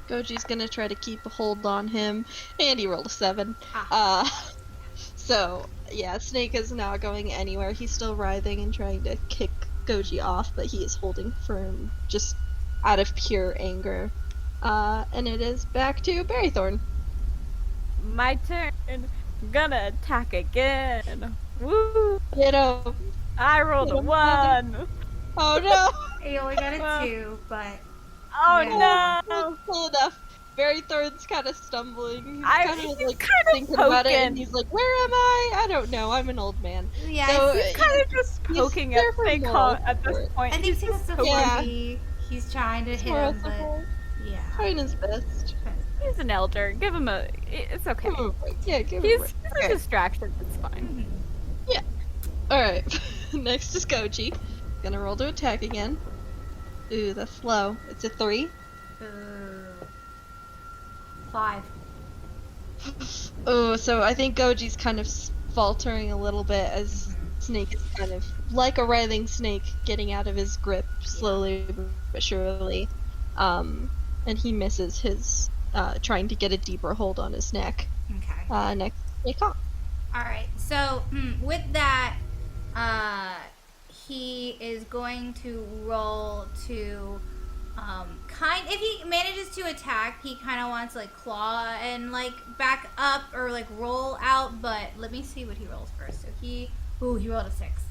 Goji's gonna try to keep a hold on him, and he rolled a 7. Ah. So yeah, Snake is not going anywhere. He's still writhing and trying to kick Goji off, but he is holding firm just out of pure anger. And it is back to Berrythorn. My turn. Gonna attack again. Woo! Ditto. I rolled a 1. Oh no! He only got a 2, but Oh Yeah. no! Cool enough. Berrythorn's kind of stumbling. He's I- kind of he's like kind of thinking about it, and poking. he's like, "Where am I? I don't know. I'm an old man." yeah, So, I He's kind of just he's poking there at for moral Snakehaunt at this support. point. think He's he's just a poking. Yeah. He's trying to hit Moral him, but support. yeah. Trying his best. He's an elder. Give him a. It's okay. Give him a break. Yeah, give him a He's break. a Okay. distraction. It's fine. Alright, next is Goji. Gonna roll to attack again. Ooh, that's low. It's a 3. 5. Oh, so I think Goji's kind of faltering a little bit as Snake is kind of like a writhing snake getting out of his grip slowly but surely. And he misses his trying to get a deeper hold on his neck. Okay. Next, Snakehaunt. Alright, so with that, he is going to roll to if he manages to attack, he kind of wants to like claw and like back up or like roll out, but let me see what he rolls first. So he rolled a 6.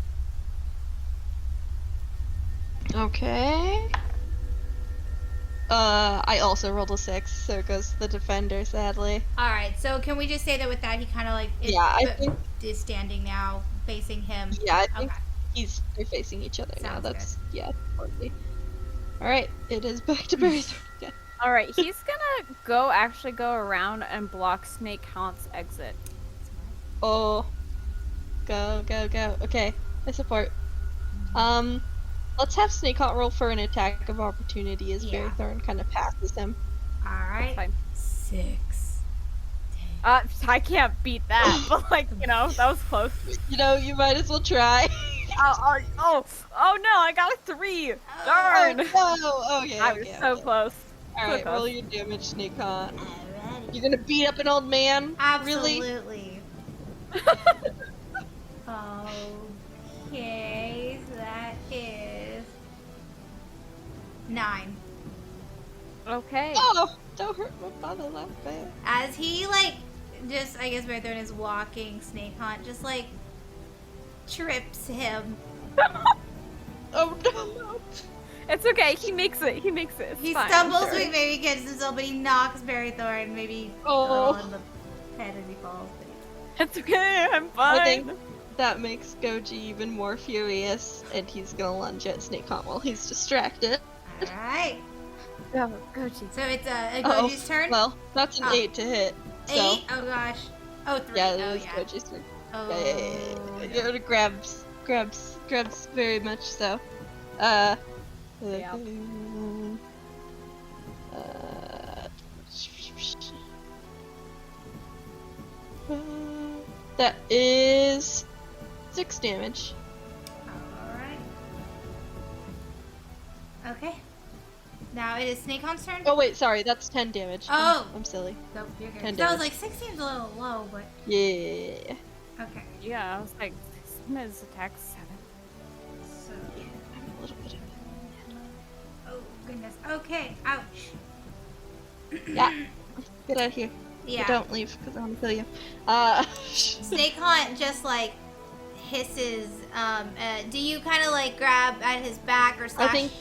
Okay. I also rolled a 6, so it goes to the defender, sadly. Alright, so can we just say that with that he kind of like is standing now, facing him? Yeah, I think Okay. they're facing each other now. Sounds That's totally. Alright, it is back to Berrythorn again. Alright, he's gonna go around and block Snakehaunt's exit. Oh. Go. Okay, I support. Let's have Snakehaunt roll for an attack of opportunity as Berrythorn kind of passes him. Alright. Fine. 6. I can't beat that, but like, that was close. You might as well try. Oh no, I got a 3! Darn! Oh, no! Okay, I was so close. Alright, roll your damage, Snakehaunt. You're gonna beat up an old man? Really? Absolutely. Okay, so that is 9. Okay. Oh, don't hurt my father like that. As he I guess Berrythorn is walking, Snakehaunt just trips him. Oh no! It's okay, he makes it. It's fine, stumbles, I'm sure. maybe gets himself, but he knocks Berrythorn maybe a little in the head as he falls. It's okay, I'm fine. I think that makes Goji even more furious, and he's gonna lunge at Snakehaunt while he's distracted. Alright. Go, Goji. So it's Goji's turn? Well, that's an 8 to hit. 8? So. Oh gosh. Oh, 3. Yeah, Oh, that is yeah. Goji's turn. Oh, It grabs very much so. That is 6 damage. Alright. Okay. Now it is Snakehaunt's turn? Oh wait, sorry, that's 10 damage. Oh! I'm silly. No, you're good. 10 So I was damage. like, 6 seems a little low, but... Yeah. Okay. Yeah, I was like, his attack's 7. So... Yeah, I'm a little bit of Oh, goodness. Okay, ouch. Yeah. Get out of here. Yeah. Don't leave, because I want to kill you. Snakehaunt just hisses. Do you kind of grab at his back or slash? I think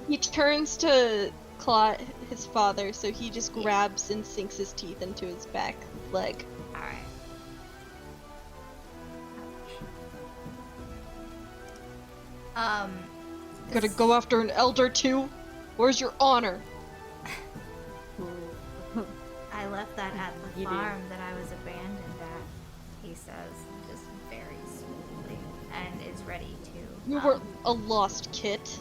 he turns to claw at his father, so he just grabs and sinks his teeth into his back leg. Alright. Gonna go after an elder too? Where's your honor? I left that at the You do. farm that I was abandoned at, he says, just very smoothly, and is ready to. You were a lost kit.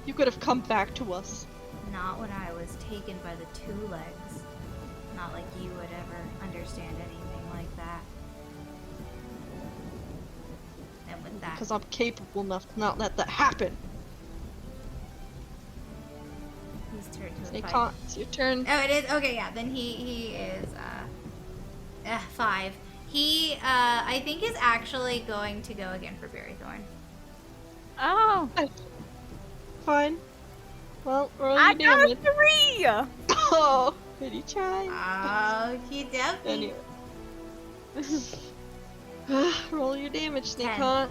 You could have come back to us. Not when I was taken by the 2 legs. Not like you would ever understand anything like that. And with that, Because I'm capable enough to not let that happen. he's turned to the fight. Snakehaunt, it's your turn. Oh, it is? Okay, yeah, then he is, 5. He, I think is actually going to go again for Berrythorn. Oh, Fine. Well, roll I your got a damage. 3! Oh, did he try? Okie dokie. Anyway. Roll your damage, 10. Snakehaunt.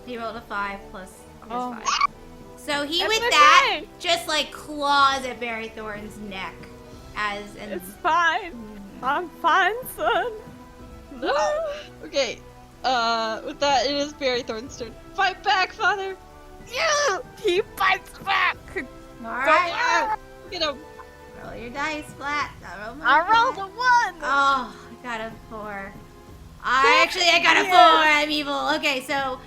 He rolled a 5 plus his Oh. 5. So he, It's with okay. that, just claws at Berrythorn's neck. And It's fine. I'm fine, son. Okay. With that, it is Berrythorn's turn. Fight back, father! Yeah! He bites back! Alright. Get him! Roll your dice, flat. I rolled a 1! Oh, I got a 4. I got a 4. I'm evil. Okay, so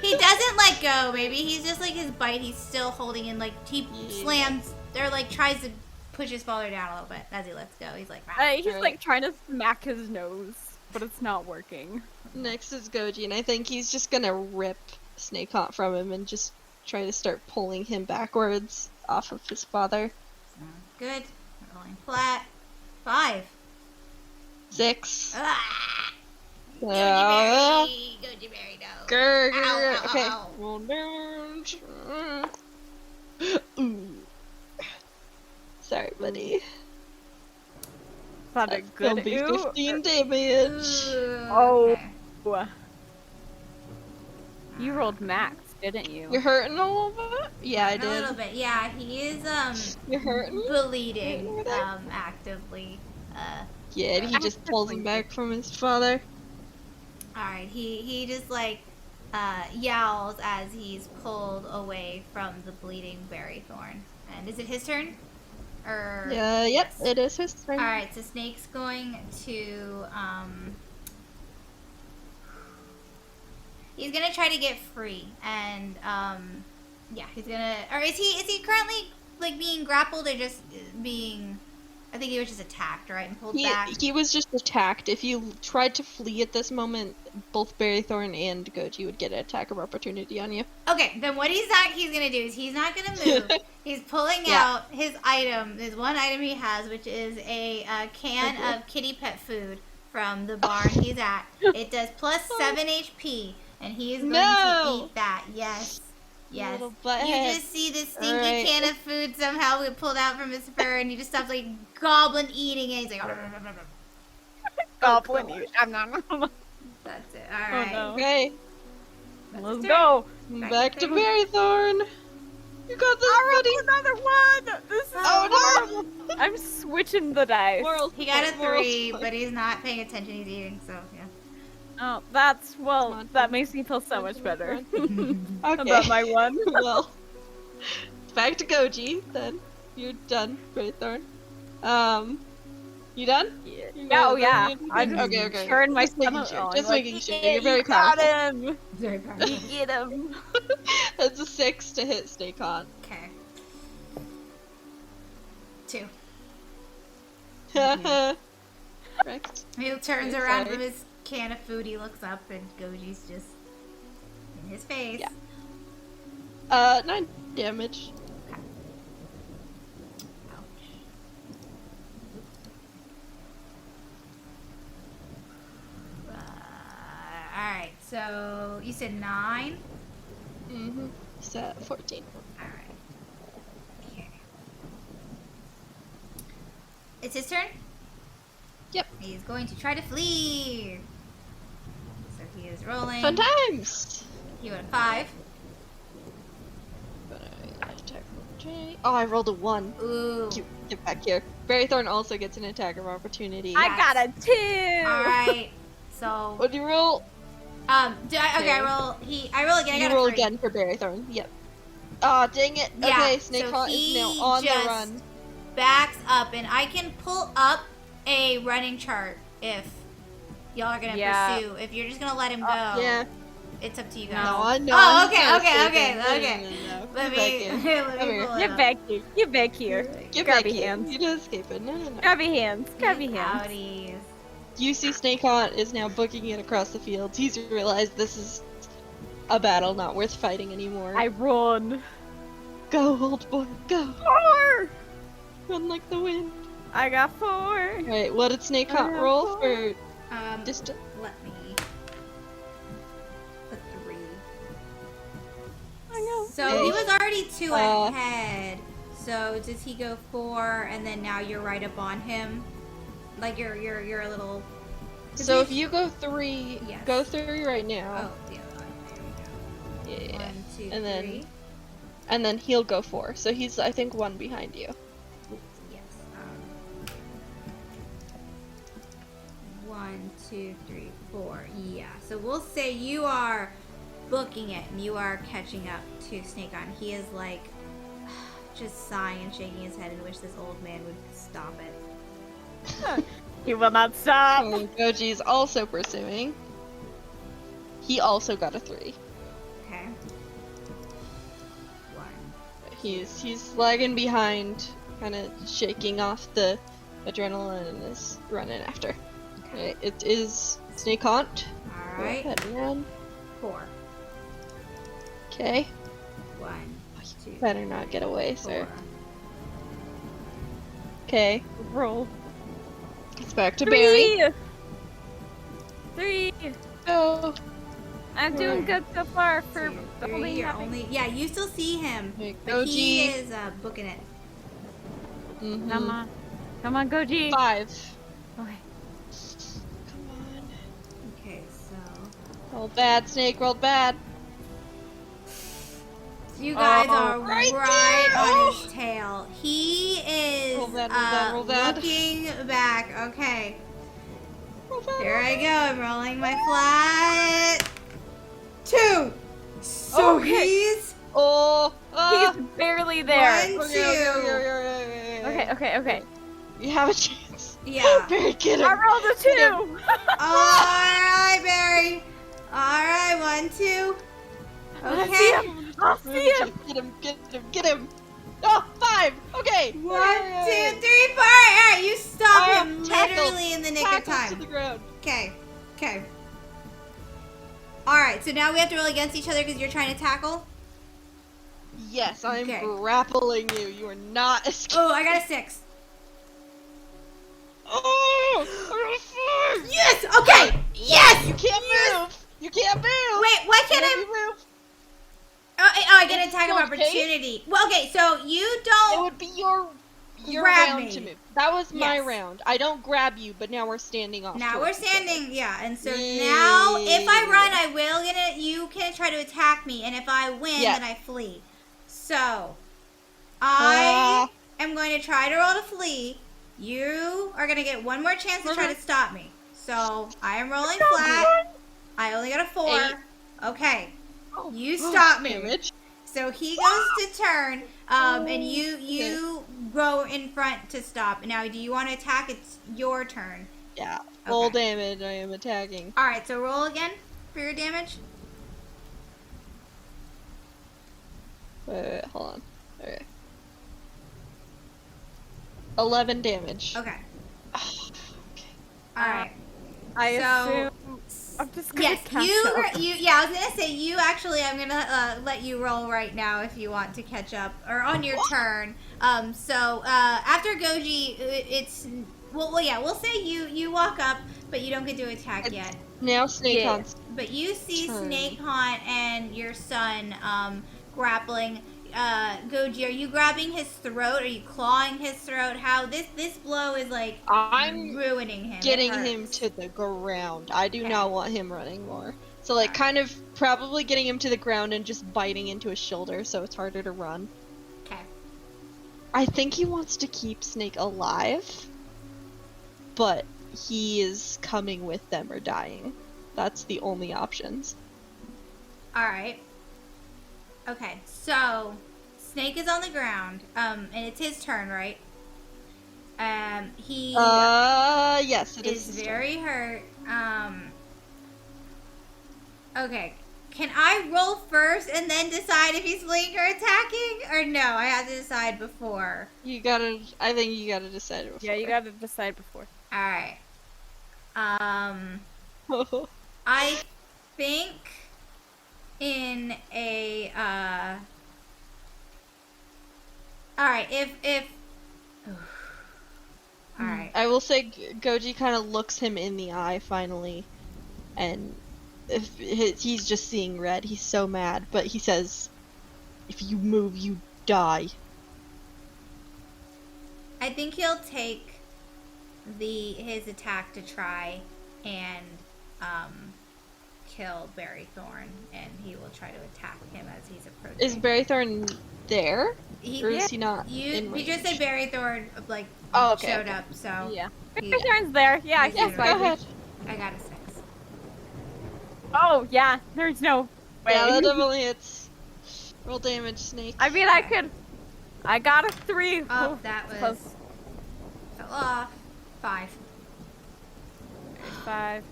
he doesn't let go. Maybe he's just his bite. He's still holding in. He slams or tries to pushes father down a little bit as he lets go. He's like, "Ah." He's like trying to smack his nose, but it's not working. Next is Goji, and I think he's just gonna rip Snakehaunt from him and just try to start pulling him backwards off of his father. Good. Rolling flat. 5. 6. Ah! Uh, Gojiberry, no. grr, Ow, grr, ow, okay. ow. Roll damage. Ooh. Sorry, buddy. Not a That's gonna good be ooh. 15 damage. Oh. Okay. You rolled max, didn't you? You're hurting a little bit? Yeah, I A little did. bit. Yeah, he is You're hurting? bleeding Over there? actively. Yeah, and he just pulls him back from his father. Alright, he just like yowls as he's pulled away from the bleeding Berrythorn. And is it his turn? Or Yep, yes. it is his turn. Alright, so Snake's going to he's gonna try to get free, and yeah, he's gonna. Or is he currently like being grappled or just being? I think he was just attacked, right, and pulled back. He was just attacked. If you tried to flee at this moment, both Berrythorn and Goji would get an attack of opportunity on you. Okay, then what he's gonna do is he's not gonna move. He's pulling out his item, his one item he has, which is a can of kitty pet food from the barn he's at. It does plus 7 HP, and he is going to eat that. Yes. Yes. Little You butthead. just see this stinky Alright. can of food somehow get pulled out from his fur, and he just stops like goblin eating it. He's like, Goblin. that's it. All right. no. Okay, Let's go. back to Berrythorn. You got this, I buddy. rolled another one. This is Oh no! I'm switching the dice. Moral He got a support, moral 3, support. but he's not paying attention. He's eating, so yeah. Oh, that's well. Come on. That makes me feel so much better Okay. about my one. Well, back to Goji then. You're done, Berrythorn. You done? You Oh guys yeah. done? I'm okay. Sure in my Just making stomach. sure. Oh, Just like, making sure. "Yeah, You're very you got powerful. him. Very powerful. You get him. That's a 6 to hit Snakehaunt. Okay. 2. Correct. He turns Okay, around sorry. from his can of food. He looks up, and Goji's just in his face. Yeah. 9 damage. Alright, so you said 9? Mm-hmm. So 14. Alright. Okay. It's his turn? Yep. He's going to try to flee. So he is rolling. Fun times! He got a 5. But I attack opportunity. Oh, I rolled a 1. Ooh. Get back here. Berrythorn also gets an attack of opportunity. I got a 2. Alright. So What do you roll? I Okay. roll again. I You got roll a 3. again for Berrythorn. Yep. Aw, dang it. Yeah, Okay, so Snakehaunt is he now on the just- run. Backs up, and I can pull up a running chart if y'all are gonna Yeah. pursue. If you're just gonna let him go, Yeah. it's up to you guys. No, I know. Oh, I'm okay, trying to okay, save okay, him. okay. No. Let Get back me, here. let me Come here. pull it Get up. back here. Get back here. Get Grab back your here. hands. You just escape it. No. Grab your hands. Grab your hands. Outies. You see Snakehaunt is now booking it across the field. He's realized this is a battle not worth fighting anymore. I run. Go, old boy, go. 4. Run like the wind. I got 4. Alright, what did Snakehaunt have roll 4. for Let distance? me put 3. I know. So Okay. he was already 2 Uh, ahead. So does he go 4, and then now you're right up on him? Like you're a little. So if you go 3, Yes. go 3 right now. Oh, the other one. There we go. Yeah. 1, 2, And then- 3. And then he'll go 4. So he's, I think, 1 behind you. Yes. 1, 2, 3, 4. Yeah. So we'll say you are booking it and you are catching up to Snakehaunt. He is like just sighing and shaking his head and wish this old man would stop it. He will not stop. Goji's also pursuing. He also got a 3. Okay. 1. He's lagging behind, kind of shaking off the adrenaline and is running after. Okay, it is Snakehaunt. All Go right. ahead, run. 4. Okay. 1, 2, Better not get away, sir. 4. Okay. Roll. It's back to Barry. 3. Go. I'm doing good so far for 2, only 3. You're having. only. Yeah, you still see him, Okay, but he Goji. is booking it. Mhm. Come on, Goji. 5. Okay. Come on. Okay, so Roll bad, Snake. Roll bad. you guys Oh, are right right there! on Oh! his tail. He is Roll that, roll that. looking back. Okay, Roll bad. here I go. I'm rolling my flat. 2. So Okay. he's Oh. He's barely there. 1, 2. Okay. You have a chance. Yeah. Barry, get him. I rolled a 2. All right, Barry. All right, 1, 2. I see Okay. him. I'll see him. Get him. Oh, 5. Okay. 1, 2, 3, 4. All right, you stop Ah, him tackled. literally in the nick of Tackled to time. the ground. Okay. All right, so now we have to roll against each other because you're trying to tackle. Yes, I'm Okay. grappling you. You are not escaping. Oh, I got a 6. Oh, I got a 5. Yes. Okay. Yes. You can't move. You can't move. Wait, why can't I? move? Oh, I get an attack of Okay. opportunity. Well, okay, so you It don't. would be your Grab round me. to move. That was my Yes. round. I don't grab you, but now we're standing off. Now we're towards each other. standing, yeah, and so Yeah. now if I run, I will get it. You can try to attack me, and if I win, Yeah. then I flee. So I am going to try to roll to flee. You are going to get one more chance to try to stop me. So I am rolling flat. I only got a 4. 8. Okay, Oh, you stop me. damage. So he goes to turn, and you go in front to stop. Now, do you want to attack? It's your turn. Yeah. Full Okay. damage. I am attacking. All right, so roll again for your damage. Wait, hold on. Okay. 11 damage. Okay. Okay. All right. I So- assume I'm just gonna Yes, catch you. up. Yeah, I was gonna say you. Actually, I'm gonna let you roll right now if you want to catch up, or on your turn. So after Goji, it's well, yeah. We'll say you walk up, but you don't get to attack yet. Now Snakehaunt's But you see Turn. Snakehaunt and your son grappling. Goji, are you grabbing his throat? Are you clawing his throat? How this blow is like I'm ruining him. It getting him hurts. to the ground. I do Okay. not want him running more. So like kind of probably getting him to the ground and just biting into his shoulder so it's harder to run. Okay. I think he wants to keep Snake alive, but he is coming with them or dying. That's the only options. All right. Okay, so Snake is on the ground, and it's his turn, right? He Yes, it is is. his turn. very hurt. Okay, can I roll first and then decide if he's fleeing or attacking, or no? I have to decide before. You gotta. I think you gotta decide. Before. Yeah, you gotta decide before. All right. I think in a all right, if all right. I will say Goji kind of looks him in the eye finally, and he's just seeing red. He's so mad, but he says, "If you move, you die." I think he'll take his attack to try and kill Berrythorn, and he will try to attack him as he's approaching. Is Berrythorn there, or is he not? You in just said range? Berrythorn like Oh, okay, showed okay. up, so Yeah. he- Berrythorn's there. Yeah, He's he's there. Go fine. ahead. I got a 6. Oh yeah, there's no way. Yeah, that definitely hits. Roll damage, Snake. I mean, I could. I got a 3. Oh, Ooh, that was close. fell off. 5. 5.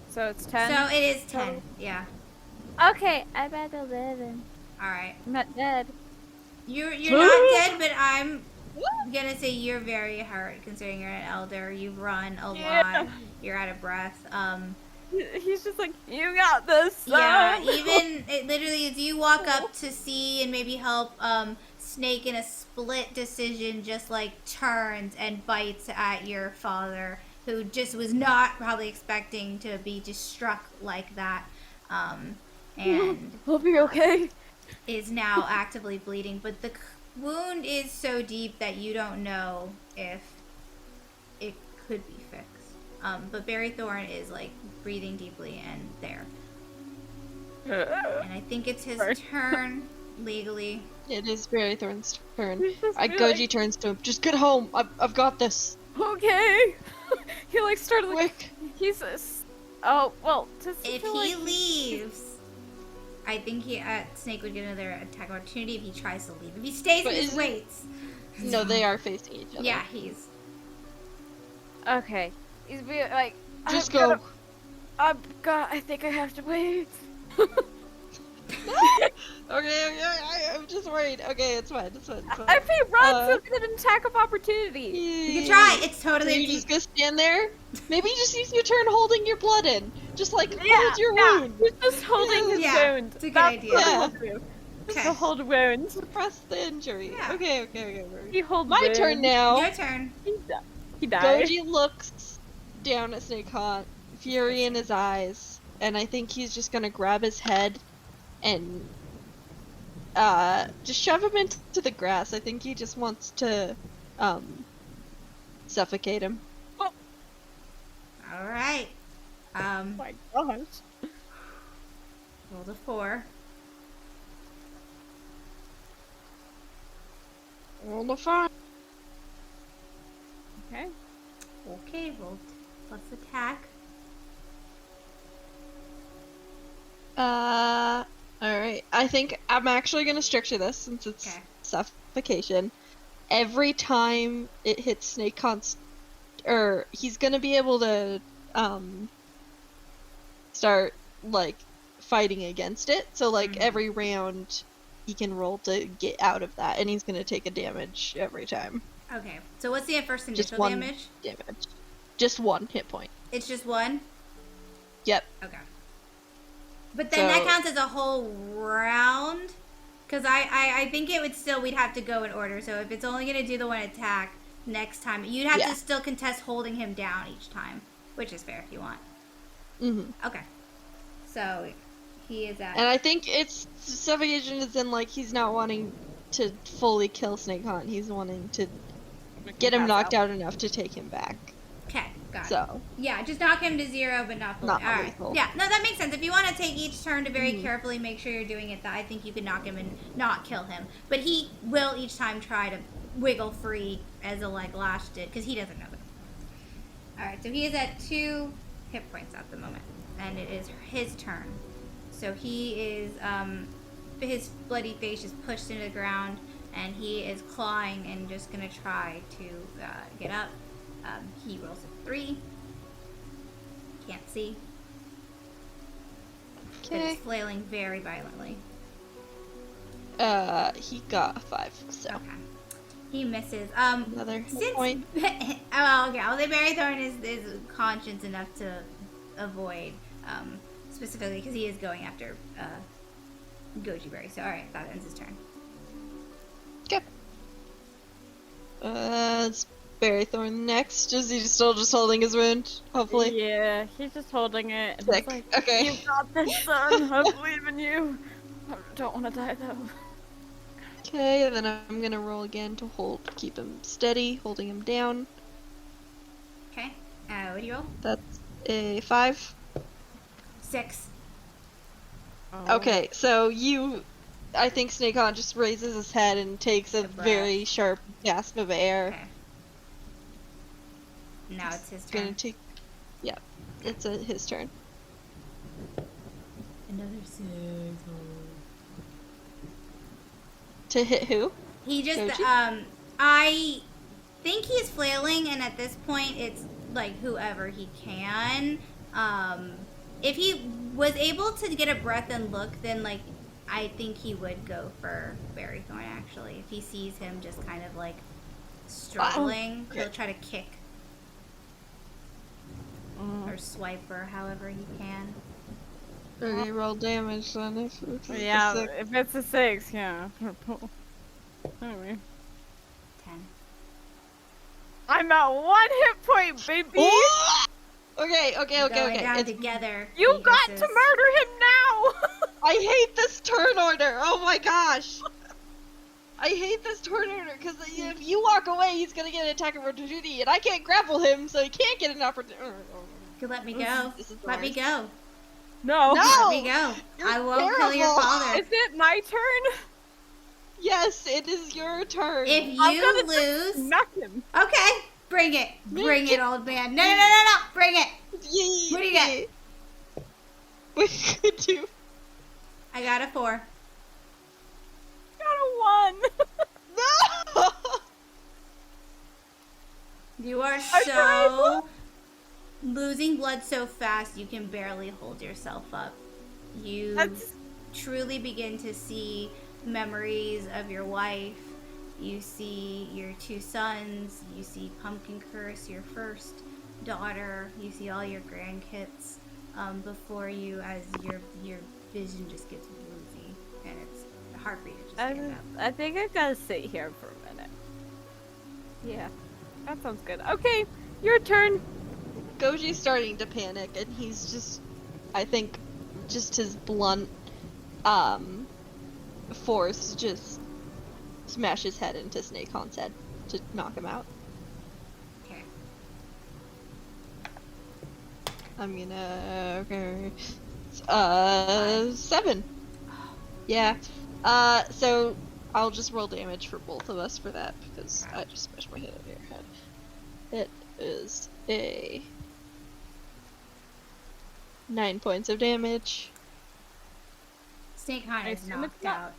So it's 10. So it is 10. Yeah. Okay, I'm at 11. All right. I'm not dead. You're not dead, but I'm I'm gonna say you're very hurt considering you're an elder. You've run a Yeah. lot. You're out of breath. He's just like, you got this, son. Yeah, even it literally as you walk up to see and maybe help Snake in a split decision just like turns and bites at your father, who just was not probably expecting to be just struck like that. And Hope you're okay. is now actively bleeding, but the wound is so deep that you don't know if it could be fixed. But Berrythorn is like breathing deeply and there. And I think it's his turn legally. It is Berrythorn's turn. Goji Goji turns to him. Just get home. I've got this. Okay. He like started like Quick. he's oh well. If he leaves, I think Snake would get another attack opportunity if he tries to leave. If he stays But and just is it- waits. No, they are facing each other. Yeah, he's. Okay. He's be like. Just go. I think I have to wait. Okay, I'm just worried. Okay, it's fine. It's fine. If he runs, he'll get an attack of opportunity. You can try. It's totally. So you just go stand there. Maybe just use your turn holding your blood in. Just like Yeah, hold your wound. He's just holding his Yeah, wound. it's a good That's idea. what Yeah. he'll do. Just Okay. to hold wound. Suppress the injury. Yeah. Okay. He holds My wound. turn now. Your turn. He died. Goji looks down at Snakehaunt, fury in his eyes, and I think he's just gonna grab his head and just shove him into the grass. I think he just wants to suffocate him. All right. Oh my gosh. Rolled a 4. Roll the fire. Okay. Okay, roll plus attack. Alright. I think I'm actually gonna structure this since it's Okay. suffocation. Every time it hits Snakehaunt's, or he's gonna be able to start like fighting against it. So like every round he can roll to get out of that, and he's gonna take a damage every time. Okay. So what's the first Just initial one damage? damage. Just 1 hit point. It's just 1? Yep. Okay. But then that So- counts as a whole round? Because I think it would still, we'd have to go in order. So if it's only going to do the 1 attack next time, you'd have Yeah. to still contest holding him down each time. Which is fair if you want. Mm-hmm. Okay. So he is at... And I think it's suffocation is in like he's not wanting to fully kill Snakehaunt. He's wanting to get him knocked out enough to take him back. Okay, got it. So Yeah, just knock him to 0, but not fully. Not All right. lethal. Yeah, no, that makes sense. If you want to take each turn to very carefully make sure you're doing it, that I think you could knock him and not kill him. But he will each time try to wiggle free as a like Lash did, because he doesn't know that. All right, so he is at 2 hit points at the moment, and it is his turn. So he is his bloody face is pushed into the ground, and he is clawing and just gonna try to get up. He rolls a 3. Can't see. But okay. it's flailing very violently. He got a 5. So Okay. He misses. another hit Since point. well, okay, I'll say Berrythorn is conscious enough to avoid, specifically because he is going after Gojiberry. So all right, that ends his turn. Okay. It's Berrythorn next. Is he still just holding his wound? Hopefully. Yeah, he's just holding it. And Sick. he's like, Okay. you got this, son. I believe in you. I don't want to die though. Okay, and then I'm gonna roll again to keep him steady, holding him down. Okay. What do you roll? That's a 5. 6. Oh. Okay, so I think Snakehaunt just raises his head and takes a Good breath. very sharp gasp of air. Okay. Now it's his Gonna turn. take, yeah, it's his turn. Another 6. To hit who? He just Goji? I think he's flailing, and at this point it's like whoever he can. If he was able to get a breath and look, then like I think he would go for Berrythorn actually. If he sees him just kind of like struggling, okay. he'll try to kick or swipe or however he can. Okay, roll damage then if it's a Yeah, 6. if it's a 6, yeah. Anyway. 10. I'm at 1 hit point, baby! Okay. Going down It's, together. You he got hisses. to murder him now! I hate this turn order. Oh my gosh. I hate this turn order because if you walk away, he's gonna get an attack of opportunity, and I can't grapple him, so he can't get an opportunity. You let me go. This is the Let me worst. go. No! Let me go. You're I won't kill your terrible. father. Is it my turn? Yes, it is your turn. If I'm you gonna lose, Smack him. okay, bring it. Bring it, old man. No. Bring it. What do you get? What could you? I got a 4. Got a 1. No! You are I so losing blood so fast you can barely hold yourself up. You That's... truly begin to see memories of your wife. You see your 2 sons. You see Pumpkin Curse, your first daughter. You see all your grandkids before you as your vision just gets woozy and it's heartbeat just stand up. I think I gotta sit here for a minute. Yeah, that sounds good. Okay, your turn. Goji's starting to panic, and he's just, I think, just his blunt, force just smash his head into Snakehaunt's head to knock him out. Okay. I'm gonna, okay, 7. Yeah. So I'll just roll damage for both of us for that because I just smashed my head over your head. It is a 9 points of damage. Snakehaunt I is assume it's knocked not- out.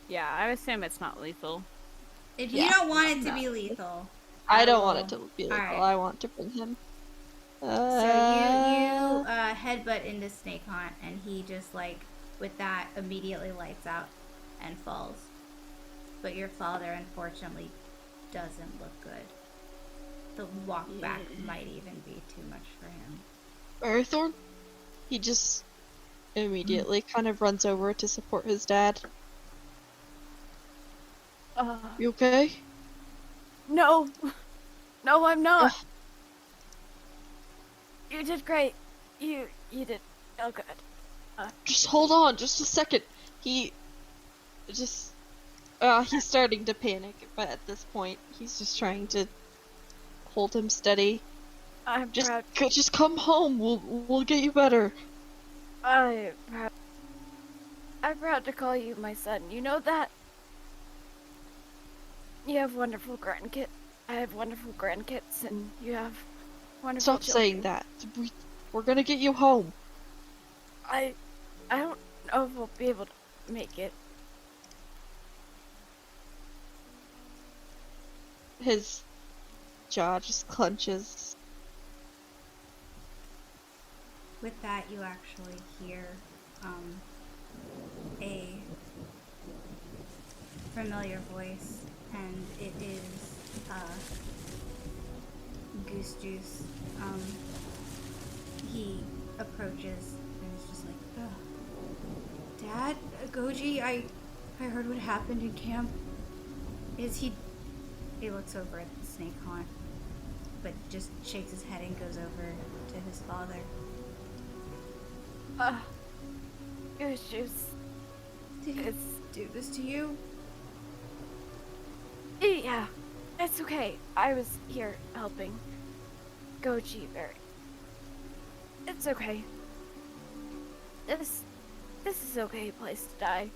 Yeah, I assume it's not lethal. If Yeah, you don't want it to no. be lethal, I don't want it to be lethal. Alright. I want to bring him. so you headbutt into Snakehaunt, and he just like with that immediately lights out and falls. But your father unfortunately doesn't look good. The walk back might even be too much for him. Berrythorn? He just immediately kind of runs over to support his dad. You okay? No. No, I'm not. You did great. You did so good. Just hold on, just a second. He's starting to panic, but at this point, he's just trying to hold him steady. I'm Just, proud. just come home. We'll get you better. I'm proud to call you my son. You know that? You have wonderful grandkids. I have wonderful grandkids, and you have wonderful Stop children. saying that. We're gonna get you home. I don't know if we'll be able to make it. His jaw just clenches. With that, you actually hear a familiar voice, and it is Goose Juice. He approaches and is just like, "Ugh. Dad, Goji, I heard what happened in camp. Is he?" He looks over at the Snakehaunt, but just shakes his head and goes over to his father. Goose Juice. Did he do this to you? Yeah, it's okay. I was here helping Gojiberry. It's okay. This is okay place to die.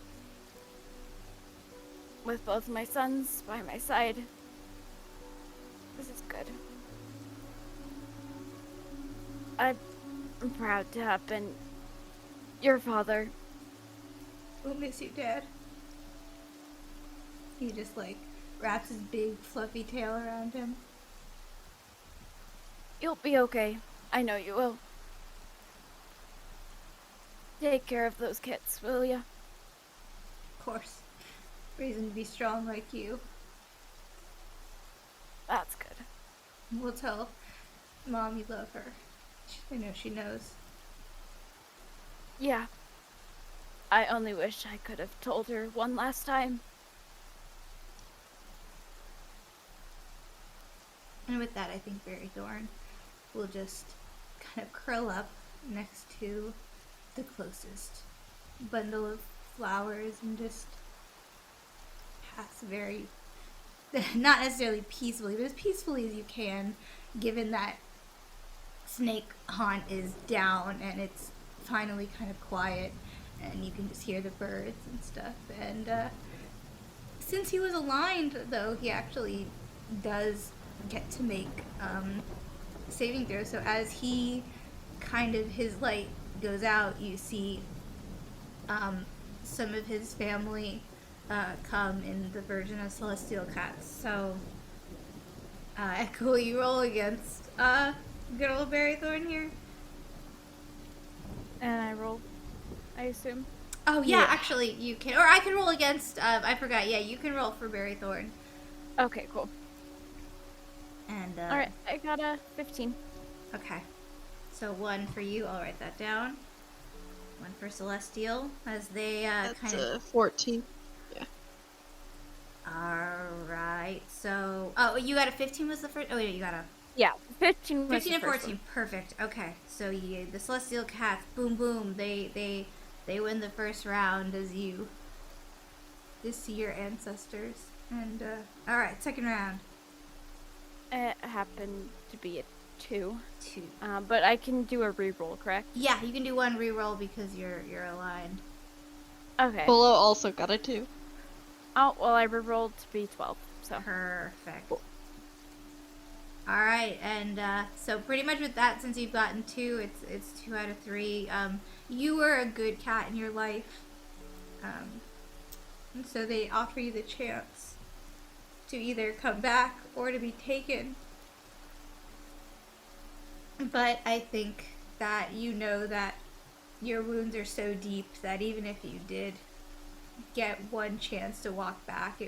With both my sons by my side. This is good. I'm proud to have been your father. We'll miss you, Dad. He just like wraps his big fluffy tail around him. You'll be okay. I know you will. Take care of those kids, will ya? Of course. Reason to be strong like you. That's good. We'll tell Mom you love her. I know she knows. Yeah. I only wish I could have told her one last time. And with that, I think Berrythorn will just kind of curl up next to the closest bundle of flowers and just pass very, not necessarily peacefully, but as peacefully as you can, given that Snakehaunt is down and it's finally kind of quiet and you can just hear the birds and stuff. And since he was aligned, though, he actually does get to make saving throws. So as he kind of, his light goes out, you see some of his family come in the version of celestial cats. So Echo, will you roll against good old Berrythorn here? And I roll, I assume. Oh yeah, actually you can, or I can roll against. I forgot. Yeah, you can roll for Berrythorn. Okay, cool. And All right, I got a 15. Okay, so 1 for you. I'll write that down. 1 for Celestial as they That's kind of 14. Alright, so... Oh, you got a 15 was the first... Oh, yeah, you got a... Yeah, 15 was 15 the and first 14, one. perfect. Okay, so you, the Celestial Cats, boom, boom, they win the first round as you see your ancestors. And, alright, second round. It happened to be a 2. 2. But I can do a reroll, correct? Yeah, you can do 1 reroll because you're aligned. Okay. Polo also got a 2. Oh, well, I rerolled to be 12, so. Perfect. Alright, and so pretty much with that, since you've gotten 2, it's 2 out of 3. You were a good cat in your life. And so they offer you the chance to either come back or to be taken. But I think that you know that your wounds are so deep that even if you did get one chance to walk back,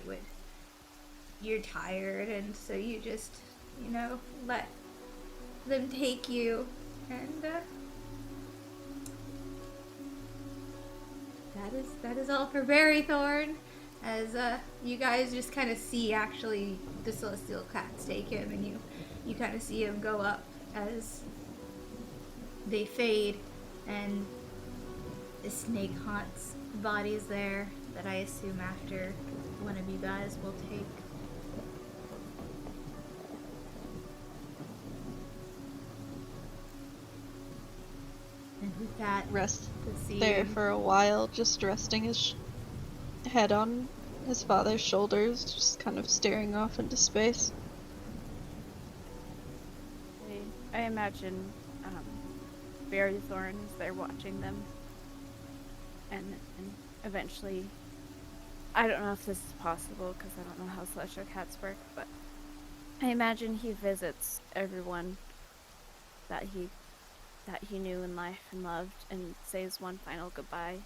you're tired, and so you just, let them take you, and that is all for Berrythorn, as you guys just kind of see actually the Celestial Cats take him, and you kind of see him go up as they fade, and the Snakehaunt's body is there that I assume after one of you guys will take. And with that, Rest the scene. there for a while, just resting his head on his father's shoulders, just kind of staring off into space. I imagine Berrythorn is there watching them. And eventually, I don't know if this is possible because I don't know how celestial cats work, but I imagine he visits everyone that he knew in life and loved and says one final goodbye.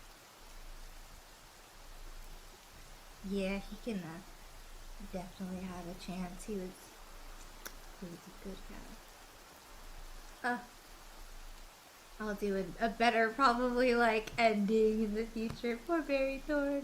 Yeah, he can definitely have a chance. He was a good guy. I'll do a better probably ending in the future. Poor Berrythorn.